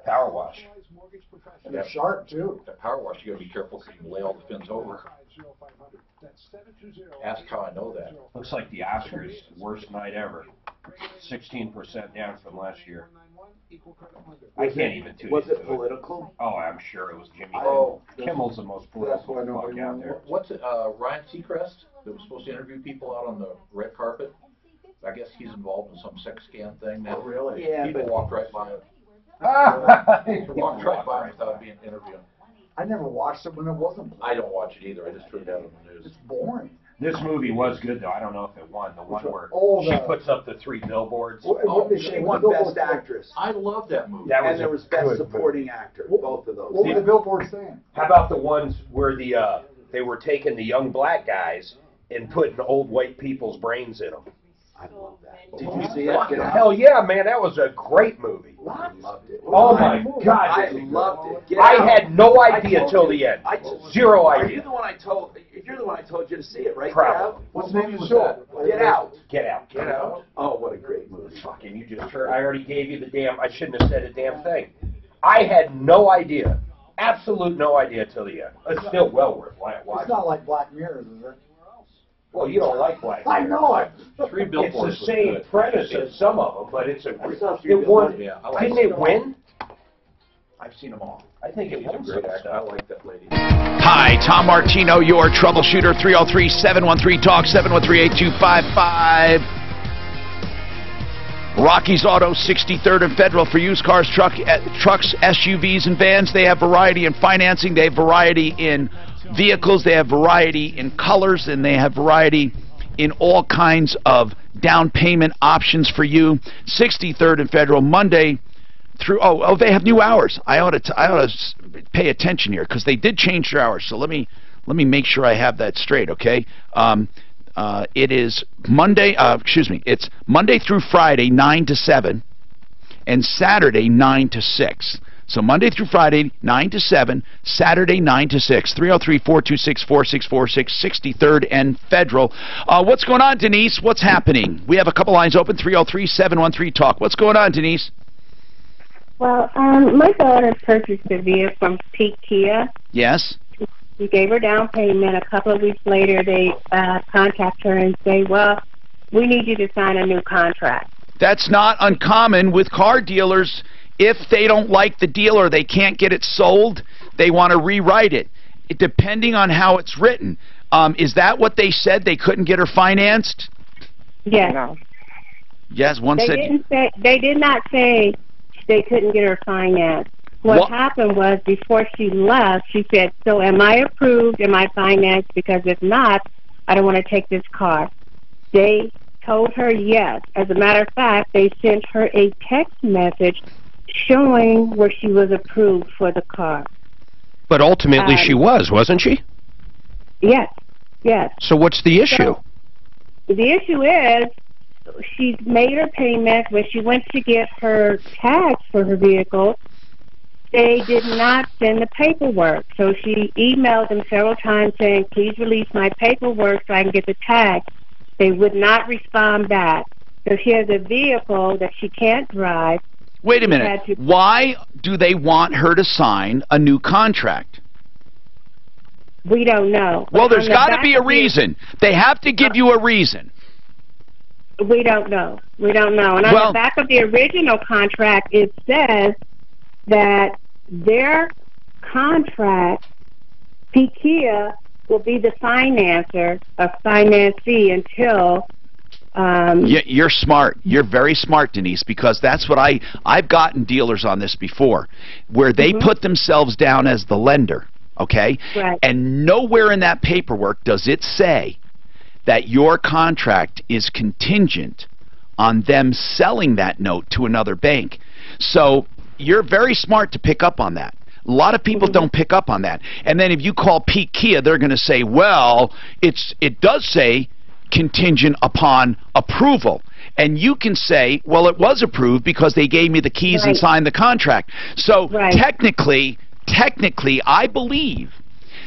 power wash. And they're sharp too. The power wash, you gotta be careful because you can lay all the fins over. Ask how I know that. Looks like the Oscars' worst night ever. 16% down from last year. I can't even tune Was into it political? Oh, I'm sure it was Jimmy Oh, Kimmel. Kimmel's the most That's why political nobody fuck out there. What's it, Ryan Seacrest, that was supposed to interview people out on the red carpet? I guess he's involved in some sex scam thing now. Oh, really? Yeah, People but walked right by him. Walked right by him without being interviewed. I never watched it when it wasn't. I don't watch it either. I just turned it on the news. It's boring. This movie was good, though. I don't know if it won. The one where Oh, she the- puts up the 3 billboards. She won Best Actress. I love that movie. That was And there a was Best good Supporting Actor. Both of those. What were the billboards saying? How about the ones where they were taking the young black guys and putting old white people's brains in them? I love that. Did you see it? Hell yeah, man! That was a great movie. I loved it. Oh my God! I loved it. I had no idea till the end. Zero Are you idea. the one I told? You're the one I told you to see it, right? Probably. What's the name of the show? Get out. Get out. Get out. Oh, what a great movie. Fucking, you just heard. I already gave you the damn. I shouldn't have said a damn thing. I had no idea. Absolute no idea till the end. It's still well worth watching. It's not like Black Mirror, is it? Well, you don't like Black I Mirror. know. 3 billboards. It's the same was good. premise as some of them, but it's a. saw Three It won. Yeah, I like Didn't it. it win? I've seen them all. I think it She's a won great some actor. I stuff. like that lady. Hi, Tom Martino, your troubleshooter, 303-713-TALK, 713-8255. Rocky's Auto, 63rd and Federal for used cars, trucks, SUVs, and vans. They have variety in financing. They have variety in vehicles. They have variety in colors, and they have variety in all kinds of down payment options for you. 63rd and Federal, Monday through. Oh, they have new hours. I ought to pay attention here because they did change their hours. So let me make sure I have that straight. Okay. It is Monday. It's Monday through Friday 9 to 7, and Saturday 9 to 6. So Monday through Friday, 9 to 7, Saturday, 9 to 6. 303-426-4646, 63rd and Federal. What's going on, Denise? What's happening? We have a couple lines open, 303-713-TALK. What's going on, Denise? Well, my daughter purchased a vehicle from Peak Kia. Yes? We gave her down payment. A couple of weeks later, they contact her and say, well, we need you to sign a new contract. That's not uncommon with car dealers. If they don't like the deal or they can't get it sold, they want to rewrite it, depending on how it's written. Is that what they said? They couldn't get her financed? Yes. Yes, one said... They did not say they couldn't get her financed. What happened was, before she left, she said, so am I approved? Am I financed? Because if not, I don't want to take this car. They told her yes. As a matter of fact, they sent her a text message showing where she was approved for the car. But ultimately she was, wasn't she? Yes, yes. So what's the issue? So, the issue is, she's made her payment. When she went to get her tags for her vehicle, they did not send the paperwork. So she emailed them several times saying, please release my paperwork so I can get the tag. They would not respond back. So she has a vehicle that she can't drive. Wait a minute. Why do they want her to sign a new contract? We don't know. Well, there's got to be a reason. They have to give you a reason. We don't know. We don't know. And on the back of the original contract, it says that their contract, Kia will be the financier or financee until... You're smart. You're very smart, Denise, because that's what I've gotten dealers on this before, where they put themselves down as the lender, okay? Right. And nowhere in that paperwork does it say that your contract is contingent on them selling that note to another bank. So you're very smart to pick up on that. A lot of people don't pick up on that. And then if you call Peak Kia, they're going to say, well, it does say contingent upon approval. And you can say, well, it was approved because they gave me the keys and signed the contract. So technically, I believe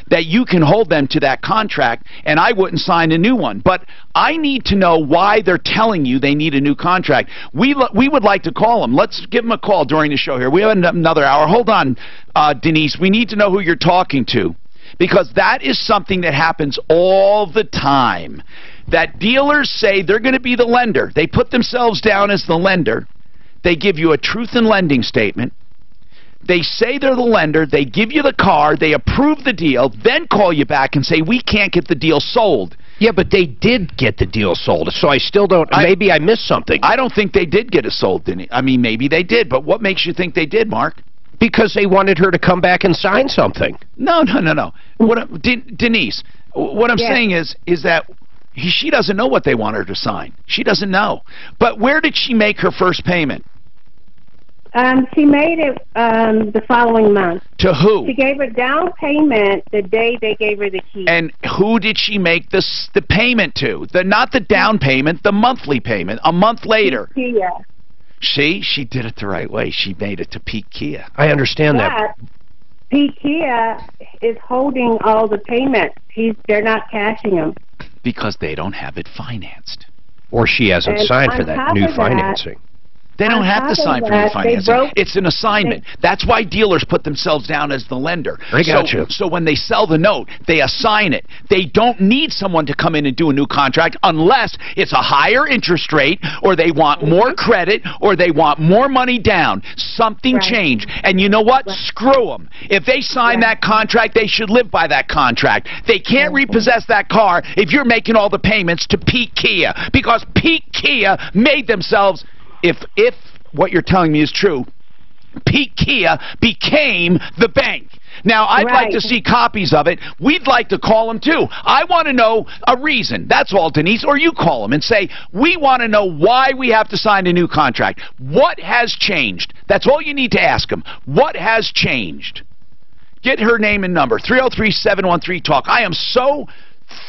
that you can hold them to that contract, and I wouldn't sign a new one. But I need to know why they're telling you they need a new contract. We would like to call them. Let's give them a call during the show here. We have another hour. Hold on, Denise. We need to know who you're talking to, because that is something that happens all the time. That dealers say they're going to be the lender. They put themselves down as the lender. They give you a truth in lending statement. They say they're the lender. They give you the car. They approve the deal, then call you back and say, we can't get the deal sold. Yeah, but they did get the deal sold, so I still don't... maybe I missed something. I don't think they did get it sold, Denise. I mean, maybe they did, but what makes you think they did, Mark? Because they wanted her to come back and sign something. No. Denise, what I'm saying is that she doesn't know what they want her to sign. She doesn't know. But where did she make her first payment? She made it the following month. To who? She gave her down payment the day they gave her the key. And who did she make the payment to? Not the down payment, the monthly payment, a month later. Kia. See, she did it the right way. She made it to Peak Kia. I understand that. Peak Kia is holding all the payments. They're not cashing them. Because they don't have it financed. Or she hasn't signed for that new financing. They don't have to sign for new financing. It's an assignment. That's why dealers put themselves down as the lender. I got you. So when they sell the note, they assign it. They don't need someone to come in and do a new contract unless it's a higher interest rate, or they want more credit, or they want more money down. Something changed. And you know what? Screw them. If they sign that contract, they should live by that contract. They can't repossess that car if you're making all the payments to Peak Kia, because Peak Kia made themselves... If what you're telling me is true, Peak Kia became the bank. Now, I'd like to see copies of it. We'd like to call them, too. I want to know a reason. That's all, Denise. Or you call them and say, we want to know why we have to sign a new contract. What has changed? That's all you need to ask them. What has changed? Get her name and number, 303-713-TALK. I am so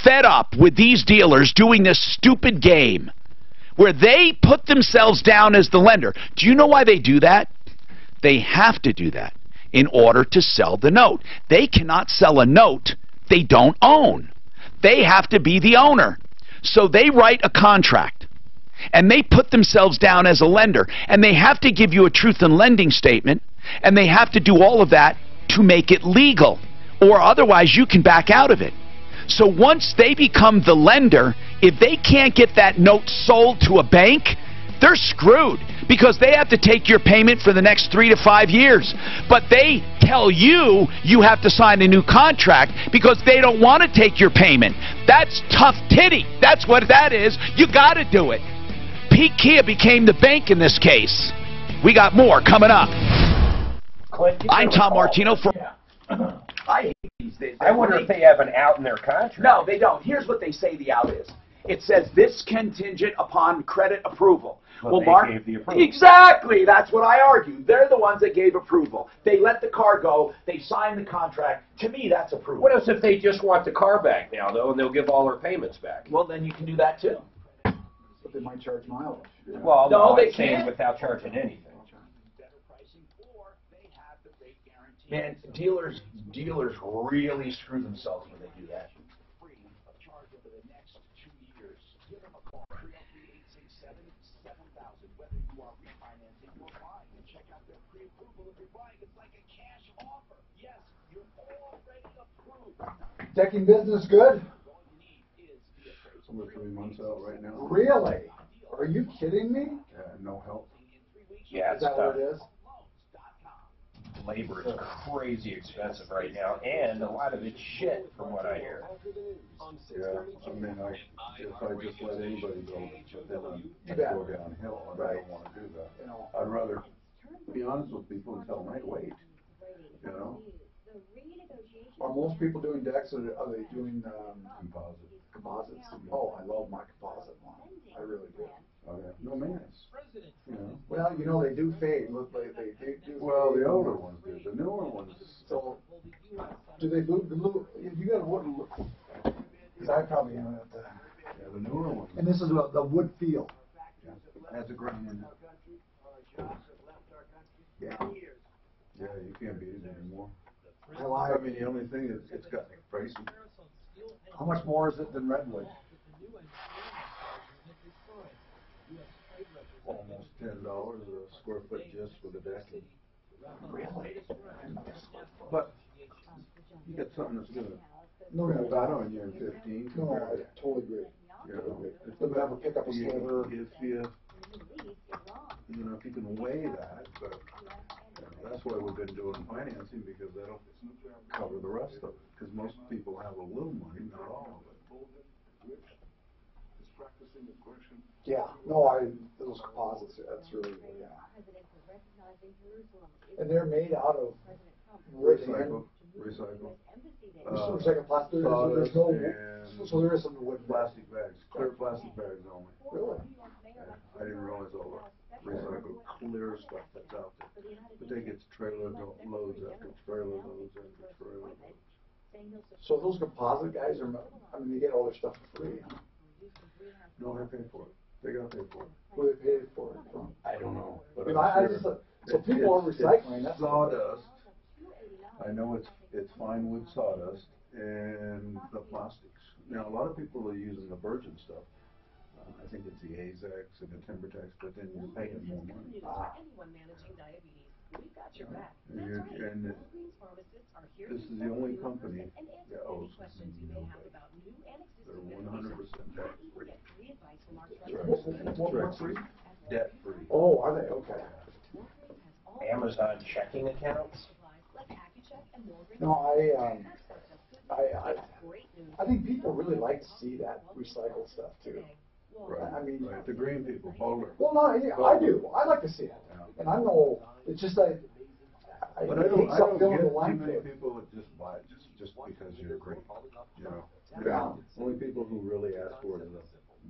fed up with these dealers doing this stupid game where they put themselves down as the lender. Do you know why they do that? They have to do that in order to sell the note. They cannot sell a note they don't own. They have to be the owner. So they write a contract, and they put themselves down as a lender, and they have to give you a truth in lending statement, and they have to do all of that to make it legal, or otherwise you can back out of it. So once they become the lender, if they can't get that note sold to a bank, they're screwed, because they have to take your payment for the next 3 to 5 years. But they tell you you have to sign a new contract because they don't want to take your payment. That's tough titty. That's what that is. You got to do it. Pete Kia became the bank in this case. We got more coming up. I'm Tom Martino for... I hate these days. I wonder if they have an out in their contract. No, they don't. Here's what they say the out is. It says this contingent upon credit approval. Well, Mark, gave the approval. Exactly. That's what I argue. They're the ones that gave approval. They let the car go. They signed the contract. To me, that's approval. What else if they just want the car back now, though, and they'll give all their payments back? Well, then you can do that too. But they might charge mileage. Yeah. Well, no, they can't can't. Without charging anything. Man, dealers really screw themselves when they do that. Decking business good? We're 3 months out right now. Really? Are you kidding me? Yeah, no help. Yeah, Is that what it is? Labor is crazy expensive right now, and a lot of it's shit, from what I hear. Yeah, I mean, if I just let anybody go, then I'd go downhill, and I don't want to do that. I'd rather be honest with people and tell them, hey, wait, you know? Are most people doing decks, or are they doing Composites. Oh, I love my composite one. I really do. Oh, yeah. No maintenance. You know? Well, you know, they do fade. Look, they do. Well, the older ones do. The newer ones. So, do they glue? You got a wooden look. Because I probably am at the. Yeah, the newer ones. And this is the wood feel. Yeah. Has a grain in it. Yeah. Yeah, you can't beat it anymore. I mean, the only thing is it's got pricey. How much more is it than redwood? Almost $10 a square foot just for the decking. Really? But you get something that's gonna No, cut that on you in 15. No, I totally agree. You know, It's going to have a pickup a sliver. You know, if you can weigh that, but that's why we've been doing financing, because that'll cover the rest of it. Because most people have a little money, not all of it. Yeah, no, those composites, that's really, yeah. And they're made out of wood Recycle. Recycled plastic. There's no, so there is some wood. Plastic bags, clear plastic bags only. Really? I didn't realize all the recycled clear stuff that's out there. But they get trailer loads after trailer loads after trailer loads. So those composite guys are, I mean, they get all their stuff for free, huh? No, they pay for it. They gotta pay for it. Where they paid for it from? I don't know. But I just, so people are recycling. It's sawdust. I know it's fine wood sawdust and the plastics. Now, a lot of people are using the virgin stuff. I think it's the AZEX and the TimberTex, but then you're paying more money. And this is the only company that owes nobody. They're 100% debt free. What free? Debt free. Oh, are they? Okay. Amazon checking accounts? No, I think people really like to see that recycled stuff too. Right. I mean, right. The green people, Boulder. Well, no, yeah, I do. I like to see it, and I know it's just like. But I don't get too many people that just buy it just because you're great. You know. Yeah. Only people who really ask for it is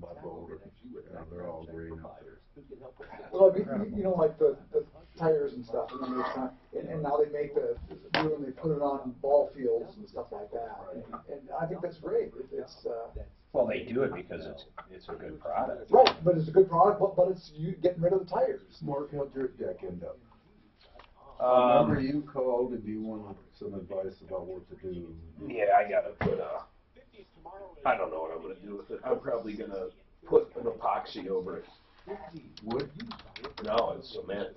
by Boulder. They're all green out there. Well, you know, like the tires and stuff, and then and now they make and they put it on ball fields and stuff like that, and I think that's great. It's well, they do it because it's a good product. Right, but it's a good product, but it's you getting rid of the tires. Mark, how'd your deck end up? Remember you called and you wanted some advice about what to do. Yeah, I gotta put I don't know what I'm gonna do with it. I'm probably gonna put an epoxy over it. Wood? No, it's cement.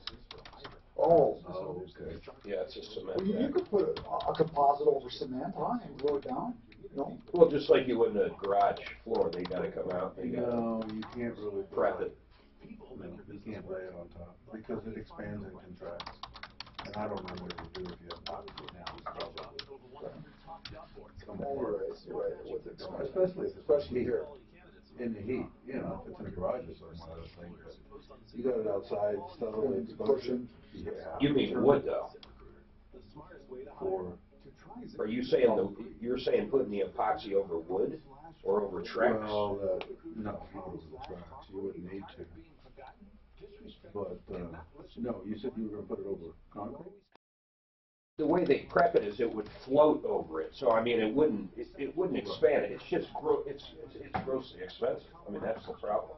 Oh. Okay. Yeah, it's a cement. Well, you could put a composite over cement on and glue it down. No. Well, just like you would in a garage floor, they gotta come out. They gotta No, you can't really prep it. No, you can't lay it on top because it expands and contracts. And I don't know what it would do if you have boxes now. You're right. Especially here. In the heat, you know, if it's in a garage or something, I don't think. You got it outside, steadily pushing. Yeah. You mean wood though? Are you saying you're saying putting the epoxy over wood or over Trex? Well, no, not over the Trex. You wouldn't need to. But no, you said you were going to put it over concrete. The way they prep it is it would float over it. So I mean, it wouldn't expand it. It's just it's grossly expensive. I mean, that's the problem.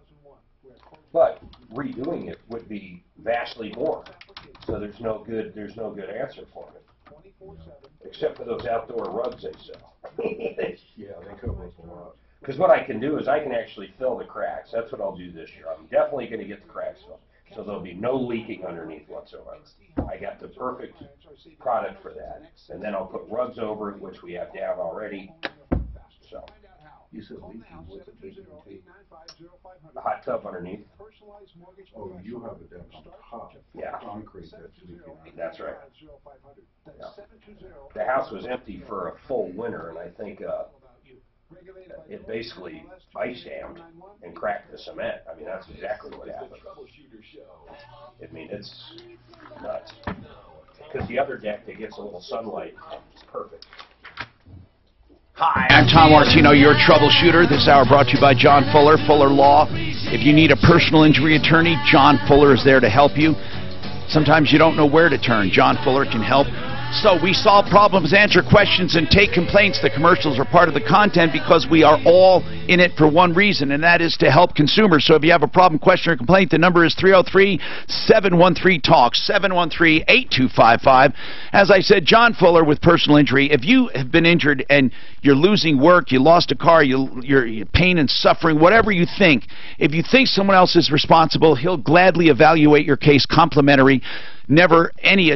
But redoing it would be vastly more. So there's no good answer for it. Except for those outdoor rugs they sell. Yeah, they cover up a lot. Because what I can do is I can actually fill the cracks. That's what I'll do this year. I'm definitely going to get the cracks filled. So there'll be no leaking underneath whatsoever. I got the perfect product for that. And then I'll put rugs over it, which we have down already. So. You said leaking, what's it leaking to? The hot tub underneath. Oh, you have it down on top. Yeah. Concrete that's leaking. That's right. Yeah. The house was empty for a full winter, and I think it basically ice dammed and cracked the cement. I mean, that's exactly what happened. I mean, it's nuts. Because the other deck that gets a little sunlight, it's perfect. Hi, I'm Tom Martino, your troubleshooter. This hour brought to you by John Fuller, Fuller Law. If you need a personal injury attorney, John Fuller is there to help you. Sometimes you don't know where to turn. John Fuller can help. So we solve problems, answer questions, and take complaints. The commercials are part of the content because we are all in it for one reason, and that is to help consumers. So if you have a problem, question, or complaint, the number is 303-713-TALK, 713-8255. As I said, John Fuller with personal injury. If you have been injured and you're losing work, you lost a car, you're pain and suffering, whatever you think, if you think someone else is responsible, he'll gladly evaluate your case complimentary. Never any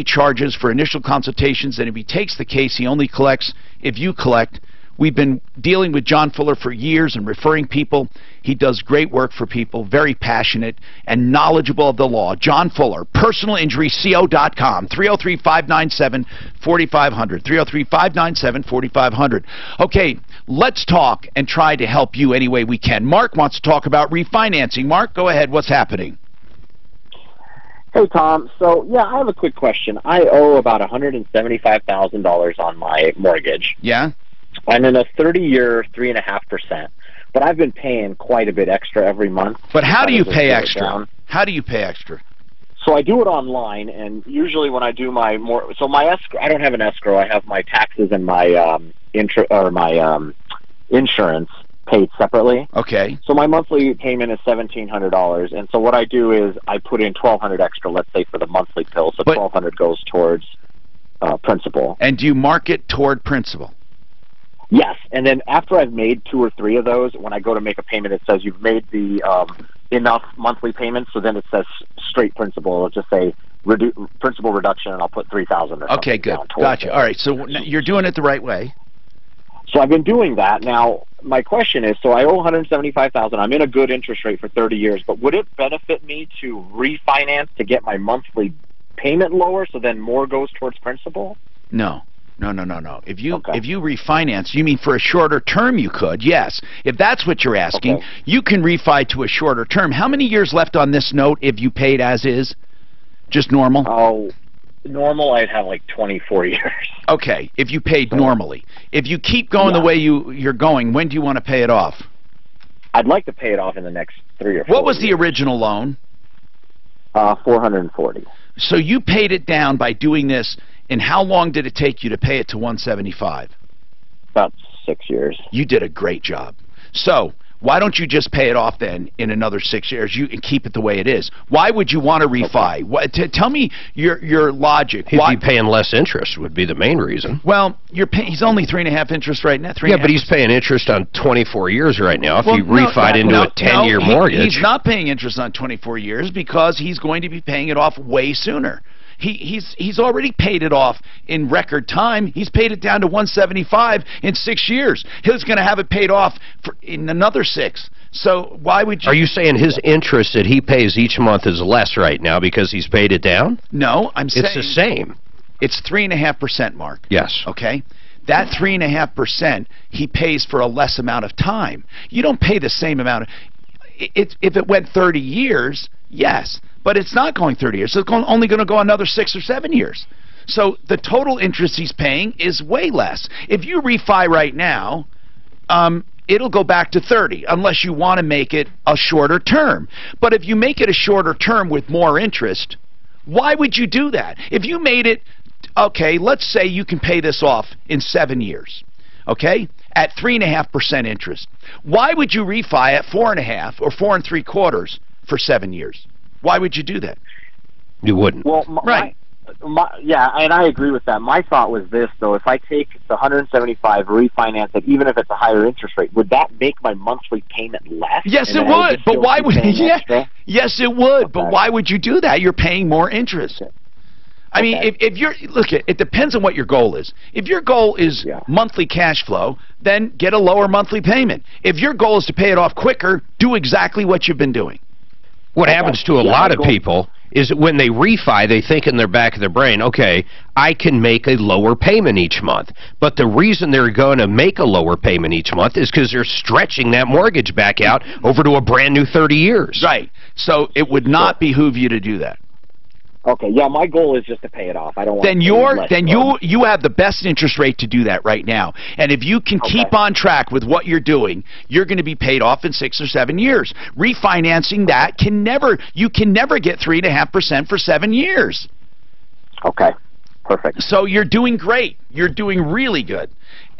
charges for initial consultations, and if he takes the case, he only collects if you collect. We've been dealing with John Fuller for years and referring people. He does great work for people, very passionate and knowledgeable of the law. John Fuller, personalinjuryco.com, 303-597-4500, 303-597-4500. Okay, let's talk and try to help you any way we can. Mark wants to talk about refinancing. Mark, go ahead. What's happening? Hey, Tom. So, yeah, I have a quick question. I owe about $175,000 on my mortgage. Yeah? I'm in a 30-year, 3.5%. But I've been paying quite a bit extra every month. But how do you pay extra? How do you pay extra? So I do it online, and usually when I do my my escrow, I don't have an escrow. I have my taxes and my insurance paid separately. Okay. So my monthly payment is $1,700, and so what I do is I put in $1,200 extra, let's say, for the monthly bill. So $1,200 goes towards principal. And do you mark it toward principal? Yes, and then after I've made 2 or 3 of those, when I go to make a payment, it says you've made the enough monthly payments. So then it says straight principal. It'll just say principal reduction, and I'll put $3,000. Okay, good. Gotcha. All right. So you're doing it the right way. So I've been doing that. Now, my question is, so I owe $175,000. I'm in a good interest rate for 30 years, but would it benefit me to refinance to get my monthly payment lower so then more goes towards principal? No. If you refinance, you mean for a shorter term you could, yes. If that's what you're asking, you can refi to a shorter term. How many years left on this note if you paid as is? Just normal? Oh, normal, I'd have like 24 years. Okay, if you paid normally. If you keep going the way you're going, when do you want to pay it off? I'd like to pay it off in the next 3 or 4 What was the original loan? $440. So you paid it down by doing this, and how long did it take you to pay it to $175? About 6 years. You did a great job. So Why don't you just pay it off then in another 6 years? You and keep it the way it is. Why would you want to refi? Tell me your logic. He'd be paying less interest would be the main reason. Well, he's only 3.5 interest right now. Yeah, but he's paying interest on 24 years right now. If you refied into a 10-year mortgage, he's not paying interest on 24 years because he's going to be paying it off way sooner. He's already paid it off in record time. He's paid it down to 175 in 6 years. He's going to have it paid off in another 6. So why would you? Are you saying his interest that he pays each month is less right now because he's paid it down? No, I'm saying it's the same. It's 3.5%, Mark. Yes. Okay. That 3.5% he pays for a less amount of time. You don't pay the same amount. If it went 30 years, yes. But it's not going 30 years. It's only going to go another 6 or 7 years. So the total interest he's paying is way less. If you refi right now, it'll go back to 30 unless you want to make it a shorter term. But if you make it a shorter term with more interest, why would you do that? If you made it, okay, let's say you can pay this off in 7 years, okay, at 3.5% interest. Why would you refi at 4.5 or 4 3/4 for 7 years? Why would you do that? You wouldn't. Well, right. Yeah, and I agree with that. My thought was this, though. If I take the 175, refinance it, even if it's a higher interest rate, would that make my monthly payment less? Yes, it would. But why would? Yes, it would. But why would you do that? You're paying more interest. I mean, if you're it depends on what your goal is. If your goal is monthly cash flow, then get a lower monthly payment. If your goal is to pay it off quicker, do exactly what you've been doing. What happens to a lot of people is that when they refi, they think in their back of their brain, okay, I can make a lower payment each month. But the reason they're going to make a lower payment each month is because they're stretching that mortgage back out over to a brand new 30 years. Right. So it would not behoove you to do that. Okay, yeah, my goal is just to pay it off. I don't want you have the best interest rate to do that right now. And if you can keep on track with what you're doing, you're going to be paid off in 6 or 7 years. Refinancing that you can never get 3.5% for 7 years. Okay. Perfect. So you're doing great. You're doing really good.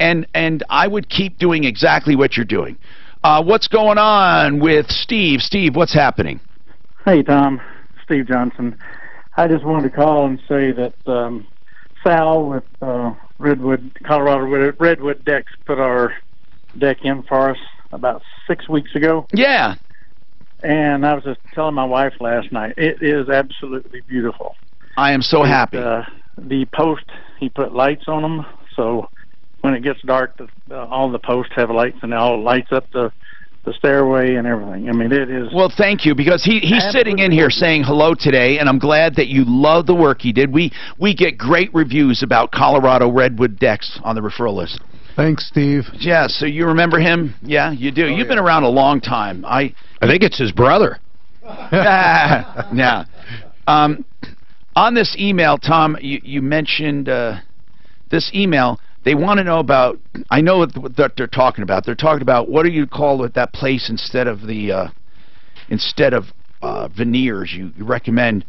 And I would keep doing exactly what you're doing. What's going on with Steve? Steve, what's happening? Hey, Tom. Steve Johnson. I just wanted to call and say that Sal with Colorado Redwood Decks put our deck in for us about 6 weeks ago. Yeah. And I was just telling my wife last night, it is absolutely beautiful. I am so happy. The post, he put lights on them, so when it gets dark, all the posts have lights, and it all lights up the stairway and everything. I mean, it is... Well, thank you, because he's sitting in here saying hello today, and I'm glad that you love the work he did. We get great reviews about Colorado Redwood Decks on the referral list. Thanks, Steve. Yeah, so you remember him? Yeah, you do. You've been around a long time. I think it's his brother. Yeah. On this email, Tom, you mentioned this email. They want to know about, I know what they're talking about. They're talking about what do you call it, that place instead of veneers you recommend,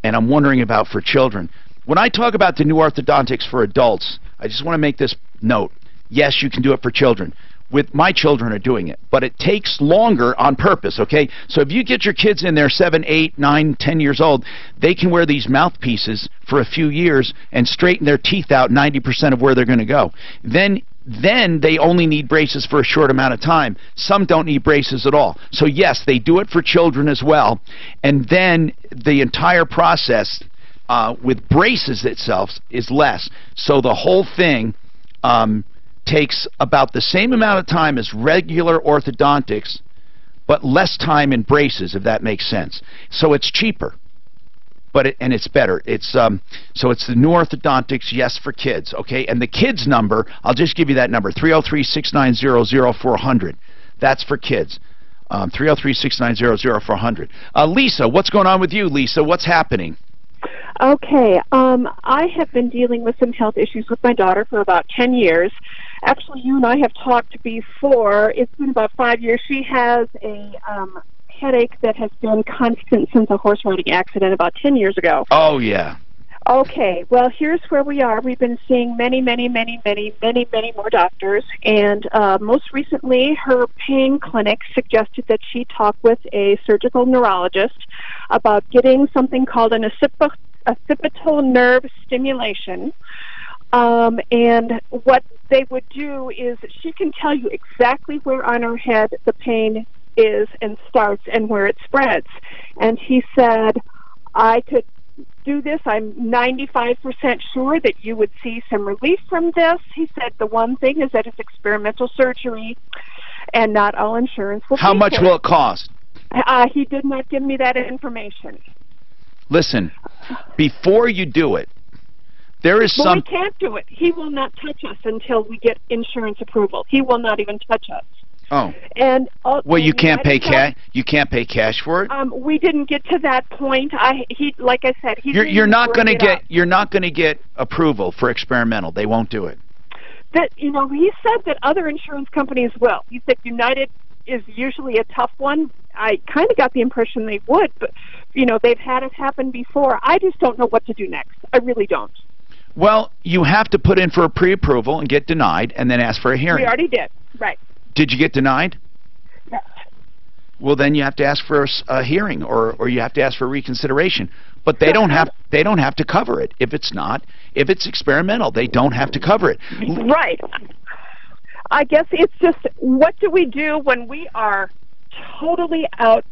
and I'm wondering about for children. When I talk about the new orthodontics for adults, I just want to make this note. Yes, you can do it for children. My children are doing it, but it takes longer on purpose, okay? So if you get your kids in there 7, 8, 9, 10 years old, they can wear these mouthpieces for a few years and straighten their teeth out 90% of where they're going to go. Then they only need braces for a short amount of time. Some don't need braces at all. So yes, they do it for children as well. And then the entire process with braces itself is less. So the whole thing takes about the same amount of time as regular orthodontics, but less time in braces, if that makes sense. So it's cheaper, and it's better. It's so it's the new orthodontics, yes, for kids, okay? And the kids number, I'll just give you that number, 303-690-0400. That's for kids. 303-690-0400. Lisa, what's going on with you, Lisa? What's happening? Okay, I have been dealing with some health issues with my daughter for about 10 years. Actually, you and I have talked before. It's been about 5 years. She has a headache that has been constant since a horse riding accident about 10 years ago. Oh, yeah. Okay, well, here's where we are. We've been seeing many more doctors, and most recently, her pain clinic suggested that she talk with a surgical neurologist about getting something called an occipital nerve stimulation. And what they would do is she can tell you exactly where on her head the pain is and starts and where it spreads. And he said, I could do this. I'm 95% sure that you would see some relief from this. He said the one thing is that it's experimental surgery and not all insurance will How pay much for will it cost? He did not give me that information. Listen, before you do it, there is We can't do it. He will not touch us until we get insurance approval. He will not even touch us. Oh. And Well, you can't pay cash. You can't pay cash for it. We didn't get to that point. Like I said, You're not going to get. You're not going to get approval for experimental. They won't do it. That he said that other insurance companies will. He said United is usually a tough one. I kind of got the impression they would, but they've had it happen before. I just don't know what to do next. I really don't. Well, you have to put in for a pre-approval and get denied, and then ask for a hearing. We already did. Right. Did you get denied? Yes. Well, then you have to ask for a hearing, or you have to ask for reconsideration. But they don't have to cover it if it's experimental. They don't have to cover it. Right. I guess it's just, what do we do when we are totally out?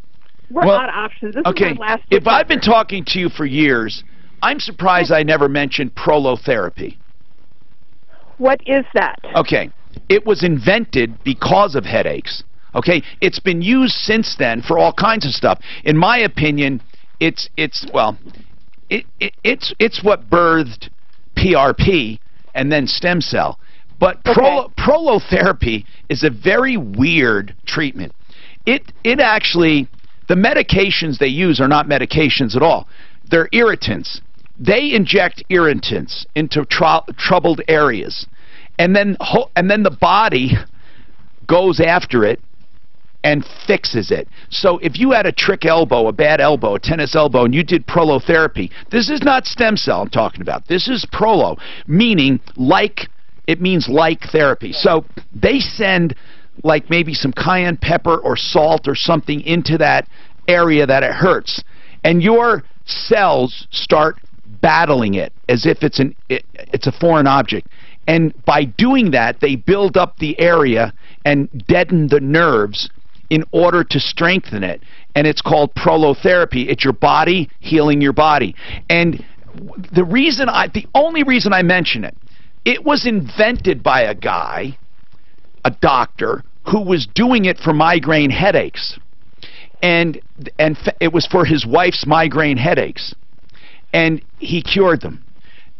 We're out of options. This is our last. If I've been talking to you for years, I'm surprised I never mentioned prolotherapy. What is that? Okay. It was invented because of headaches. Okay? It's been used since then for all kinds of stuff. In my opinion, it's what birthed PRP and then stem cell. But prolotherapy is a very weird treatment. It actually, the medications they use are not medications at all. They're irritants. They inject irritants into troubled areas, and then the body goes after it and fixes it. So if you had a trick elbow, a bad elbow, a tennis elbow, and you did prolotherapy, this is not stem cell I'm talking about. This is prolo, meaning like. It means like therapy. So they send like maybe some cayenne pepper or salt or something into that area that it hurts, and your cells start battling it as if it's a foreign object. And by doing that, they build up the area and deaden the nerves in order to strengthen it. And it's called prolotherapy. It's your body healing your body. And the only reason I mention it, it was invented by a guy, a doctor, who was doing it for migraine headaches. And it was for his wife's migraine headaches. And he cured them.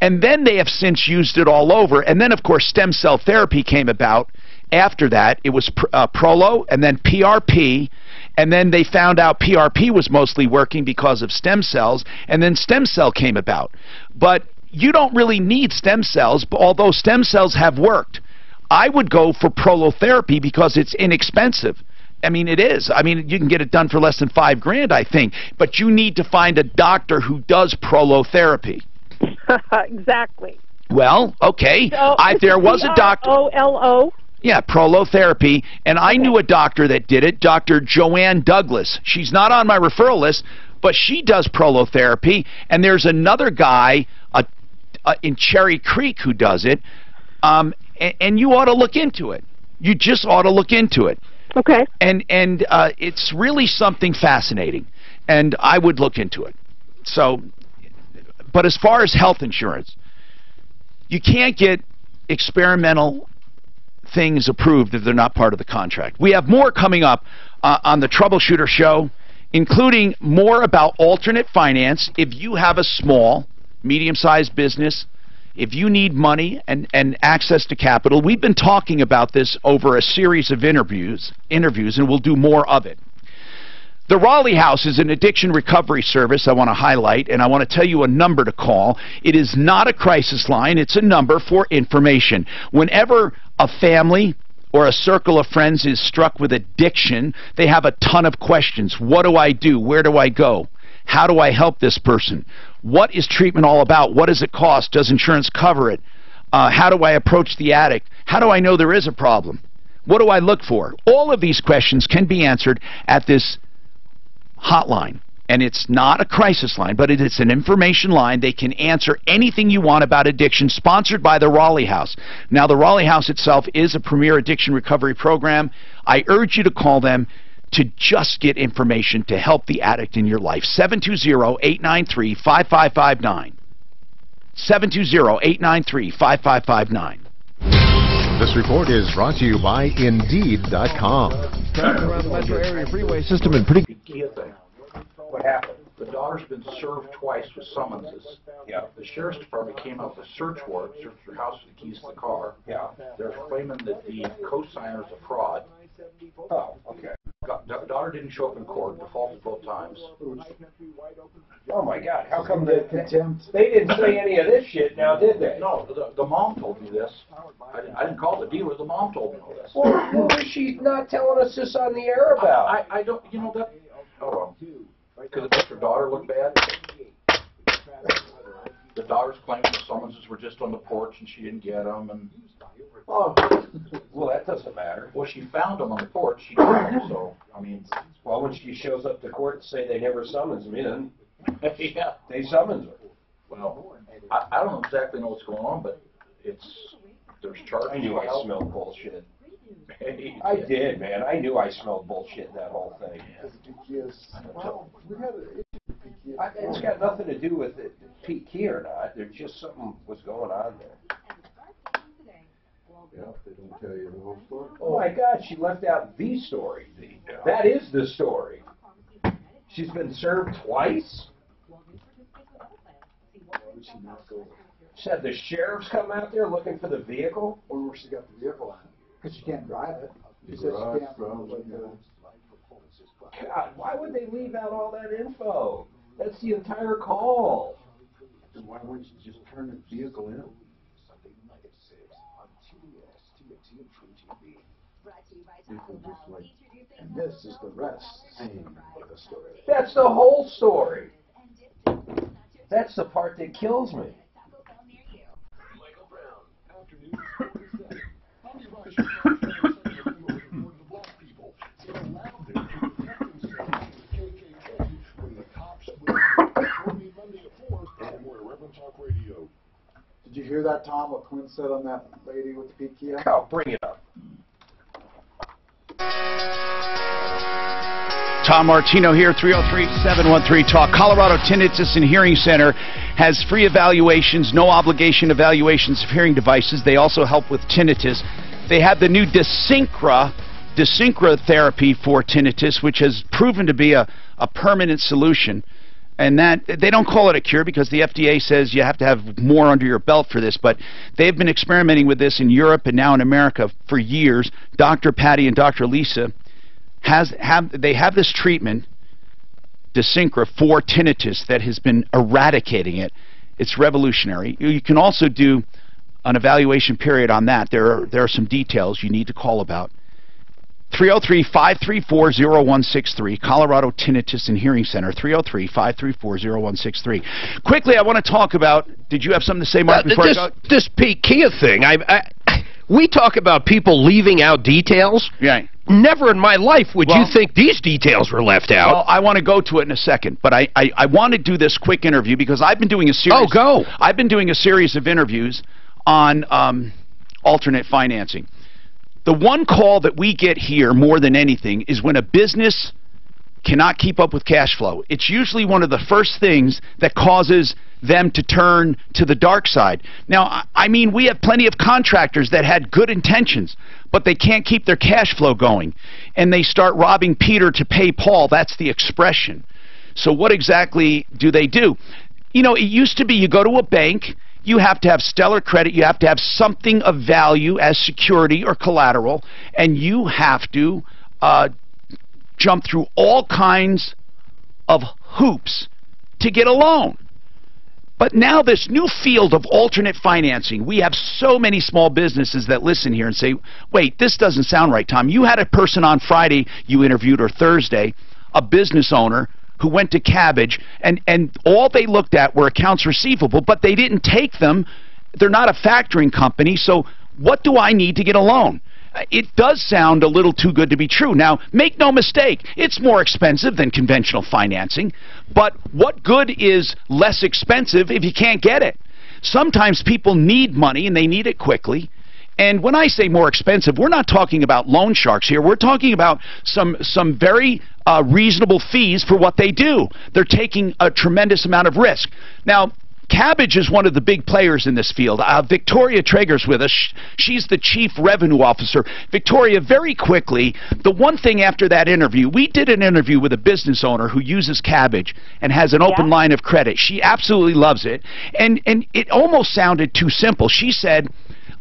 And then they have since used it all over. And then, of course, stem cell therapy came about. After that, it was Prolo and then PRP. And then they found out PRP was mostly working because of stem cells. And then stem cell came about. But you don't really need stem cells, although stem cells have worked. I would go for prolotherapy because it's inexpensive. I mean, it is. I mean, you can get it done for less than $5,000, I think. But you need to find a doctor who does prolotherapy. Exactly. Well, okay. So, There was a doctor. Prolo. Yeah, prolotherapy. And I knew a doctor that did it, Dr. Joanne Douglas. She's not on my referral list, but she does prolotherapy. And there's another guy in Cherry Creek who does it. And you ought to look into it. You just ought to look into it. Okay. And it's really something fascinating, and I would look into it. So, but as far as health insurance, you can't get experimental things approved if they're not part of the contract. We have more coming up on the Troubleshooter show, including more about alternate finance. If you have a small, medium-sized business, if you need money and access to capital, we've been talking about this over a series of interviews, and we'll do more of it. The Raleigh House is an addiction recovery service I want to highlight, and I want to tell you a number to call. It is not a crisis line. It's a number for information. Whenever a family or a circle of friends is struck with addiction, they have a ton of questions. What do I do? Where do I go? How do I help this person? What is treatment all about? What does it cost? Does insurance cover it? How do I approach the addict? How do I know there is a problem? What do I look for? All of these questions can be answered at this hotline. And it's not a crisis line, but it is an information line. They can answer anything you want about addiction, sponsored by the Raleigh House. Now, the Raleigh House itself is a premier addiction recovery program. I urge you to call them to just get information to help the addict in your life. 720-893-5559. 720-893-5559. This report is brought to you by Indeed.com. Traveling around the metro area freeway system in pretty key thing. What happened? The daughter's been served twice with summonses. Yeah. The sheriff's department came out with a search warrant, searched her house for the keys to the car. Yeah. They're claiming that the co-signer's a fraud. Oh, okay. Daughter didn't show up in court, defaulted both times. Oh my God! How come they didn't say any of this shit now, did they? No, the mom told me this. I didn't call the dealer. The mom told me all this. Well, what was she not telling us this on the air about? I don't. You know that. Oh, because it makes her daughter look bad. The daughter's claiming the summonses were just on the porch and she didn't get them. And oh, well, that doesn't matter. Well, she found them on the porch. She got them, so I mean, well, when she shows up to court and say they never summons me, then yeah, they summons her. Well, I don't exactly know what's going on, but there's charges. I knew I smelled bullshit. I did, man. I knew I smelled bullshit in that whole thing. It's got nothing to do with it, peak key or not. There's just something was going on there. Yeah, they don't tell you the whole story. Oh my God, she left out the story. That is the story. She's been served twice? Said the sheriff's come out there looking for the vehicle? Or where she got the vehicle at? Because she can't drive it. She said she can't. God, why would they leave out all that info? That's the entire call. Then why wouldn't you just turn the vehicle in? And this is the rest of the story. That's the whole story. That's the part that kills me. Did you hear that, Tom, what Clint said on that lady with the peak key? Oh, bring it up. Tom Martino here, 303-713-TALK. Colorado Tinnitus and Hearing Center has free evaluations, no obligation evaluations of hearing devices. They also help with tinnitus. They have the new Desynchra therapy for tinnitus, which has proven to be a permanent solution. And that they don't call it a cure because the FDA says you have to have more under your belt for this, but they've been experimenting with this in Europe and now in America for years. Dr. Patty and Dr. Lisa they have this treatment, Desynchra, for tinnitus that has been eradicating it. It's revolutionary. You can also do an evaluation period on that. There are some details you need to call about. 303-534-0163, Colorado Tinnitus and Hearing Center, 303-534-0163. Quickly, I want to talk about, did you have something to say, Mark, before I go? This Pete Kia thing, we talk about people leaving out details. Yeah. Never in my life would you think these details were left out. Well, I want to go to it in a second, but I want to do this quick interview because I've been doing a series. Oh, go. I've been doing a series of interviews on alternate financing. The one call that we get here more than anything is when a business cannot keep up with cash flow. It's usually one of the first things that causes them to turn to the dark side. Now, I mean, we have plenty of contractors that had good intentions, but they can't keep their cash flow going. And they start robbing Peter to pay Paul. That's the expression. So what exactly do they do? You know, it used to be you go to a bank, you have to have stellar credit, you have to have something of value as security or collateral, and you have to jump through all kinds of hoops to get a loan. But now this new field of alternate financing, we have so many small businesses that listen here and say, wait, this doesn't sound right, Tom. You had a person on Friday you interviewed, or Thursday, a business owner who went to Cabbage, and all they looked at were accounts receivable, but they didn't take them. They're not a factoring company, so what do I need to get a loan? It does sound a little too good to be true. Now, make no mistake, it's more expensive than conventional financing, but what good is less expensive if you can't get it? Sometimes people need money, and they need it quickly. And when I say more expensive, we're not talking about loan sharks here. We're talking about some very reasonable fees for what they do. They're taking a tremendous amount of risk. Now, Cabbage is one of the big players in this field. Victoria Traeger's with us. She's the Chief Revenue Officer. Victoria, very quickly, the one thing after that interview, we did an interview with a business owner who uses Cabbage and has an open line of credit. She absolutely loves it. And it almost sounded too simple. She said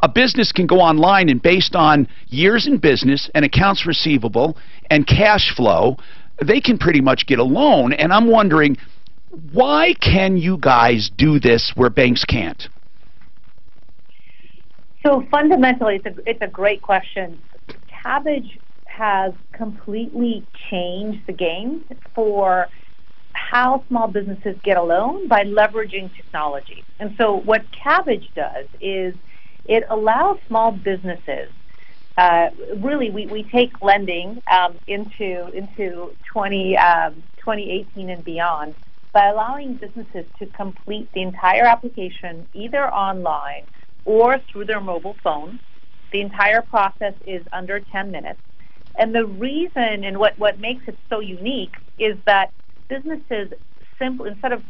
a business can go online and based on years in business and accounts receivable and cash flow, they can pretty much get a loan. And I'm wondering, why can you guys do this where banks can't? So fundamentally, it's a great question. Cabbage has completely changed the game for how small businesses get a loan by leveraging technology. And so what Cabbage does is it allows small businesses, really we take lending into 2018 and beyond, by allowing businesses to complete the entire application either online or through their mobile phone. The entire process is under 10 minutes. And the reason and what makes it so unique is that businesses simply, instead of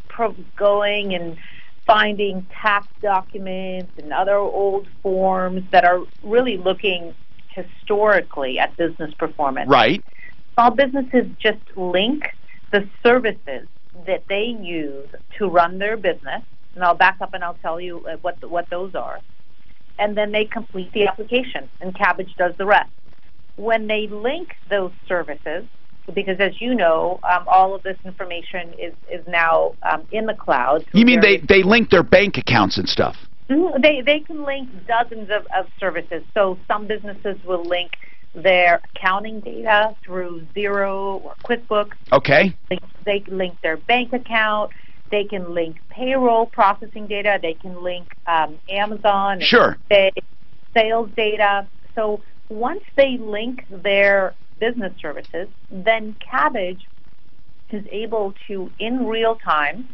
going and finding tax documents and other old forms that are really looking historically at business performance, right? Small businesses just link the services that they use to run their business, and I'll back up and I'll tell you what those are, and then they complete the application, and Cabbage does the rest. When they link those services, because as you know, all of this information is now in the cloud. You mean they link their bank accounts and stuff? They can link dozens of services. So some businesses will link their accounting data through Xero or QuickBooks. Okay. They can link their bank account. They can link payroll processing data. They can link Amazon. Sure. Sales data. So once they link their business services, then Cabbage is able to, in real time,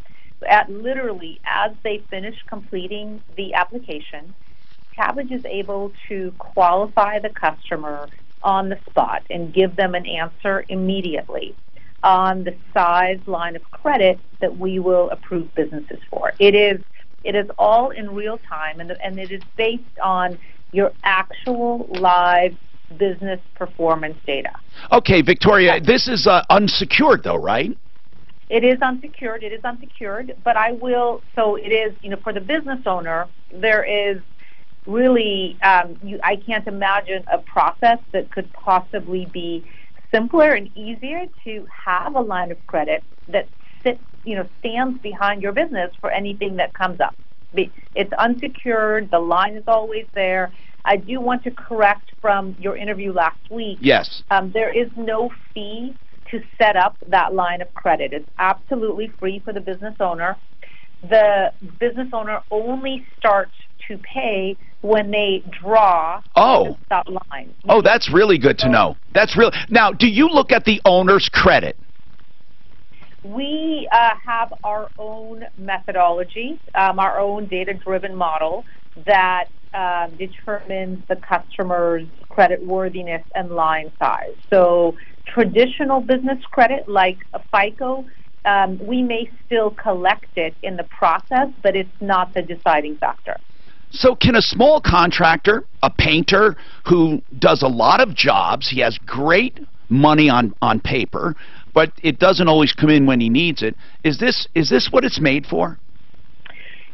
literally as they finish completing the application, Cabbage is able to qualify the customer on the spot and give them an answer immediately on the size line of credit that we will approve businesses for. It is all in real time, and it is based on your actual live business performance data. Okay, Victoria, this is unsecured though, right? It is unsecured. It is unsecured, but so it is, for the business owner, there is really, I can't imagine a process that could possibly be simpler and easier to have a line of credit that stands behind your business for anything that comes up. It's unsecured. The line is always there. I do want to correct from your interview last week. Yes. There is no fee to set up that line of credit. It's absolutely free for the business owner. The business owner only starts to pay when they draw that line. Oh, that's really good to know. That's real. Now, do you look at the owner's credit? We have our own methodology, our own data-driven model that determines the customer's credit worthiness and line size. So traditional business credit, like a FICO, we may still collect it in the process, but it's not the deciding factor. So can a small contractor, a painter who does a lot of jobs, he has great money on paper, but it doesn't always come in when he needs it, is this what it's made for?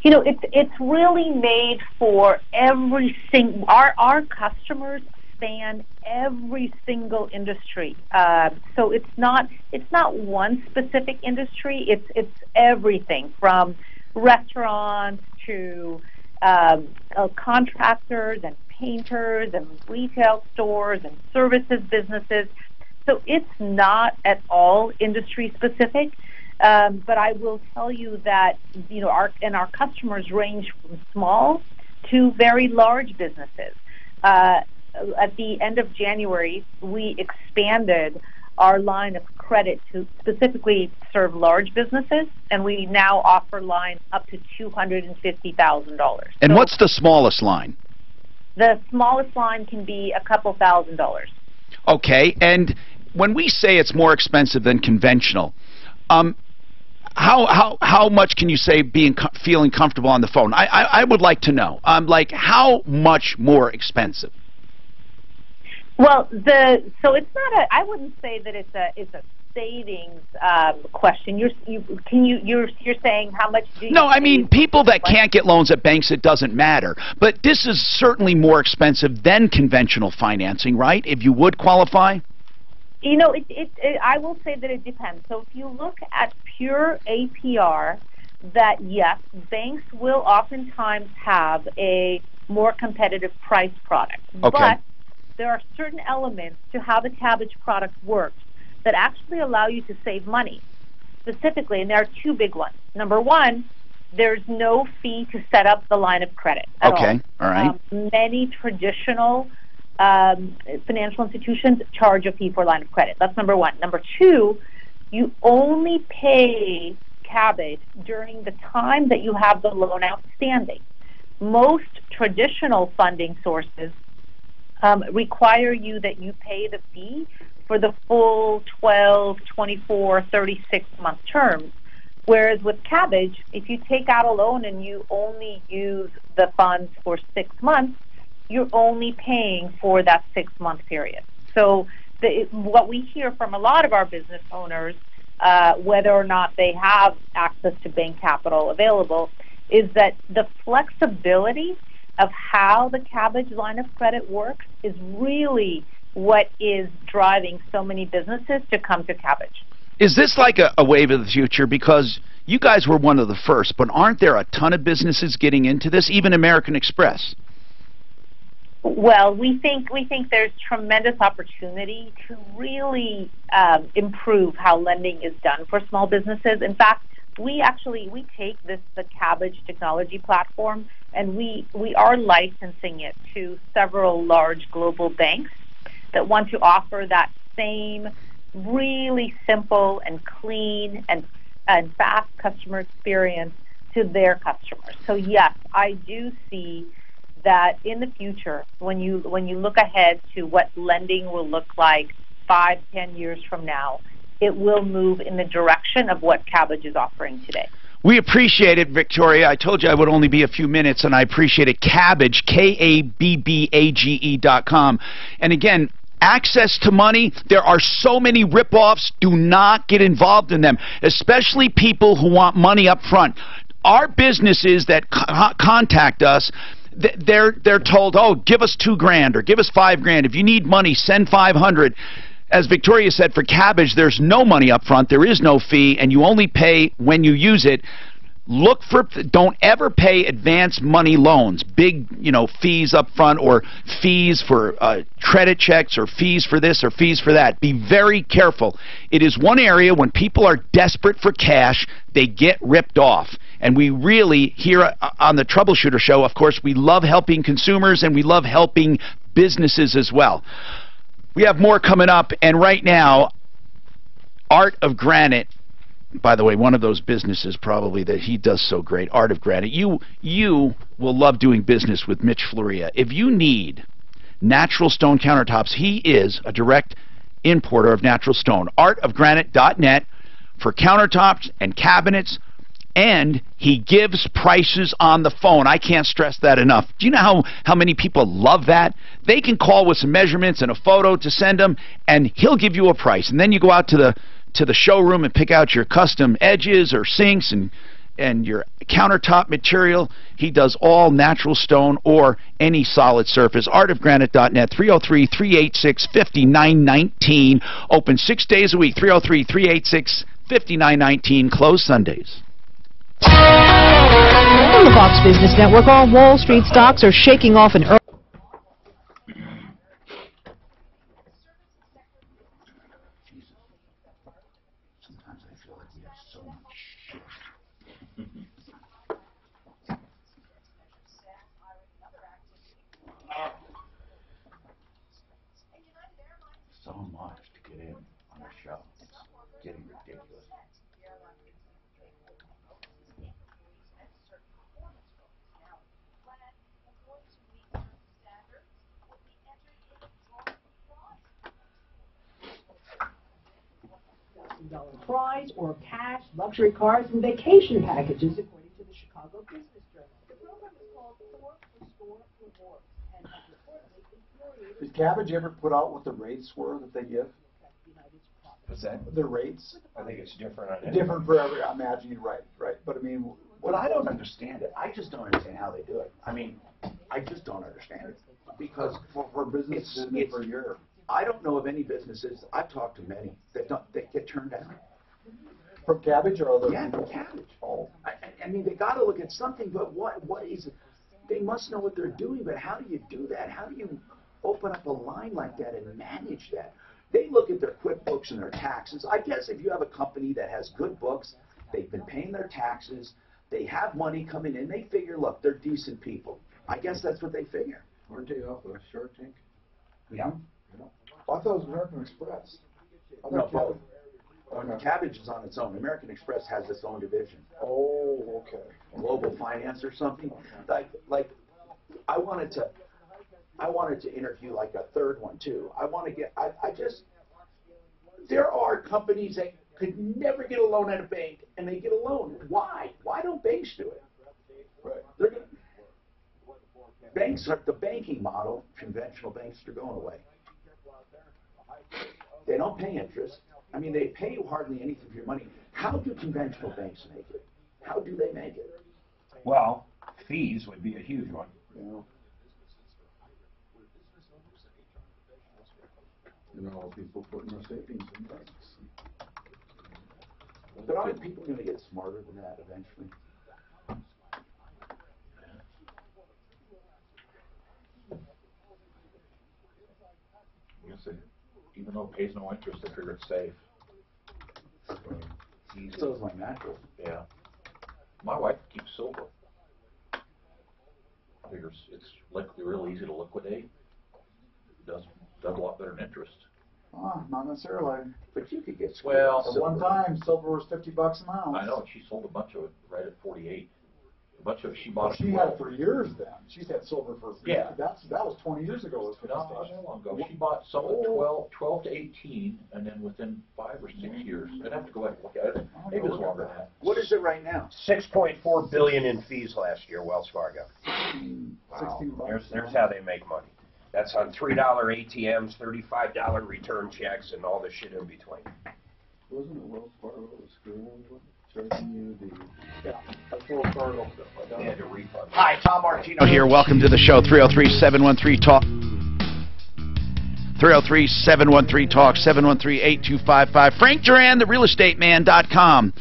It's really made for every single, our customers span every single industry. So it's not one specific industry. It's everything from restaurants to contractors and painters and retail stores and services businesses. So it's not at all industry specific. But I will tell you that, you know, our customers range from small to very large businesses. At the end of January, we expanded our line of credit to specifically serve large businesses, and we now offer lines up to $250,000. And what's the smallest line? The smallest line can be a couple $1,000s. Okay, and when we say it's more expensive than conventional, how much can you say feeling comfortable on the phone? I would like to know. Like, how much more expensive? Well, so it's not a. I wouldn't say that it's a savings question. You're saying how much do you? No, I mean people that can't get loans at banks, it doesn't matter. But this is certainly more expensive than conventional financing, right? If you would qualify. You know, I will say that it depends. So if you look at pure APR, that yes, banks will oftentimes have a more competitive price product. Okay. But there are certain elements to how the Kabbage product works that actually allow you to save money. Specifically, and there are two big ones. Number one, there's no fee to set up the line of credit at all. Okay, all right. Many traditional financial institutions charge a fee for a line of credit. That's number one. Number two, you only pay Kabbage during the time that you have the loan outstanding. Most traditional funding sources require you that you pay the fee for the full 12, 24, 36-month terms. Whereas with Kabbage, if you take out a loan and you only use the funds for 6 months, you're only paying for that 6-month period. So what we hear from a lot of our business owners, whether or not they have access to bank capital available, is that the flexibility of how the Kabbage line of credit works is really what is driving so many businesses to come to Kabbage. Is this like a wave of the future? Because you guys were one of the first, but aren't there a ton of businesses getting into this, even American Express? Well, we think there's tremendous opportunity to really improve how lending is done for small businesses. In fact, we take the Kabbage technology platform, and we are licensing it to several large global banks that want to offer that same really simple and clean and fast customer experience to their customers. So yes, I do see that in the future, when you look ahead to what lending will look like 5-10 years from now, it will move in the direction of what Kabbage is offering today. We appreciate it, Victoria. I told you I would only be a few minutes, and I appreciate it. Kabbage, KABBAGE.com. And again, access to money, there are so many rip-offs. Do not get involved in them, especially people who want money up front. Our businesses that contact us, they're told, oh, give us $2,000 or give us $5,000. If you need money, send $500. As Victoria said, for Kabbage, there's no money up front. There is no fee, and you only pay when you use it. Don't ever pay advance money loans, big, fees up front, or fees for credit checks, or fees for this or fees for that. Be very careful. It is one area when people are desperate for cash, they get ripped off. And we really, here on the Troubleshooter Show, of course, we love helping consumers and we love helping businesses as well. We have more coming up, and right now, Art of Granite, by the way, one of those businesses probably that he does so great, Art of Granite. You will love doing business with Mitch Floria. If you need natural stone countertops, he is a direct importer of natural stone. artofgranite.net for countertops and cabinets, and he gives prices on the phone. I can't stress that enough. Do you know how many people love that? They can call with some measurements and a photo to send them, and he'll give you a price. And then you go out to the showroom and pick out your custom edges or sinks and your countertop material. He does all natural stone or any solid surface. artofgranite.net, 303-386-5919. Open 6 days a week, 303-386-5919. Closed Sundays. On the Fox Business Network, all Wall Street stocks are shaking off an early. Sometimes I feel like So much shit. So much to get in on a show. It's getting ridiculous. Prize or cash, luxury cars, and vacation packages, according to the Chicago Business Journal. The program is called Four for Store Rewards, and has reportedly infuriated. Did Cabbage ever put out what the rates were that they give? What's that? The rates? I think it's different on Different for every, I imagine you're right, right. But I mean, But I don't understand it. I just don't understand how they do it. I mean, I just don't understand it. Because for business it's for a year. I don't know of any businesses, I've talked to many, that get turned down. From Cabbage or other? Yeah, from Cabbage. Oh, I mean, they got to look at something, but what is it? They must know what they're doing, but how do you do that? How do you open up a line like that and manage that? They look at their QuickBooks and their taxes. I guess if you have a company that has good books, they've been paying their taxes, they have money coming in, they figure, look, they're decent people. I guess that's what they figure. Aren't they off of Shark Tank? Yeah. Well, I thought it was American Express. No, both. Cabbage is on its own. American Express has its own division. Oh, okay. Global Finance or something. Like, I wanted to interview like a third one too. There are companies that could never get a loan at a bank, and they get a loan. Why? Why don't banks do it? Right. Banks are the banking model. Conventional banks are going away. They don't pay interest. I mean, they pay you hardly anything for your money. How do conventional banks make it? How do they make it? Well, fees would be a huge one. You know, people putting their savings in banks. But aren't people going to get smarter than that eventually? Yes, even though it pays no interest, they figure it's safe. So is my mattress. Yeah. My wife keeps silver. Figures it's real easy to liquidate. Does a lot better than interest. Not necessarily. But you could get well. At one time, silver was $50 an ounce. I know. She sold a bunch of it right at 48. A bunch of it she bought. She had it for years then. She's had silver for yeah. That was 20 years ago. It was not long ago. She bought some at 12 to 18, and then within 5 or 6 years, I'd have to go back and look at it. Maybe it's longer than that. What is it right now? $6.4 billion in fees last year, Wells Fargo. Wow. There's how they make money. That's on $3 ATMs, $35 return checks, and all the shit in between. Wasn't it Wells Fargo was charging you the They had to refund. Hi, Tom Martino here. Welcome to the show. 303-713-TALK. 303-713-TALK. 713-8255. Frank Duran, therealestateman.com.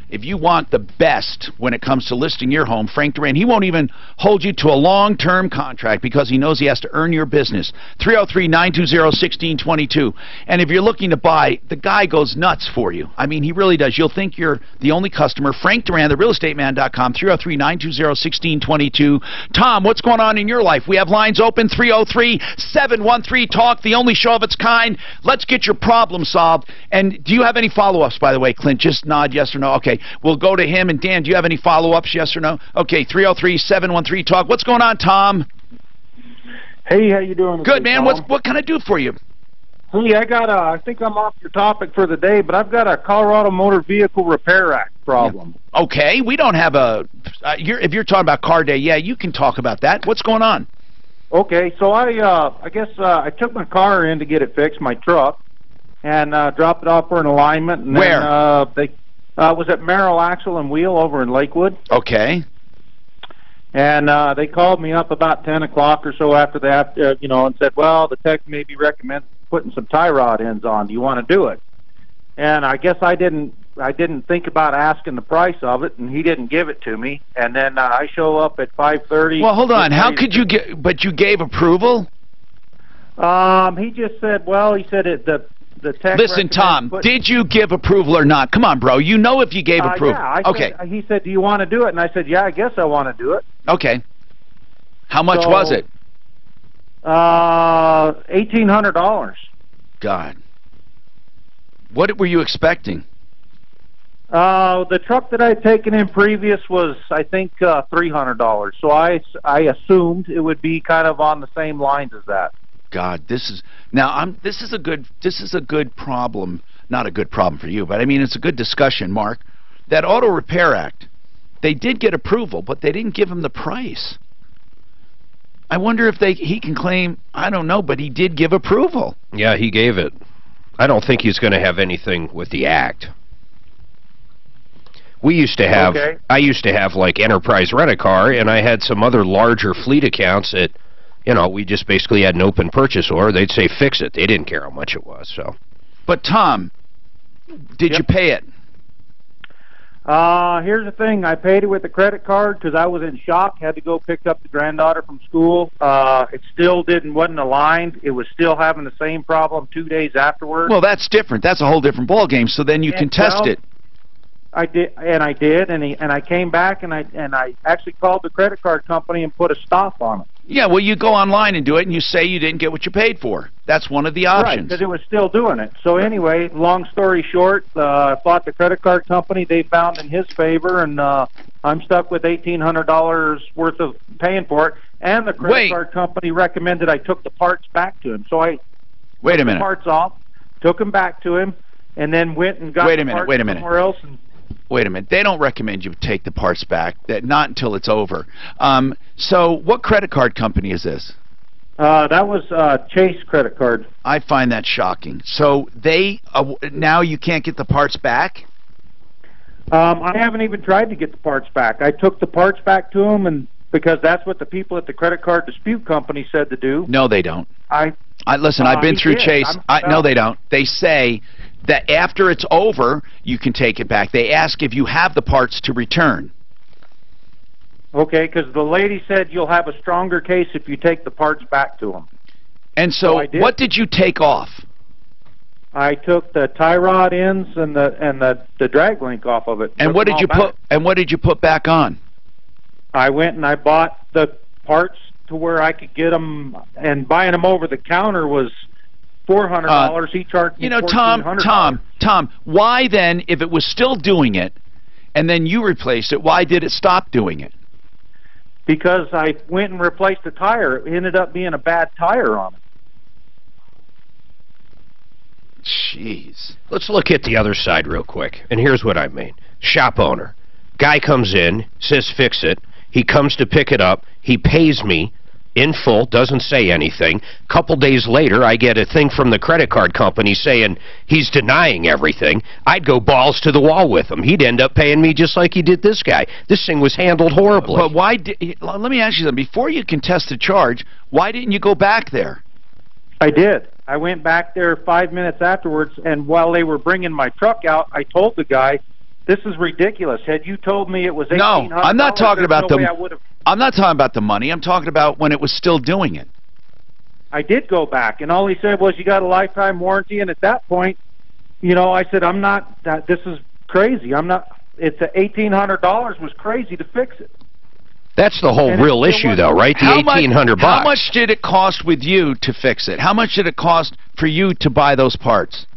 If you want the best when it comes to listing your home, Frank Duran, he won't even hold you to a long-term contract because he knows he has to earn your business. 303-920-1622. And if you're looking to buy, the guy goes nuts for you. I mean, he really does. You'll think you're the only customer. Frank Duran, therealestateman.com, 303-920-1622. Tom, what's going on in your life? We have lines open, 303-713-TALK, the only show of its kind. Let's get your problem solved. And do you have any follow-ups, by the way, Clint? Just nod yes or no. Okay. We'll go to him. And Dan, do you have any follow-ups, yes or no? Okay, 303-713-TALK. What's going on, Tom? Hey, how you doing? Good, man. What can I do for you? Hey, I think I'm off your topic for the day, but I've got a Colorado Motor Vehicle Repair Act problem. Yeah. Okay, we don't have a... if you're talking about car day, yeah, you can talk about that. What's going on? Okay, so I guess I took my car in to get it fixed, my truck, and dropped it off for an alignment. And where? Then, was at Merrill Axle and Wheel over in Lakewood. Okay. And they called me up about 10 o'clock or so after that, and said, well, the tech maybe recommends putting some tie rod ends on. Do you want to do it? And I guess I didn't think about asking the price of it, and he didn't give it to me. And then I show up at 5:30. Well, hold on. How could you get? But you gave approval? He just said, well, he said the the tech. Listen, Tom, did you give approval or not? Come on, bro. You know if you gave approval. Yeah, okay. He said, "Do you want to do it?" And I said, "Yeah, I guess I want to do it." Okay. How much was it? $1,800. God. What were you expecting? The truck that I had taken in previous was, I think, $300. So I assumed it would be kind of on the same lines as that. God, this is a good problem. Not a good problem for you, but I mean it's a good discussion, Mark. That Auto Repair Act, they did get approval, but they didn't give him the price. I wonder if he can claim, I don't know, but he did give approval. Yeah, he gave it. I don't think he's going to have anything with the act. We used to have, I used to have like Enterprise Rent-A-Car, and I had some other larger fleet accounts that, you know, we just basically had an open purchase order. They'd say fix it. They didn't care how much it was. So. But Tom, did you pay it? Here's the thing. I paid it with a credit card because I was in shock. Had to go pick up the granddaughter from school. It still wasn't aligned. It was still having the same problem 2 days afterwards. Well, that's different. That's a whole different ballgame. So then you can test it. I did, and I came back and I actually called the credit card company and put a stop on it. Yeah, well, you go online and do it, and you say you didn't get what you paid for. That's one of the options. Right, because it was still doing it. So anyway, long story short, I fought the credit card company. They found in his favor, and I'm stuck with $1,800 worth of paying for it. And the credit card company recommended I took the parts back to him. So I took the parts off, took them back to him, and then went and got the parts somewhere else. Wait a minute. They don't recommend you take the parts back. Not until it's over. So what credit card company is this? That was Chase credit card. I find that shocking. So they now you can't get the parts back? I haven't even tried to get the parts back. I took the parts back to them, and because that's what the people at the credit card dispute company said to do. No, they don't. Listen, I've been through Chase. No, they don't. They say that after it's over, you can take it back. They ask if you have the parts to return. Okay, because the lady said you'll have a stronger case if you take the parts back to them. And so what did you take off? I took the tie rod ends and the drag link off of it. And what did you put? And what did you put back on? I went and I bought the parts to where I could get them, and buying them over the counter was $400. He charged me $1,400. Tom, why then, if it was still doing it, and then you replaced it, why did it stop doing it? Because I went and replaced the tire. It ended up being a bad tire on it. Jeez. Let's look at the other side real quick. And here's what I mean. Shop owner. Guy comes in, says fix it. He comes to pick it up. He pays me in full, doesn't say anything. Couple days later, I get a thing from the credit card company saying he's denying everything. I'd go balls to the wall with him. He'd end up paying me just like he did this guy. This thing was handled horribly. But why let me ask you something. Before you contest the charge, why didn't you go back there? I did. I went back there 5 minutes afterwards, and while they were bringing my truck out, I told the guy, this is ridiculous. Had you told me it was $1,800, no, I'm not talking about I'm not talking about the money. I'm talking about when it was still doing it. I did go back, and all he said was, you got a lifetime warranty, and at that point, you know, I said, I'm not, this is crazy. I'm not, it's $1,800 was crazy to fix it. That's the whole real issue, though, right? The $1,800 bucks. How much did it cost with you to fix it? How much did it cost for you to buy those parts?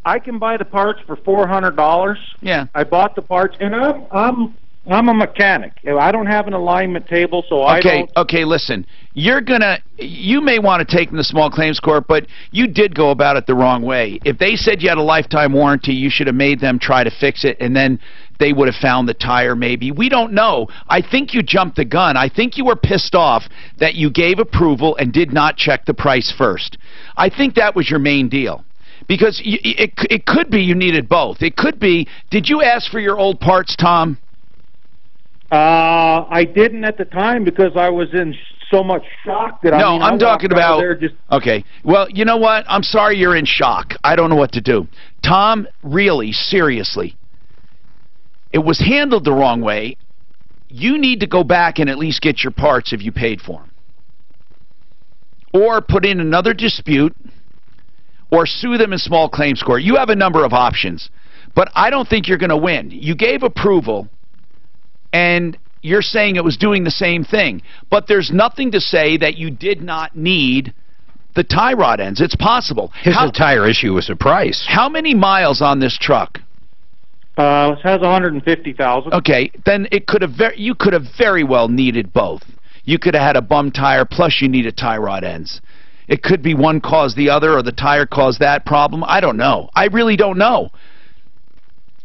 I can buy the parts for $400. Yeah. I bought the parts, and I'm a mechanic. I don't have an alignment table, so I don't... Okay, listen. You may want to take them to small claims court, but you did go about it the wrong way. If they said you had a lifetime warranty, you should have made them try to fix it, and then they would have found the tire maybe. We don't know. I think you jumped the gun. I think you were pissed off that you gave approval and did not check the price first. I think that was your main deal. Because it could be you needed both. It could be, did you ask for your old parts, Tom? I didn't at the time because I was in so much shock that I'm talking about... Okay, well, you know what? I'm sorry you're in shock. I don't know what to do. Tom, really, seriously, it was handled the wrong way. You need to go back and at least get your parts if you paid for them. Or put in another dispute, or sue them in small claims court. You have a number of options, but I don't think you're going to win. You gave approval, and you're saying it was doing the same thing, but there's nothing to say that you did not need the tie rod ends. It's possible. His entire issue was the price. How many miles on this truck? It has 150,000. Okay, then it could have you could have very well needed both. You could have had a bum tire plus you needed tie rod ends. It could be one caused the other, or the tire caused that problem. I don't know. I really don't know.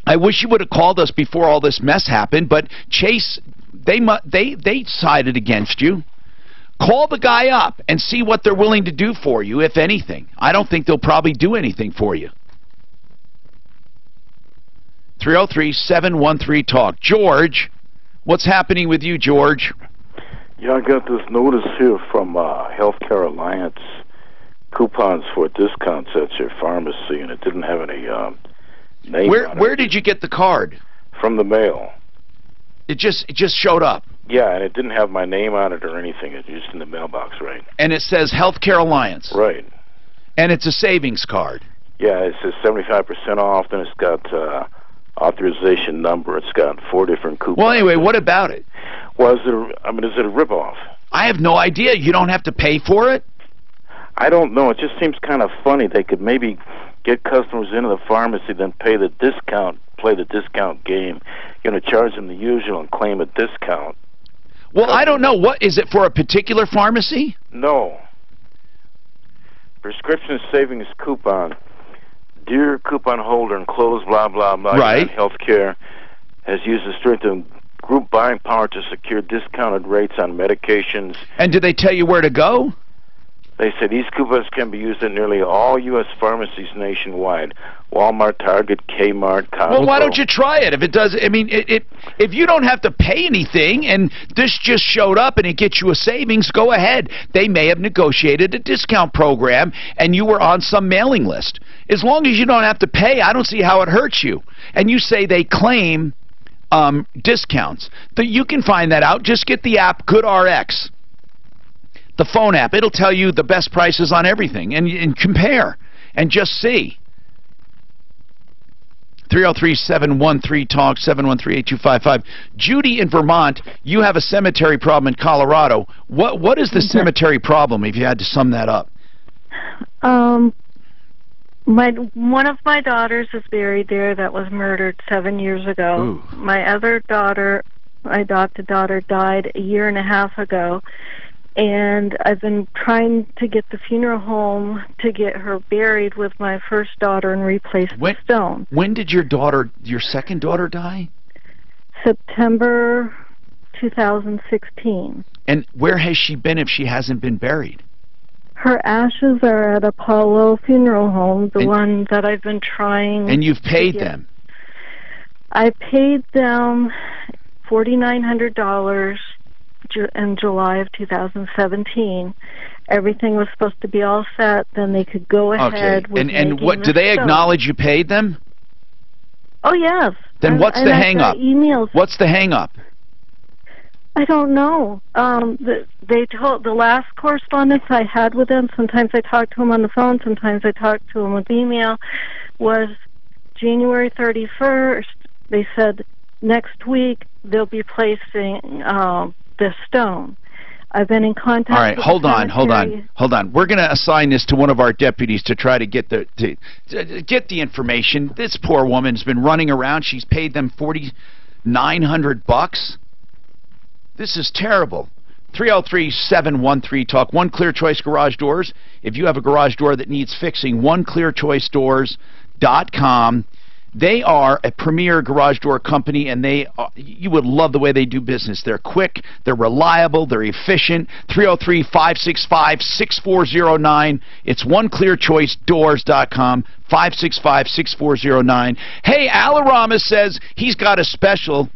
I wish you would have called us before all this mess happened, but Chase, they sided against you. Call the guy up and see what they're willing to do for you, if anything. I don't think they'll probably do anything for you. 303-713-TALK. George, what's happening with you, George? Yeah, I got this notice here from Healthcare Alliance, coupons for discounts at your pharmacy, and it didn't have any name on it. Where did you get the card? From the mail. It just showed up. Yeah, and it didn't have my name on it or anything. It's just in the mailbox, right? And it says Healthcare Alliance. Right. And it's a savings card. Yeah, it says 75% off, then it's got authorization number. It's got 4 different coupons. Well, anyway, what about it? Well, is it a ripoff? I have no idea. You don't have to pay for it? I don't know. It just seems kind of funny. They could maybe get customers into the pharmacy, then pay the discount, play the discount game. You're going to charge them the usual and claim a discount. Well, I don't know. What is it for, a particular pharmacy? No. Prescription savings coupon. Dear coupon holder, enclosed blah, blah, blah. Right. Healthcare has used the strength of group buying power to secure discounted rates on medications. And did they tell you where to go? They said these coupons can be used at nearly all U.S. pharmacies nationwide. Walmart, Target, Kmart, Costco. Well, why don't you try it? If it does, I mean, if you don't have to pay anything and this just showed up and it gets you a savings, go ahead. They may have negotiated a discount program and you were on some mailing list. As long as you don't have to pay, I don't see how it hurts you. And you say they claim discounts. You can find that out. Just get the app GoodRx. The phone app, it'll tell you the best prices on everything, and compare, and just see. 303-713-TALK, 713-8255. Judy in Vermont, you have a cemetery problem in Colorado. What is the cemetery problem, if you had to sum that up? One of my daughters is buried there that was murdered 7 years ago. Ooh. My other daughter, my adopted daughter, died a year and a half ago. And I've been trying to get the funeral home to get her buried with my first daughter and replace the stone. When did your second daughter die? September 2016. And where has she been if she hasn't been buried? Her ashes are at Apollo Funeral Home, the one that I've been trying. And you've paid them? I paid them $4,900. In July of 2017. Everything was supposed to be all set, then they could go ahead with and what do they acknowledge you paid them? Oh yes. Then what's the hang up? Emails. What's the hang up? I don't know. They told the last correspondence I had with them, sometimes I talked to them on the phone, sometimes I talked to them with email, was January 31st. They said next week they'll be placing the stone. I've been in contact. All right, with hold on. We're going to assign this to one of our deputies to try to get the information. This poor woman's been running around. She's paid them $4,900. This is terrible. 303-713-TALK. One Clear Choice Garage Doors. If you have a garage door that needs fixing, oneclearchoicedoors.com. They are a premier garage door company, and you would love the way they do business. They're quick, they're reliable, they're efficient. 303-565-6409. It's oneclearchoicedoors.com, 565-6409. Hey, Alarama says he's got a special,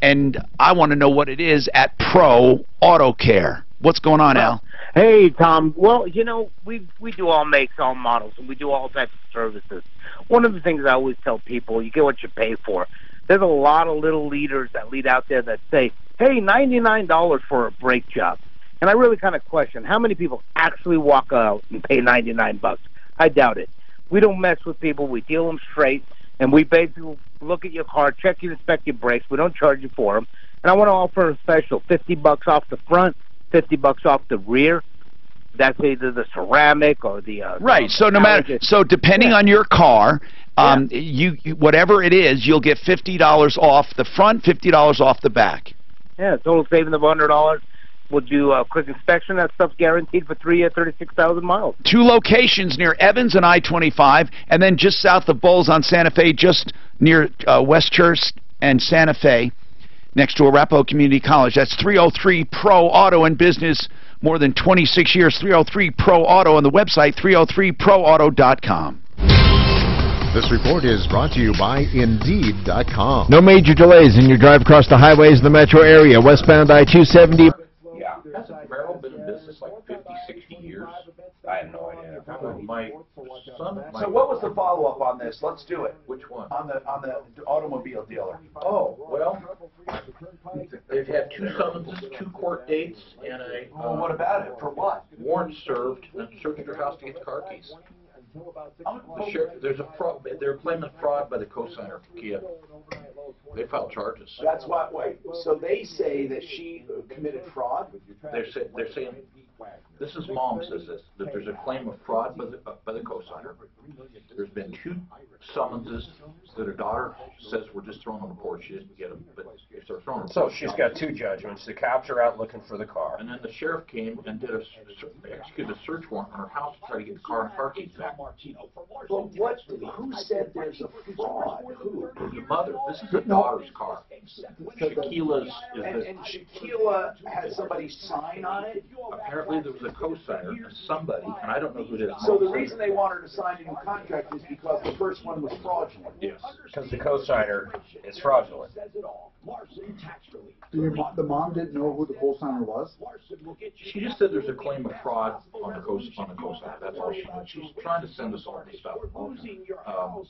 and I want to know what it is at Pro Auto Care. What's going on, Al? Hey, Tom. Well, you know, we do all makes, all models, and we do all types of services. One of the things I always tell people, you get what you pay for. There's a lot of little leaders that lead out there that say, hey, $99 for a brake job. And I really kind of question, how many people actually walk out and pay $99? I doubt it. We don't mess with people. We deal them straight, and we basically look at your car, check and inspect your brakes. We don't charge you for them. And I want to offer a special, $50 off the front, $50 off the rear. That's either the ceramic or the right. So no matter, so depending on your car, you whatever it is, you'll get $50 off the front, $50 off the back. Yeah, total savings of $100. We'll do a quick inspection. That stuff's guaranteed for 3 years, 36,000 miles. 2 locations near Evans and I-25, and then just south of Bowles on Santa Fe, just near West Church and Santa Fe, next to Arapahoe Community College. That's 303 Pro Auto and Business, more than 26 years. 303 Pro Auto on the website, 303proauto.com. This report is brought to you by Indeed.com. No major delays in your drive across the highways in the metro area. Westbound I-270. Yeah. Hasn't Merrill been in business like 50, 60 years? I have no idea. My son, So what was the follow-up on this? Let's do it. Which one? On the automobile dealer. Oh, well, they've had 2 summonses, 2 court dates, and a Well, what about it? For what? warrant served and searched their house to get the car keys. The sheriff, there's a fraud. They're claiming fraud by the cosigner for Kia. They filed charges. That's what. Wait. So they say that she committed fraud. They're saying this is mom says this, that there's a claim of fraud by the cosigner. There's been 2 summonses that her daughter says were just thrown on the porch. She didn't get them, but if they're thrown on the porch, So she's got 2 judgments. The cops are out looking for the car. And then the sheriff came and did executed a search warrant on her house to try to get the car and car keys back. Well, what? Who said there's a fraud? Who? The mother. This is the daughter's car. Shaquila's is And Shaquila had somebody sign on it? apparently there was a cosigner and somebody, and I don't know who it is. So the reason they want her to sign a new contract is because the first one was fraudulent. Yes. Because the cosigner is fraudulent. The mom didn't know who the cosigner was? She just said there's a claim of fraud on the cosigner. That's all she did. She's trying to send us all this stuff.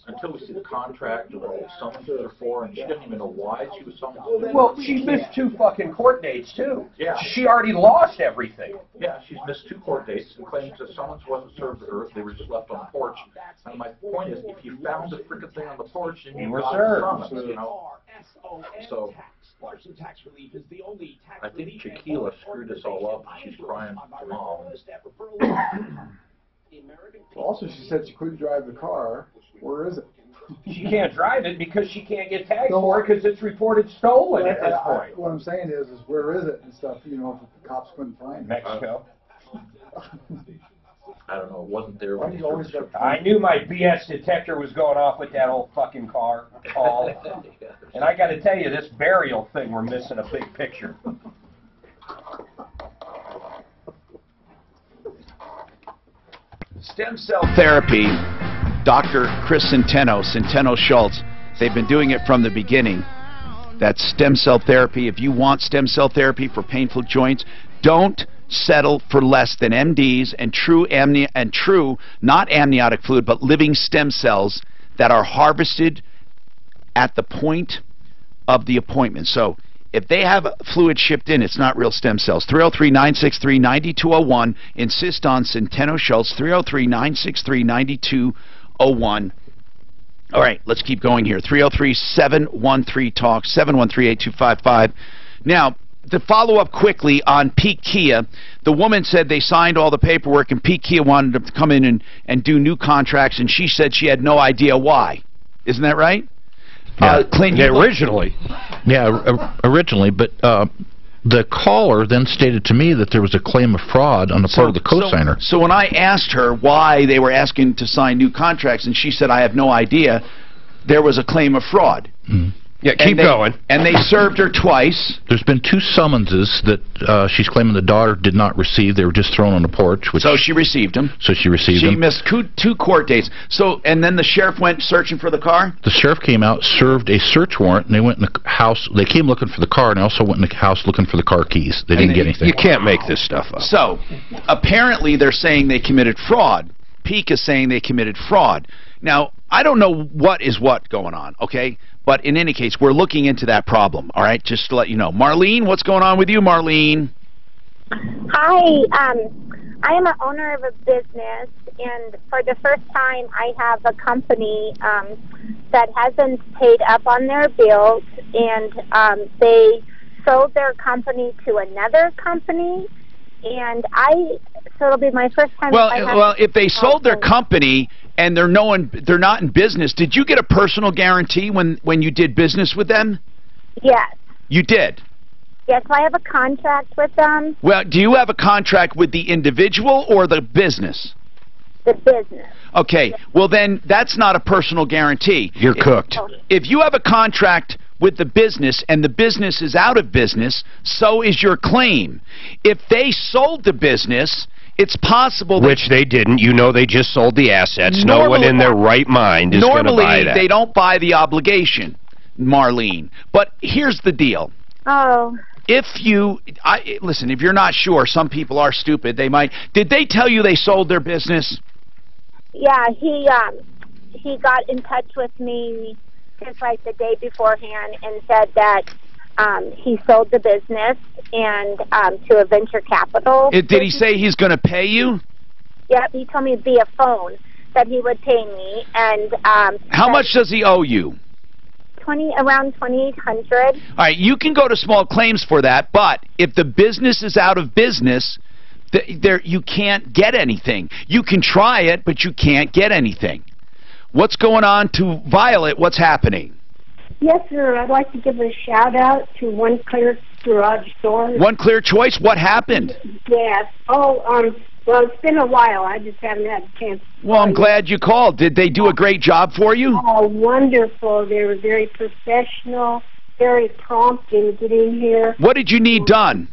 Until we see the contract or what the summonses are for, and she doesn't even know why she was summoned. Well, she missed 2 fucking court dates, too. Yeah. She already lost everything. Yeah, she's missed 2 court dates and claims that summons wasn't served to her. They were just left on the porch. And my point is, if you found the frickin' thing on the porch, then you were served. Summons, you know. So I think Shaquila screwed us all up. She's crying for mom. Also, she said she couldn't drive the car. Where is it? She can't drive it because she can't get tagged for it because it's reported stolen at this point. What I'm saying is where is it and stuff, you know, if the cops couldn't find it. Mexico. I don't know, it wasn't there. Why do you always got I knew my BS detector was going off with that old fucking car call. And I got to tell you, this burial thing, we're missing a big picture. Stem cell therapy, Dr. Chris Centeno Schultz, they've been doing it from the beginning. That's stem cell therapy. If you want stem cell therapy for painful joints, don't settle for less than MDs and true not amniotic fluid, but living stem cells that are harvested at the point of the appointment. So if they have fluid shipped in, it's not real stem cells. 303-963-9201. Insist on Centeno Schultz. 303-963-9201. All right, let's keep going here. 303-713-TALK, 713-8255. Now, to follow up quickly on Peak Kia, the woman said they signed all the paperwork and Peak Kia wanted them to come in and do new contracts, and she said she had no idea why. Isn't that right? Yeah, Clint, originally. Yeah, originally, but the caller then stated to me that there was a claim of fraud on the part of the cosigner. So when I asked her why they were asking to sign new contracts, and she said, I have no idea, there was a claim of fraud. Mm. Yeah, keep going. And they served her twice. There's been 2 summonses that she's claiming the daughter did not receive. They were just thrown on the porch. So she received them. So she received them. She missed 2 court dates. So, and then the sheriff went searching for the car? The sheriff came out, served a search warrant, and they went in the house. They came looking for the car, and they also went in the house looking for the car keys. They didn't get anything. You can't make this stuff up. So, apparently they're saying they committed fraud. Peak is saying they committed fraud. Now, I don't know what is what going on, okay? But in any case, we're looking into that problem, all right? Just to let you know. Marlene, what's going on with you, Marlene? Hi, I am an owner of a business, and for the first time, I have a company that hasn't paid up on their bills, and they sold their company to another company, and so it'll be my first time. Well, if they sold their company and they're not in business, did you get a personal guarantee when you did business with them? Yes. You did? Yes, I have a contract with them. Well, do you have a contract with the individual or the business? The business. Okay, well then that's not a personal guarantee. You're cooked. If you have a contract with the business and the business is out of business, so is your claim. If they sold the business, it's possible... Which they didn't. You know they just sold the assets. No one in their right mind is going to buy that. Normally, they don't buy the obligation, Marlene. But here's the deal. Oh. Listen, if you're not sure, some people are stupid. They might... Did they tell you they sold their business? Yeah, he got in touch with me just like the day beforehand and said that he sold the business and to a venture capital. Did he say he's going to pay you? Yep, he told me via phone that he would pay me. And how much does he owe you? Around $2,800. All right, you can go to small claims for that, but if the business is out of business, you can't get anything. You can try it, but you can't get anything. What's going on to Violet? What's happening? Yes, sir. I'd like to give a shout-out to One Clear Garage Door. One Clear Choice? What happened? Yes. Well, it's been a while. I just haven't had a chance. Well, I'm glad you called. Did they do a great job for you? Oh, wonderful. They were very professional, very prompt in getting here. What did you need done?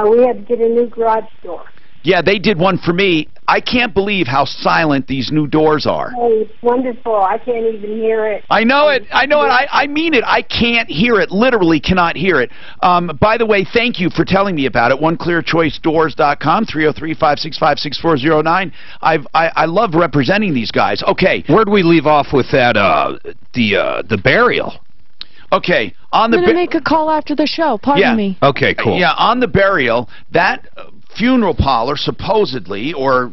We had to get a new garage door. Yeah, they did one for me. I can't believe how silent these new doors are. Oh, it's wonderful. I can't even hear it. I know it. I know it. I mean it. I can't hear it. Literally cannot hear it. By the way, thank you for telling me about it. OneClearChoiceDoors.com, 303-565-6409. I love representing these guys. Okay. Where'd we leave off with that, the burial? Okay. I'm going to make a call after the show. Pardon me. Okay, cool. Yeah, on the burial, that funeral parlor supposedly, or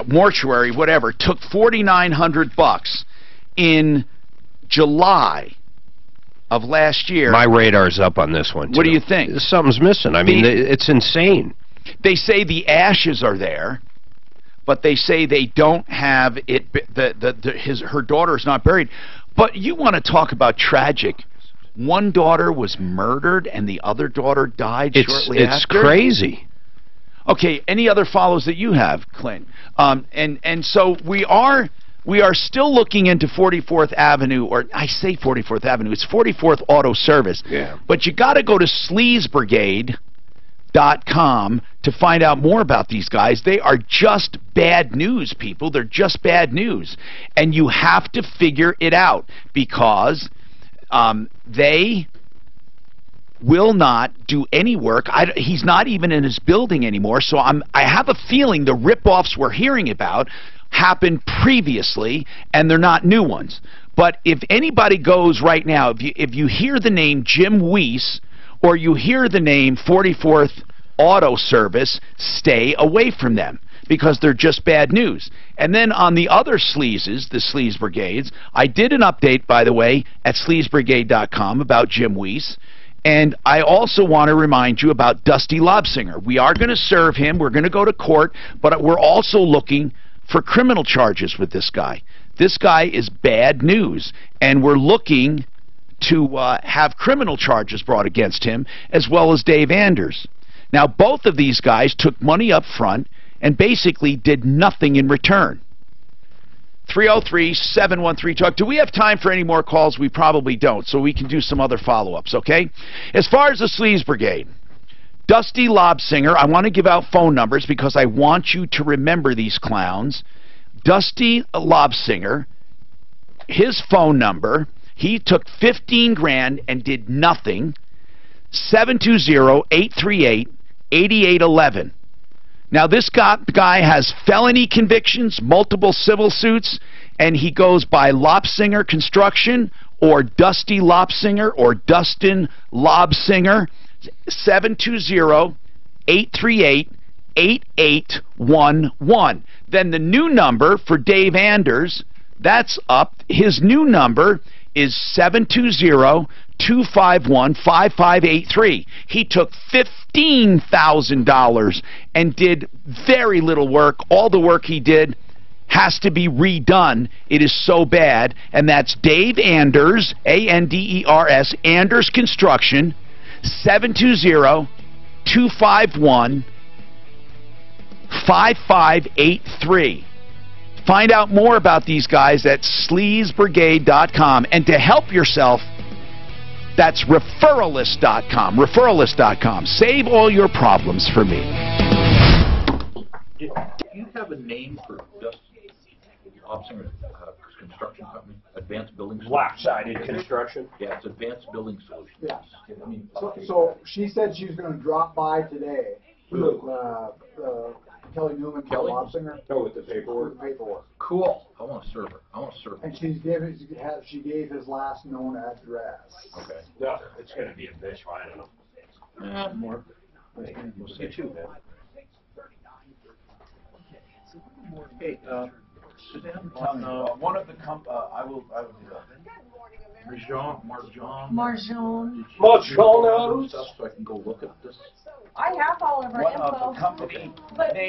mortuary, whatever, took $4,900 in July of last year. My radar's up on this one, too. What do you think? Something's missing. I mean, it's insane. They say the ashes are there, but they say they don't have it. Her daughter's not buried. But you want to talk about tragic. One daughter was murdered and the other daughter died shortly after. It's crazy. Okay, any other follows that you have, Clint? And so we are still looking into 44th Avenue, or I say 44th Avenue, it's 44th Auto Service. Yeah. But you got to go to SleazeBrigade.com to find out more about these guys. They are just bad news, people. They're just bad news. And you have to figure it out because they will not do any work. He's not even in his building anymore, so I have a feeling the rip-offs we're hearing about happened previously, and they're not new ones. But if anybody goes right now, if you hear the name Jim Weiss, or you hear the name 44th Auto Service, stay away from them, because they're just bad news. And then on the other sleazes, the Sleaze Brigades, I did an update, by the way, at sleazebrigade.com about Jim Weiss. And I also want to remind you about Dusty Lobsinger. We are going to serve him. We're going to go to court, but we're also looking for criminal charges with this guy. This guy is bad news, and we're looking to have criminal charges brought against him, as well as Dave Anders. Now, both of these guys took money up front and basically did nothing in return. 303-713-TALK. Do we have time for any more calls? We probably don't, so we can do some other follow-ups, okay? As far as the Sleaze Brigade, Dusty Lobsinger, I want to give out phone numbers because I want you to remember these clowns. Dusty Lobsinger, his phone number, he took 15 grand and did nothing. 720-838-8811. Now, this guy has felony convictions, multiple civil suits, and he goes by Lobsinger Construction or Dusty Lobsinger or Dustin Lobsinger. 720-838-8811. 8811. Then the new number for Dave Anders, that's up. His new number is 720-251-5583. He took $15,000 and did very little work. All the work he did has to be redone. It is so bad. And that's Dave Anders, A-N-D-E-R-S, Anders Construction, 720-251-5583. Find out more about these guys at sleazebrigade.com. And to help yourself, that's referralist.com. Referralist.com. Save all your problems for me. Do you have a name for Dustin Hobson construction company? Advanced Building Solutions? Lopsided construction? Yeah, it's Advanced Building Solutions. Yeah. So she said she was going to drop by today. Who? Kelly Newman, Kelly? Lobsinger. Oh, with the paperwork? With the paperwork. Cool. I want to serve her. And she gave his last known address. Okay. No, it's going to be a bitch. I don't know. More. We'll see too, man. Hey, Suzanne, on One of the I will do that. Marjon. Stuff so I can go look at this. I have all of our One info. of the company, But they